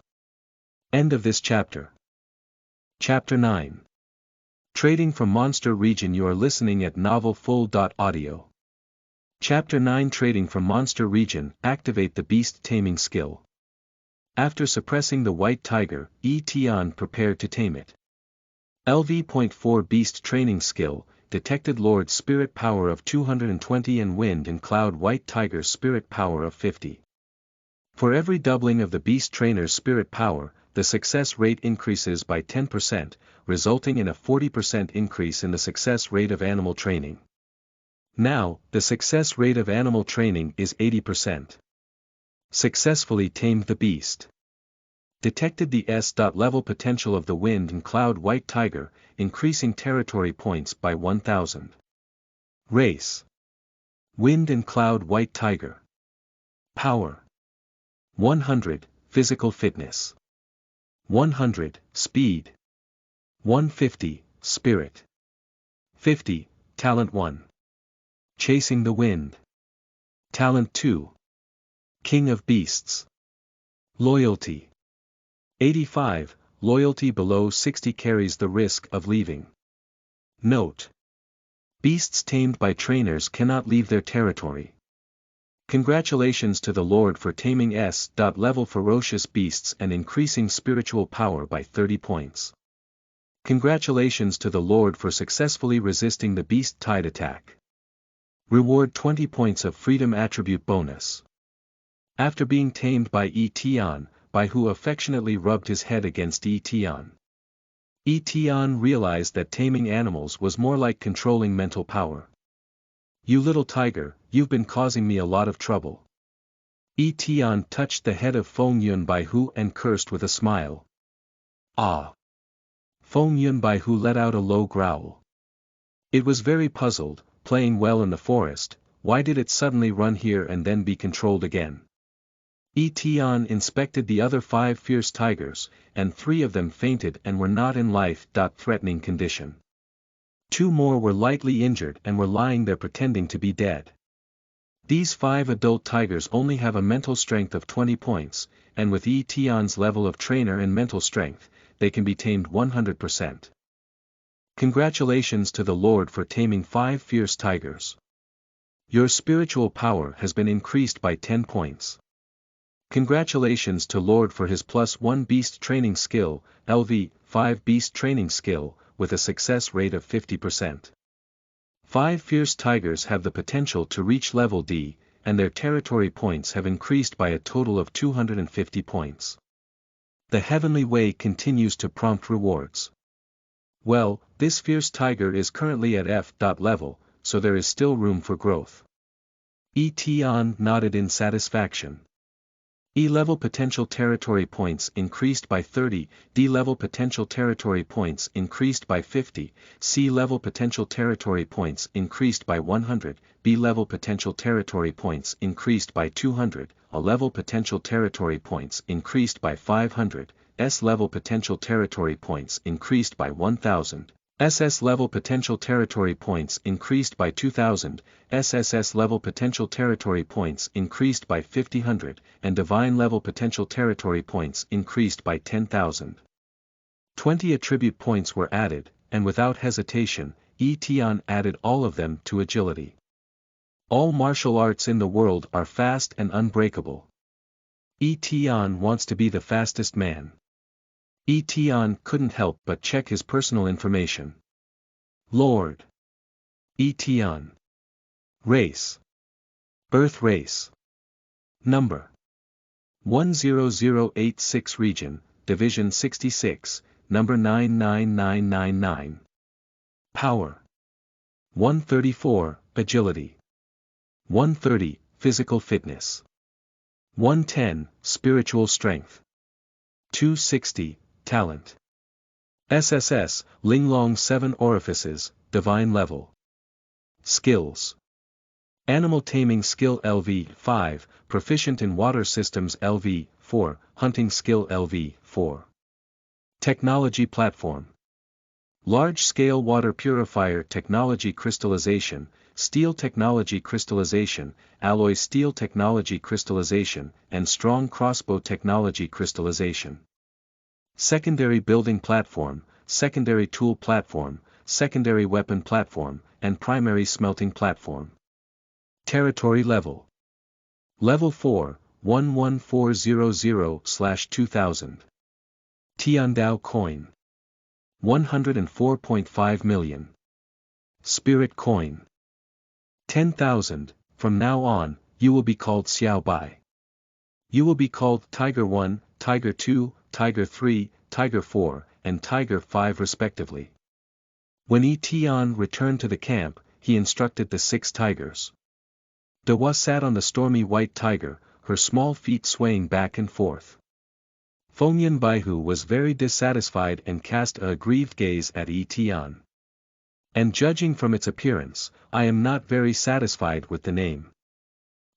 End of this chapter. Chapter 9. Trading from Monster Region. You are listening at novelfull.audio. Chapter 9. Trading from Monster Region. Activate the beast taming skill. After suppressing the white tiger, Tian prepared to tame it. LV.4 Beast Training Skill, detected Lord Spirit Power of 220 and Wind and Cloud White Tiger Spirit Power of 50. For every doubling of the Beast Trainer's Spirit Power, the success rate increases by 10%, resulting in a 40% increase in the success rate of animal training. Now, the success rate of animal training is 80%. Successfully tamed the beast. Detected the S.level potential of the wind and cloud white tiger, increasing territory points by 1000. Race. Wind and cloud white tiger. Power. 100, physical fitness. 100, speed. 150, spirit. 50, talent 1. Chasing the wind. Talent 2. King of beasts. Loyalty. 85, loyalty below 60 carries the risk of leaving. Note. Beasts tamed by trainers cannot leave their territory. Congratulations to the Lord for taming S.level ferocious beasts and increasing spiritual power by 30 points. Congratulations to the Lord for successfully resisting the beast tide attack. Reward 20 points of freedom attribute bonus. After being tamed by Tian, by who affectionately rubbed his head against Tian. Tian realized that taming animals was more like controlling mental power. You little tiger, you've been causing me a lot of trouble. Tian touched the head of Feng Yun by who and cursed with a smile. Ah! Feng Yun by who let out a low growl. It was very puzzled, playing well in the forest, why did it suddenly run here and then be controlled again? Tian inspected the other 5 fierce tigers, and 3 of them fainted and were not in life-threatening condition. 2 more were lightly injured and were lying there pretending to be dead. These 5 adult tigers only have a mental strength of 20 points, and with Tian's level of trainer and mental strength, they can be tamed 100%. Congratulations to the Lord for taming 5 fierce tigers. Your spiritual power has been increased by 10 points. Congratulations to Lord for his +1 beast training skill, LV.5 beast training skill, with a success rate of 50%. 5 fierce tigers have the potential to reach level D, and their territory points have increased by a total of 250 points. The Heavenly Way continues to prompt rewards. Well, this fierce tiger is currently at F.level, so there is still room for growth. Tian nodded in satisfaction. E-level potential territory points increased by 30, D-level potential territory points increased by 50, C-level potential territory points increased by 100, B-level potential territory points increased by 200, A-level potential territory points increased by 500, S-level potential territory points increased by 1000, SS level potential territory points increased by 2000, SSS level potential territory points increased by 5000, and divine level potential territory points increased by 10,000. 20 attribute points were added, and without hesitation, Tian added all of them to agility. All martial arts in the world are fast and unbreakable. Tian wants to be the fastest man. Tian couldn't help but check his personal information. Lord. Tian. Race. Earth race. Number. 10086 Region, Division 66, Number 99999. Power. 134, Agility. 130, Physical Fitness. 110, Spiritual Strength. 260, Talent. SSS, Linglong 7 Orifices, Divine Level. Skills. Animal Taming Skill LV 5, Proficient in Water Systems LV 4, Hunting Skill LV, 4. Technology Platform. Large-scale water purifier technology crystallization, steel technology crystallization, alloy steel technology crystallization, and strong crossbow technology crystallization. Secondary building platform, secondary tool platform, secondary weapon platform, and primary smelting platform. Territory level. Level 4, 11400/2000. Tiandao coin. 104.5 million. Spirit coin. 10,000, from now on, you will be called Xiao Bai. You will be called Tiger 1, Tiger 2, Tiger 3, Tiger 4, and Tiger 5 respectively. When Tian returned to the camp, he instructed the 6 tigers. Dewa sat on the stormy white tiger, her small feet swaying back and forth. Fengyan Baihu was very dissatisfied and cast a aggrieved gaze at Tian. And judging from its appearance, I am not very satisfied with the name.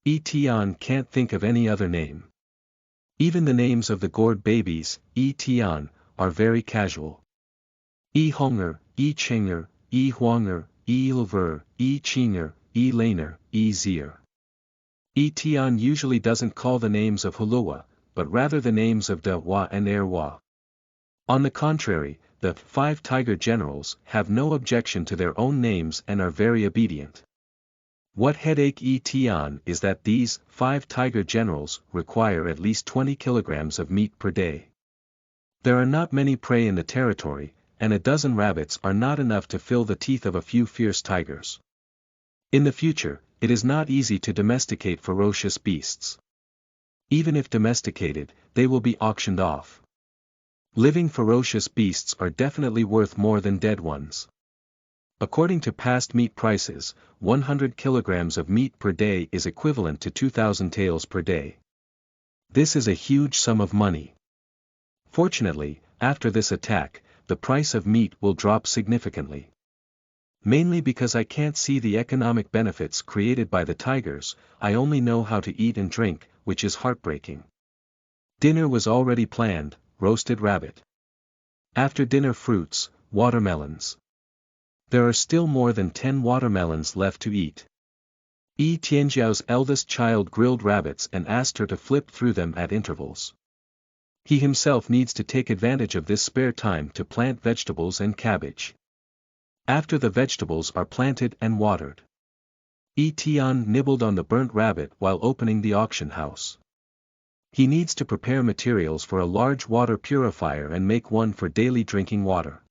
Tian can't think of any other name. Even the names of the Gourd babies, Tian, are very casual. Honger, Chinger, Huanger, Ilver, Chinger, Laner, Zier. Tian usually doesn't call the names of Huluwa, but rather the names of Dewa and Erwa. On the contrary, the 5 tiger generals have no objection to their own names and are very obedient. What headache Tian is that these 5 tiger generals require at least 20 kilograms of meat per day. There are not many prey in the territory, and a dozen rabbits are not enough to fill the teeth of a few fierce tigers. In the future, it is not easy to domesticate ferocious beasts. Even if domesticated, they will be auctioned off. Living ferocious beasts are definitely worth more than dead ones. According to past meat prices, 100 kilograms of meat per day is equivalent to 2,000 taels per day. This is a huge sum of money. Fortunately, after this attack, the price of meat will drop significantly. Mainly because I can't see the economic benefits created by the tigers, I only know how to eat and drink, which is heartbreaking. Dinner was already planned, roasted rabbit. After dinner fruits, watermelons. There are still more than 10 watermelons left to eat. Tianjiao's eldest child grilled rabbits and asked her to flip through them at intervals. He himself needs to take advantage of this spare time to plant vegetables and cabbage. After the vegetables are planted and watered, Tian nibbled on the burnt rabbit while opening the auction house. He needs to prepare materials for a large water purifier and make one for daily drinking water.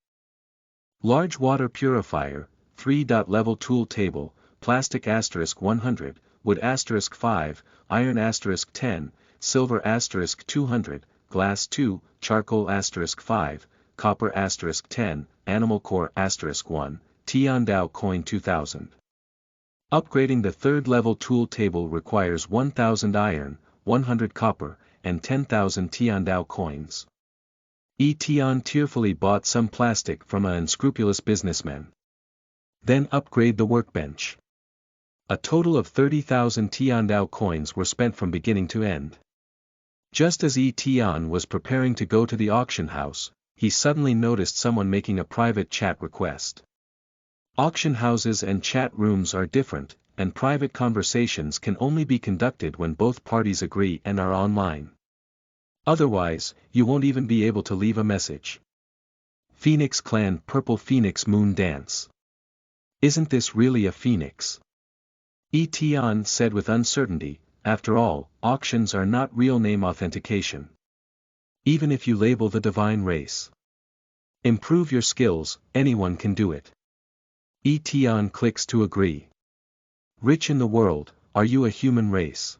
Large water purifier, 3-level tool table, plastic *100, wood *5, iron *10, silver *200, glass 2, charcoal *5, copper *10, animal core *1, Tiandao coin 2000. Upgrading the 3rd-level tool table requires 1000 iron, 100 copper, and 10,000 Tiandao coins. Tian tearfully bought some plastic from an unscrupulous businessman. Then upgrade the workbench. A total of 30,000 Tiandao coins were spent from beginning to end. Just as Tian was preparing to go to the auction house, he suddenly noticed someone making a private chat request. Auction houses and chat rooms are different, and private conversations can only be conducted when both parties agree and are online. Otherwise, you won't even be able to leave a message. Phoenix Clan Purple Phoenix Moon Dance. Isn't this really a phoenix? Tian said with uncertainty, after all, auctions are not real name authentication. Even if you label the divine race. Improve your skills, anyone can do it. Tian clicks to agree. Rich in the world, are you a human race?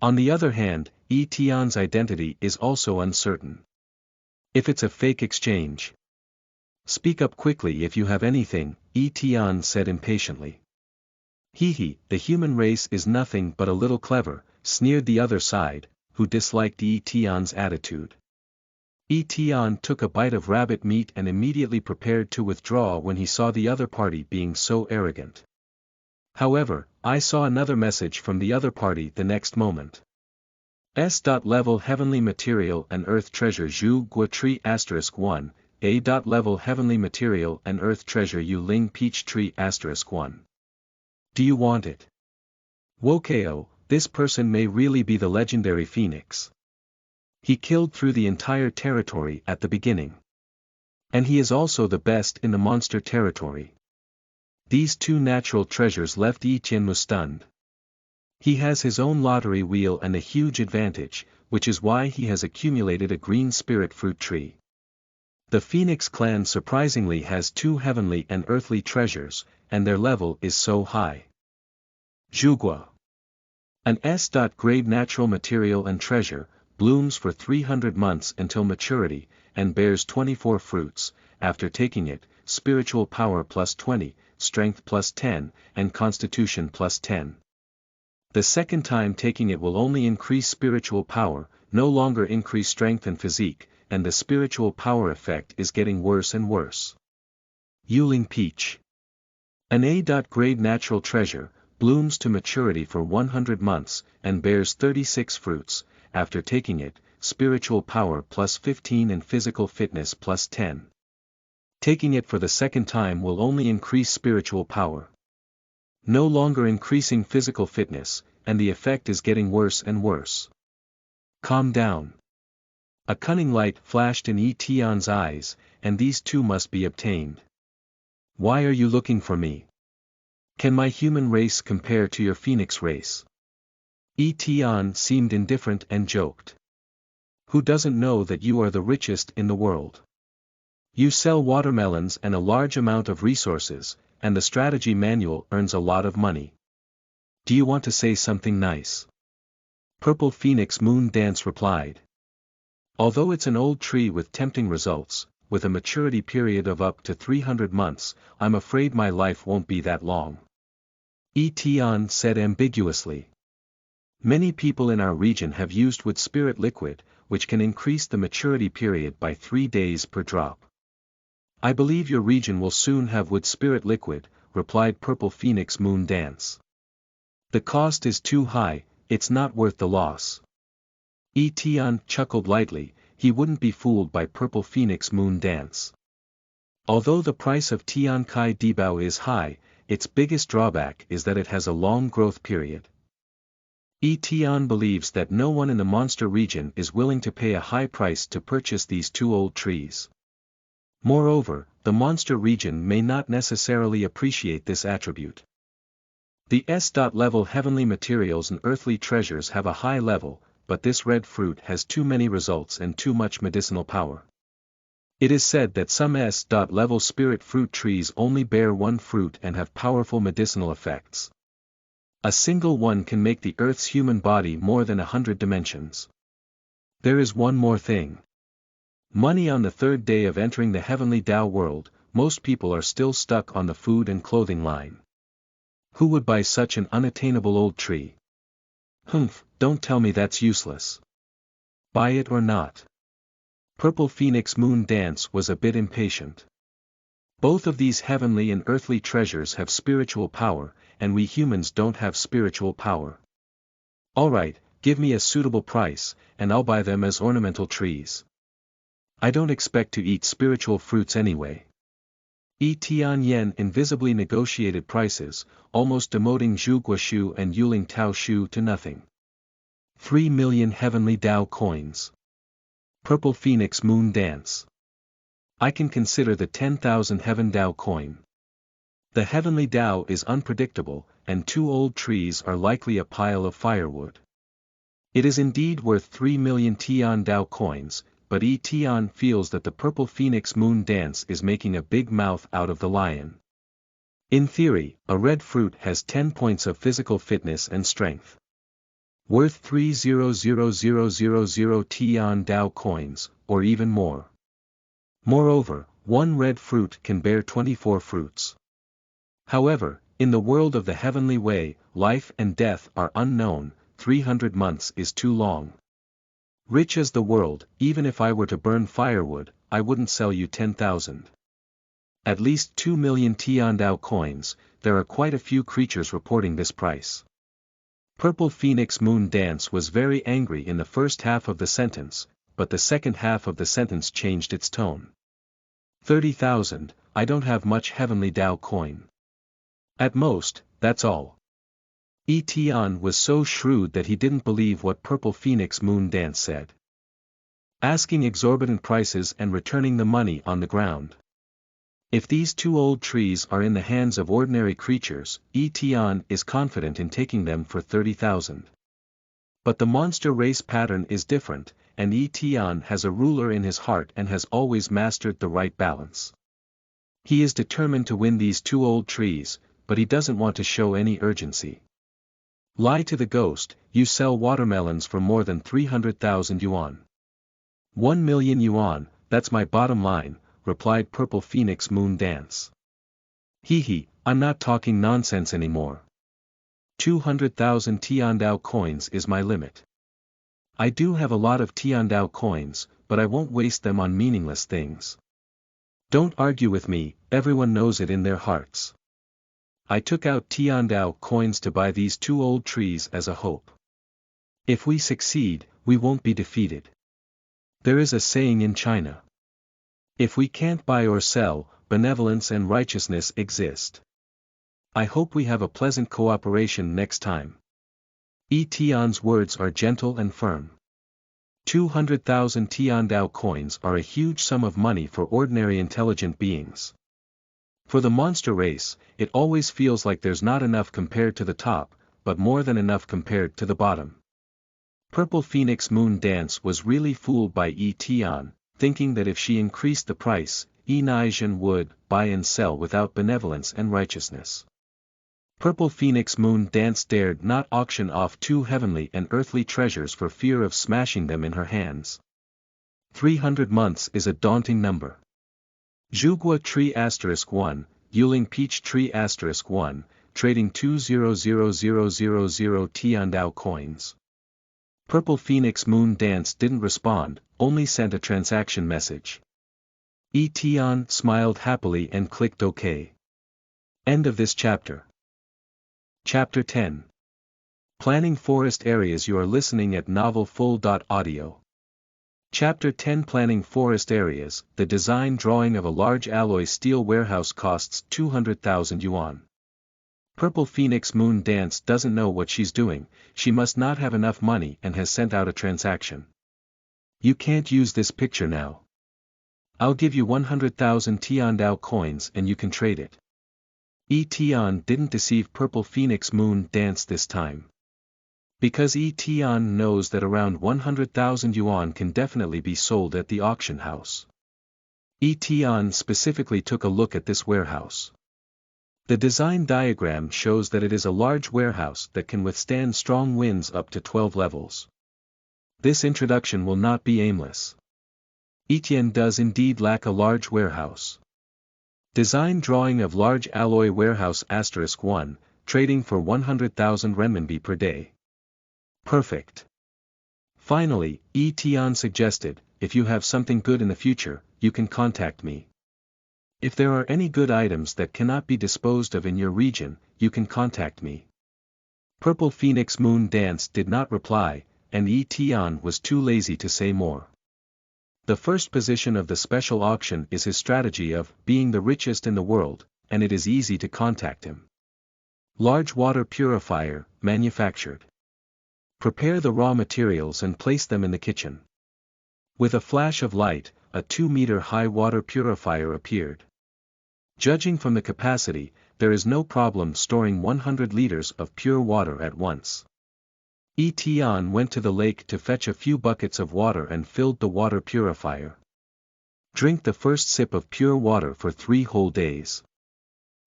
On the other hand, Tian's identity is also uncertain. If it's a fake exchange. Speak up quickly if you have anything, Tian said impatiently. The human race is nothing but a little clever, sneered the other side, who disliked Tian's attitude. Tian took a bite of rabbit meat and immediately prepared to withdraw when he saw the other party being so arrogant. However, I saw another message from the other party the next moment. S.level heavenly material and earth treasure Zhu Gua tree *1, A.level heavenly material and earth treasure Yu Ling peach tree *1. Do you want it? Wokeo, this person may really be the legendary phoenix. He killed through the entire territory at the beginning. And he is also the best in the monster territory. These two natural treasures left Tian stunned. He has his own lottery wheel and a huge advantage, which is why he has accumulated a green spirit fruit tree. The Phoenix clan surprisingly has two heavenly and earthly treasures, and their level is so high. Zhugua. An S.grade natural material and treasure, blooms for 300 months until maturity, and bears 24 fruits. After taking it, spiritual power plus 20, strength plus 10, and constitution plus 10. The second time taking it will only increase spiritual power, no longer increase strength and physique, and the spiritual power effect is getting worse and worse. Yuling Peach. An A.grade natural treasure, blooms to maturity for 100 months, and bears 36 fruits. After taking it, spiritual power plus 15 and physical fitness plus 10. Taking it for the second time will only increase spiritual power, no longer increasing physical fitness, and the effect is getting worse and worse. Calm down. A cunning light flashed in Tian's eyes, and these two must be obtained. Why are you looking for me? Can my human race compare to your phoenix race? Tian seemed indifferent and joked. Who doesn't know that you are the richest in the world? You sell watermelons and a large amount of resources, and the strategy manual earns a lot of money. Do you want to say something nice? Purple Phoenix Moon Dance replied. Although it's an old tree with tempting results, with a maturity period of up to 300 months, I'm afraid my life won't be that long. Tian said ambiguously. Many people in our region have used wood spirit liquid, which can increase the maturity period by 3 days per drop. I believe your region will soon have wood spirit liquid, replied Purple Phoenix Moon Dance. The cost is too high, it's not worth the loss. Tian chuckled lightly, he wouldn't be fooled by Purple Phoenix Moon Dance. Although the price of Tian Kai Dibao is high, its biggest drawback is that it has a long growth period. Tian believes that no one in the monster region is willing to pay a high price to purchase these two old trees. Moreover, the monster region may not necessarily appreciate this attribute. The S.level heavenly materials and earthly treasures have a high level, but this red fruit has too many results and too much medicinal power. It is said that some S.level spirit fruit trees only bear one fruit and have powerful medicinal effects. A single one can make the Earth's human body more than 100 dimensions. There is one more thing. Money on the third day of entering the heavenly Tao world, most people are still stuck on the food and clothing line. Who would buy such an unattainable old tree? Humph, don't tell me that's useless. Buy it or not? Purple Phoenix Moon Dance was a bit impatient. Both of these heavenly and earthly treasures have spiritual power, and we humans don't have spiritual power. Alright, give me a suitable price, and I'll buy them as ornamental trees. I don't expect to eat spiritual fruits anyway. Tian Yen invisibly negotiated prices, almost demoting Zhu Guoshu and Yuling Tao Shu to nothing. 3 million heavenly Tao coins. Purple Phoenix Moon Dance. I can consider the 10,000 heaven Tao coin. The heavenly Tao is unpredictable, and two old trees are likely a pile of firewood. It is indeed worth 3 million Tian Tao coins, but Tian feels that the Purple Phoenix Moon Dance is making a big mouth out of the lion. In theory, a red fruit has 10 points of physical fitness and strength. Worth 300,000 Tian Tao coins, or even more. Moreover, one red fruit can bear 24 fruits. However, in the world of the heavenly way, life and death are unknown, 300 months is too long. Rich as the world, even if I were to burn firewood, I wouldn't sell you 10,000. At least 2 million Tiandao coins, there are quite a few creatures reporting this price. Purple Phoenix Moon Dance was very angry in the first half of the sentence, but the second half of the sentence changed its tone. 30,000, I don't have much Heavenly Dao coin. At most, that's all. Tian was so shrewd that he didn't believe what Purple Phoenix Moon Dance said. Asking exorbitant prices and returning the money on the ground. If these two old trees are in the hands of ordinary creatures, Tian is confident in taking them for 30,000. But the monster race pattern is different, and Tian has a ruler in his heart and has always mastered the right balance. He is determined to win these two old trees, but he doesn't want to show any urgency. Lie to the ghost, you sell watermelons for more than 300,000 yuan. 1 million yuan, that's my bottom line, replied Purple Phoenix Moon Dance. Hee, I'm not talking nonsense anymore. 200,000 Tiandao coins is my limit. I do have a lot of Tiandao coins, but I won't waste them on meaningless things. Don't argue with me, everyone knows it in their hearts. I took out Tiandao coins to buy these two old trees as a hope. If we succeed, we won't be defeated. There is a saying in China. If we can't buy or sell, benevolence and righteousness exist. I hope we have a pleasant cooperation next time. Tian's words are gentle and firm. 200,000 Tiandao coins are a huge sum of money for ordinary intelligent beings. For the monster race, it always feels like there's not enough compared to the top, but more than enough compared to the bottom. Purple Phoenix Moon Dance was really fooled by Tian, thinking that if she increased the price, Nijian would buy and sell without benevolence and righteousness. Purple Phoenix Moon Dance dared not auction off two heavenly and earthly treasures for fear of smashing them in her hands. 300 months is a daunting number. Zhugua Tree *1, Yuling Peach Tree *1, trading 200,000 Tiandao coins. Purple Phoenix Moon Dance didn't respond, only sent a transaction message. Tian smiled happily and clicked OK. End of this chapter. Chapter 10. Planning Forest Areas. You are listening at novelfull.audio. Chapter 10. Planning Forest Areas. The design drawing of a large alloy steel warehouse costs 200,000 yuan. Purple Phoenix Moon Dance doesn't know what she's doing, she must not have enough money and has sent out a transaction. You can't use this picture now. I'll give you 100,000 Tiandao coins and you can trade it. Tian didn't deceive Purple Phoenix Moon Dance this time. Because Tian knows that around 100,000 yuan can definitely be sold at the auction house. Tian specifically took a look at this warehouse. The design diagram shows that it is a large warehouse that can withstand strong winds up to 12 levels. This introduction will not be aimless. Tian does indeed lack a large warehouse. Design drawing of large alloy warehouse *1, trading for 100,000 renminbi per day. Perfect. Finally, Tian suggested, if you have something good in the future, you can contact me. If there are any good items that cannot be disposed of in your region, you can contact me. Purple Phoenix Moon Dance did not reply, and Tian was too lazy to say more. The first position of the special auction is his strategy of being the richest in the world, and it is easy to contact him. Large water purifier, manufactured. Prepare the raw materials and place them in the kitchen. With a flash of light, a 2-meter-high water purifier appeared. Judging from the capacity, there is no problem storing 100 liters of pure water at once. Tian went to the lake to fetch a few buckets of water and filled the water purifier. Drink the first sip of pure water for 3 whole days.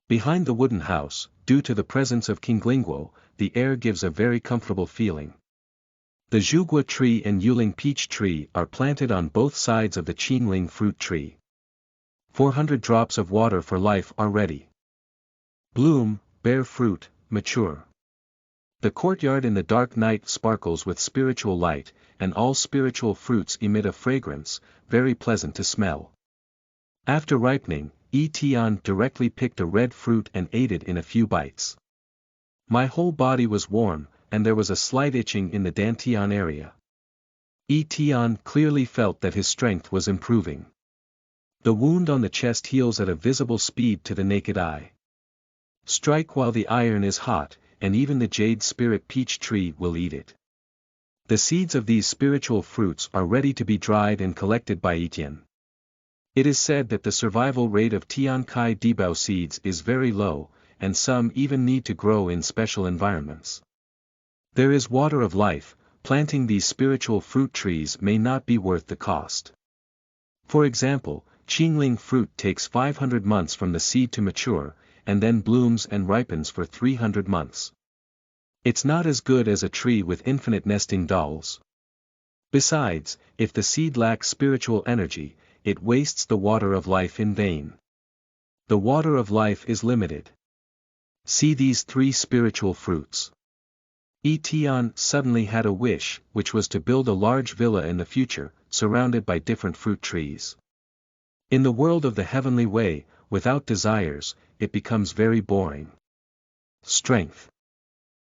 Behind the wooden house, due to the presence of Qinglinguo, the air gives a very comfortable feeling. The Zhugua tree and Yuling peach tree are planted on both sides of the Qingling fruit tree. 400 drops of water for life are ready. Bloom, bear fruit, mature. The courtyard in the dark night sparkles with spiritual light, and all spiritual fruits emit a fragrance, very pleasant to smell. After ripening, Tian directly picked a red fruit and ate it in a few bites. My whole body was warm, and there was a slight itching in the dantian area. Tian clearly felt that his strength was improving. The wound on the chest heals at a visible speed to the naked eye. Strike while the iron is hot, and even the jade spirit peach tree will eat it. The seeds of these spiritual fruits are ready to be dried and collected by Tian. It is said that the survival rate of Tian Kai Dibao seeds is very low, and some even need to grow in special environments. There is water of life, planting these spiritual fruit trees may not be worth the cost. For example, Qingling fruit takes 500 months from the seed to mature, and then blooms and ripens for 300 months. It's not as good as a tree with infinite nesting dolls. Besides, if the seed lacks spiritual energy, it wastes the water of life in vain. The water of life is limited. See these 3 spiritual fruits. Tian suddenly had a wish, which was to build a large villa in the future, surrounded by different fruit trees. In the world of the heavenly way, without desires, it becomes very boring. Strength.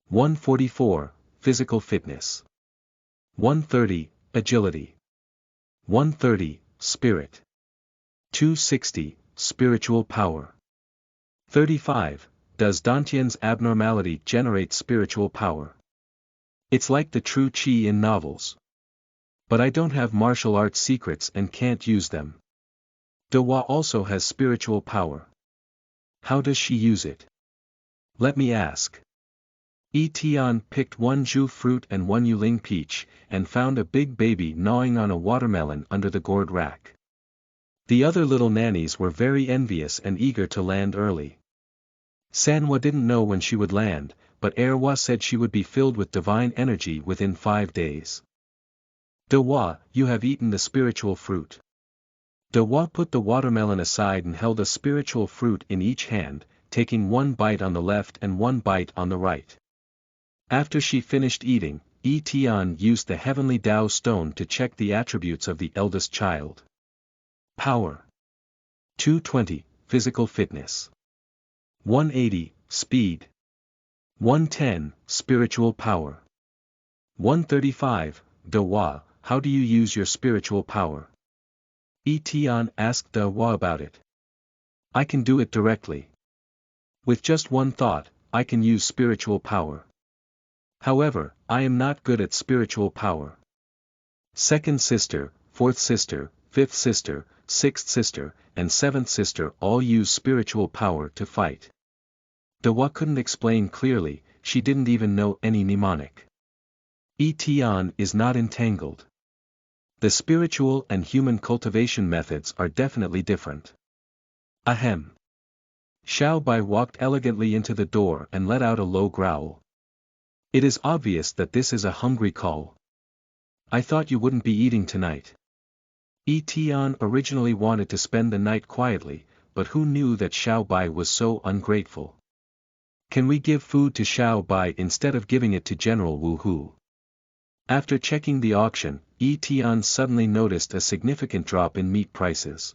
144, physical fitness. 130, agility. 130, spirit. 260, spiritual power. 35, does Dantian's abnormality generate spiritual power? It's like the true qi in novels. But I don't have martial arts secrets and can't use them. Dewa also has spiritual power. How does she use it? Let me ask. Tian picked 1 ju fruit and 1 yuling peach, and found a big baby gnawing on a watermelon under the gourd rack. The other little nannies were very envious and eager to land early. Sanwa didn't know when she would land, but Erwa said she would be filled with divine energy within 5 days. Dewa, you have eaten the spiritual fruit. Dewa put the watermelon aside and held a spiritual fruit in each hand, taking 1 bite on the left and 1 bite on the right. After she finished eating, Tian used the heavenly Tao stone to check the attributes of the eldest child. Power. 220, physical fitness. 180, speed. 110, spiritual power. 135, Dewa, how do you use your spiritual power? Tian asked Dewa about it. I can do it directly. With just 1 thought, I can use spiritual power. However, I am not good at spiritual power. 2nd sister, 4th sister, 5th sister, 6th sister, and 7th sister all use spiritual power to fight. Dewa couldn't explain clearly, she didn't even know any mnemonic. Tian is not entangled. The spiritual and human cultivation methods are definitely different. Ahem. Xiao Bai walked elegantly into the door and let out a low growl. It is obvious that this is a hungry call. I thought you wouldn't be eating tonight. Tian originally wanted to spend the night quietly, but who knew that Xiao Bai was so ungrateful? Can we give food to Xiao Bai instead of giving it to General Wu Hu? After checking the auction, Tian suddenly noticed a significant drop in meat prices.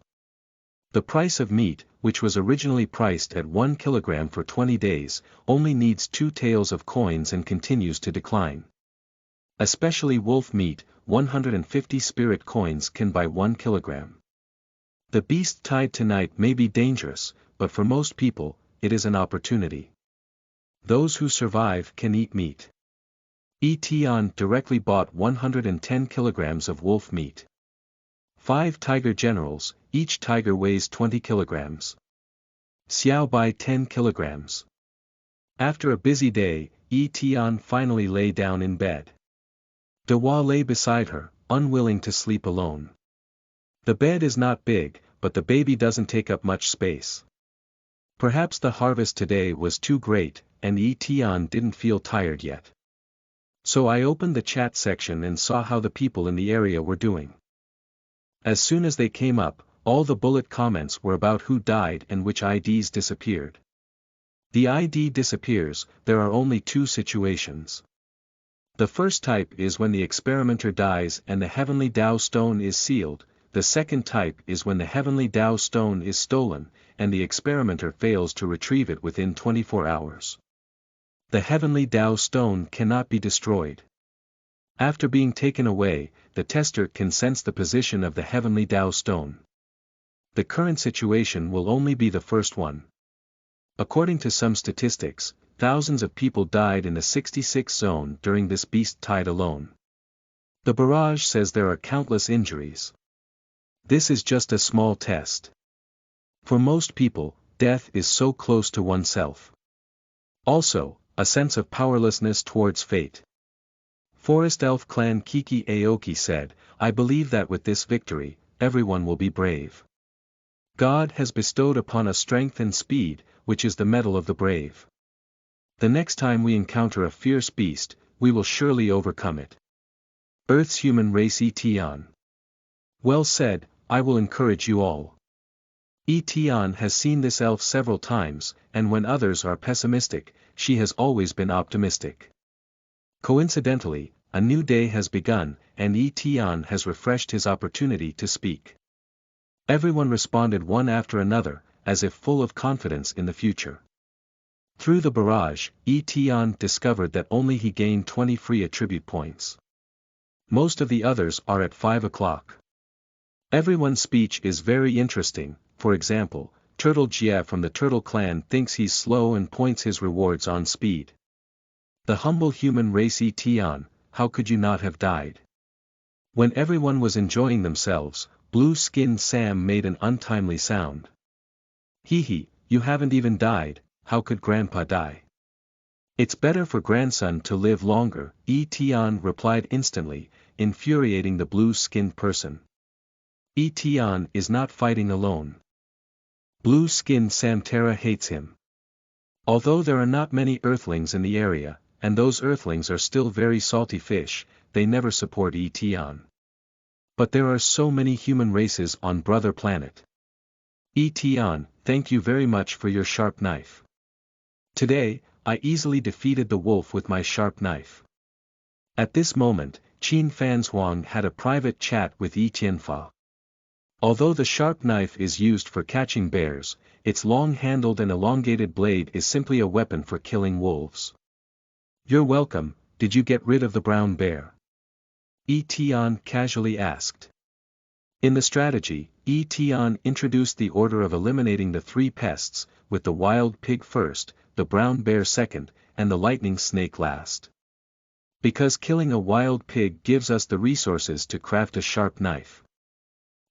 The price of meat, which was originally priced at 1 kilogram for 20 days, only needs 2 taels of coins and continues to decline. Especially wolf meat, 150 spirit coins can buy 1 kilogram. The beast tied tonight may be dangerous, but for most people, it is an opportunity. Those who survive can eat meat. Tian directly bought 110 kilograms of wolf meat. 5 tiger generals, each tiger weighs 20 kilograms. Xiao Bai 10 kilograms. After a busy day, Tian finally lay down in bed. Dewa lay beside her, unwilling to sleep alone. The bed is not big, but the baby doesn't take up much space. Perhaps the harvest today was too great, and Tian didn't feel tired yet. So I opened the chat section and saw how the people in the area were doing. As soon as they came up, all the bullet comments were about who died and which IDs disappeared. The ID disappears, there are only 2 situations. The first type is when the experimenter dies and the heavenly Tao stone is sealed, the second type is when the heavenly Tao stone is stolen, and the experimenter fails to retrieve it within 24 hours. The heavenly Tao stone cannot be destroyed. After being taken away, the tester can sense the position of the heavenly Tao stone. The current situation will only be the first one. According to some statistics, thousands of people died in the 66 zone during this beast tide alone. The barrage says there are countless injuries. This is just a small test. For most people, death is so close to oneself. Also, a sense of powerlessness towards fate. Forest Elf Clan Kiki Aoki said, "I believe that with this victory, everyone will be brave. God has bestowed upon us strength and speed, which is the mettle of the brave. The next time we encounter a fierce beast, we will surely overcome it." Earth's human race Tian. Well said, I will encourage you all. Tian has seen this elf several times, and when others are pessimistic, she has always been optimistic. Coincidentally, a new day has begun, and Tian has refreshed his opportunity to speak. Everyone responded one after another, as if full of confidence in the future. Through the barrage, Tian discovered that only he gained 20 free attribute points. Most of the others are at 5 o'clock. Everyone's speech is very interesting. For example, Turtle Jia from the Turtle Clan thinks he's slow and points his rewards on speed. The humble human race Tian, how could you not have died? When everyone was enjoying themselves, Blue-skinned Sam made an untimely sound. Hee, you haven't even died, how could Grandpa die? It's better for grandson to live longer, Tian replied instantly, infuriating the blue-skinned person. Tian is not fighting alone. Blue-skinned Samtera hates him. Although there are not many earthlings in the area, and those earthlings are still very salty fish, they never support Tian. But there are so many human races on Brother Planet. Tian, thank you very much for your sharp knife. Today, I easily defeated the wolf with my sharp knife. At this moment, Qin Fanzhuang had a private chat with Tianfa. Although the sharp knife is used for catching bears, its long-handled and elongated blade is simply a weapon for killing wolves. You're welcome, did you get rid of the brown bear? Tian casually asked. In the strategy, Tian introduced the order of eliminating the 3 pests, with the wild pig first, the brown bear second, and the lightning snake last. Because killing a wild pig gives us the resources to craft a sharp knife.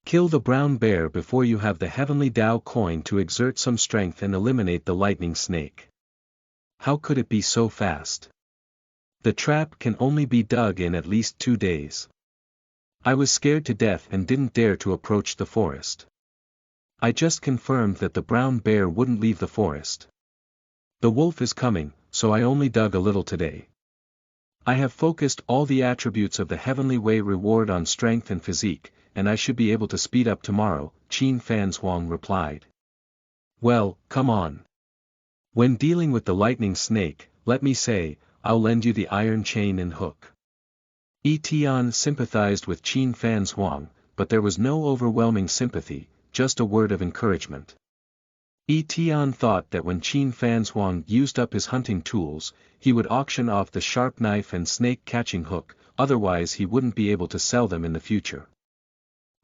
Kill the brown bear before you have the heavenly Tao coin to exert some strength and eliminate the lightning snake. How could it be so fast? The trap can only be dug in at least 2 days. I was scared to death and didn't dare to approach the forest. I just confirmed that the brown bear wouldn't leave the forest. The wolf is coming, so I only dug a little today. I have focused all the attributes of the heavenly way reward on strength and physique, and I should be able to speed up tomorrow, Qin Fanzhuang replied. Well, come on. When dealing with the lightning snake, let me say, I'll lend you the iron chain and hook. Tian sympathized with Qin Fanzhuang, but there was no overwhelming sympathy, just a word of encouragement. Tian thought that when Qin Fanzhuang used up his hunting tools, he would auction off the sharp knife and snake-catching hook, otherwise he wouldn't be able to sell them in the future.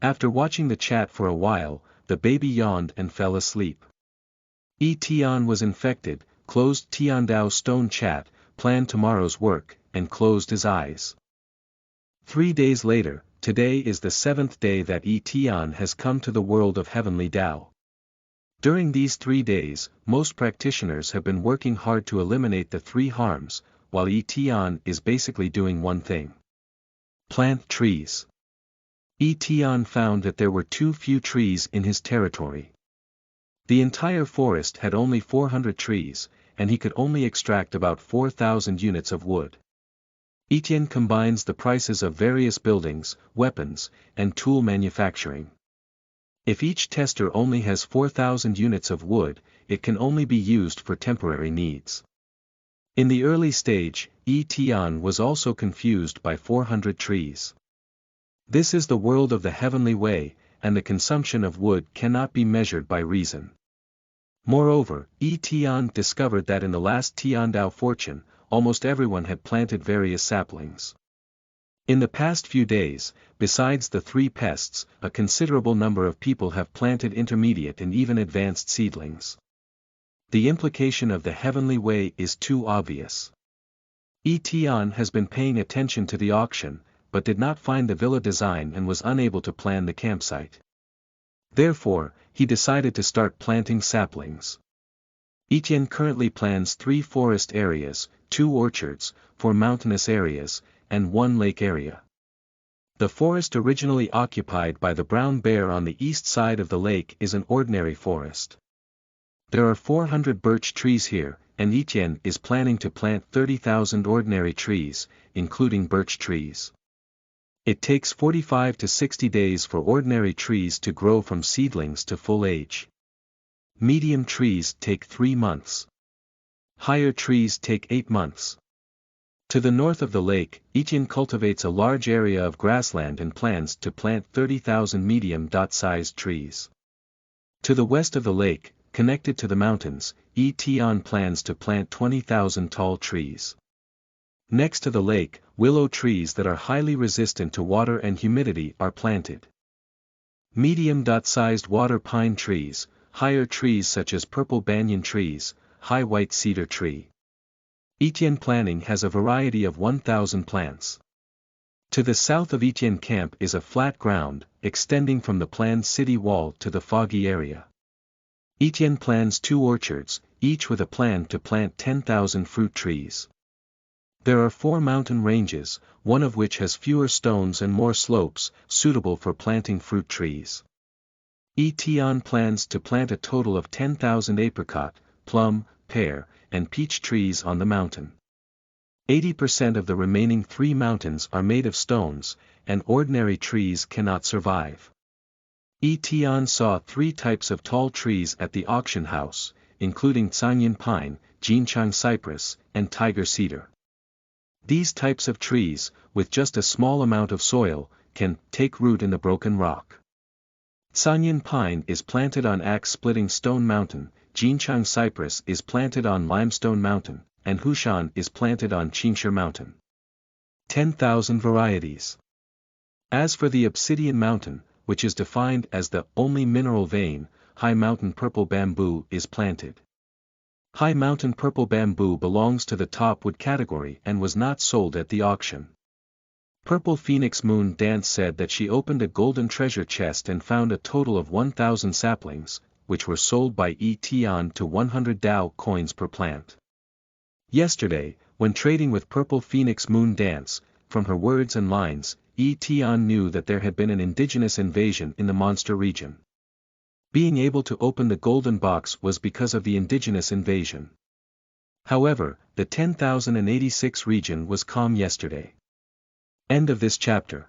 After watching the chat for a while, the baby yawned and fell asleep. Tian was infected, closed Tiandao stone chat, planned tomorrow's work, and closed his eyes. 3 days later, today is the 7th day that Tian has come to the world of heavenly Tao. During these 3 days, most practitioners have been working hard to eliminate the 3 harms, while Tian is basically doing one thing. Plant trees. Tian found that there were too few trees in his territory. The entire forest had only 400 trees, and he could only extract about 4,000 units of wood. Tian combines the prices of various buildings, weapons, and tool manufacturing. If each tester only has 4,000 units of wood, it can only be used for temporary needs. In the early stage, Tian was also confused by 400 trees. This is the world of the heavenly way, and the consumption of wood cannot be measured by reason. Moreover, Tian discovered that in the last Tiandao fortune, almost everyone had planted various saplings. In the past few days, besides the 3 pests, a considerable number of people have planted intermediate and even advanced seedlings. The implication of the heavenly way is too obvious. Tian has been paying attention to the auction, but did not find the villa design and was unable to plan the campsite. Therefore, he decided to start planting saplings. Tian currently plans 3 forest areas, 2 orchards, 4 mountainous areas, and 1 lake area. The forest originally occupied by the brown bear on the east side of the lake is an ordinary forest. There are 400 birch trees here, and Tian is planning to plant 30,000 ordinary trees, including birch trees. It takes 45 to 60 days for ordinary trees to grow from seedlings to full age. Medium trees take 3 months. Higher trees take 8 months. To the north of the lake, Tian cultivates a large area of grassland and plans to plant 30,000 medium-sized trees. To the west of the lake, connected to the mountains, Tian plans to plant 20,000 tall trees. Next to the lake, willow trees that are highly resistant to water and humidity are planted. Medium-sized water pine trees, higher trees such as purple banyan trees, high white cedar tree. Tian planning has a variety of 1,000 plants. To the south of Tian camp is a flat ground, extending from the planned city wall to the foggy area. Tian plans 2 orchards, each with a plan to plant 10,000 fruit trees. There are 4 mountain ranges, one of which has fewer stones and more slopes, suitable for planting fruit trees. Tian plans to plant a total of 10,000 apricot, plum, pear, and peach trees on the mountain. 80% of the remaining 3 mountains are made of stones, and ordinary trees cannot survive. Tian saw 3 types of tall trees at the auction house, including Sanyan pine, Jinchang cypress, and tiger cedar. These types of trees, with just a small amount of soil, can take root in the broken rock. Sanyan pine is planted on axe-splitting stone mountain, Jinchang cypress is planted on limestone mountain, and Hushan is planted on Qingshe mountain. 10,000 varieties. As for the obsidian mountain, which is defined as the only mineral vein, high mountain purple bamboo is planted. High mountain purple bamboo belongs to the top wood category and was not sold at the auction. Purple Phoenix Moon Dance said that she opened a golden treasure chest and found a total of 1,000 saplings, which were sold by Tian to 100 Dao coins per plant. Yesterday, when trading with Purple Phoenix Moon Dance, from her words and lines, Tian knew that there had been an indigenous invasion in the monster region. Being able to open the golden box was because of the indigenous invasion. However, the 10,086 region was calm yesterday. End of this chapter.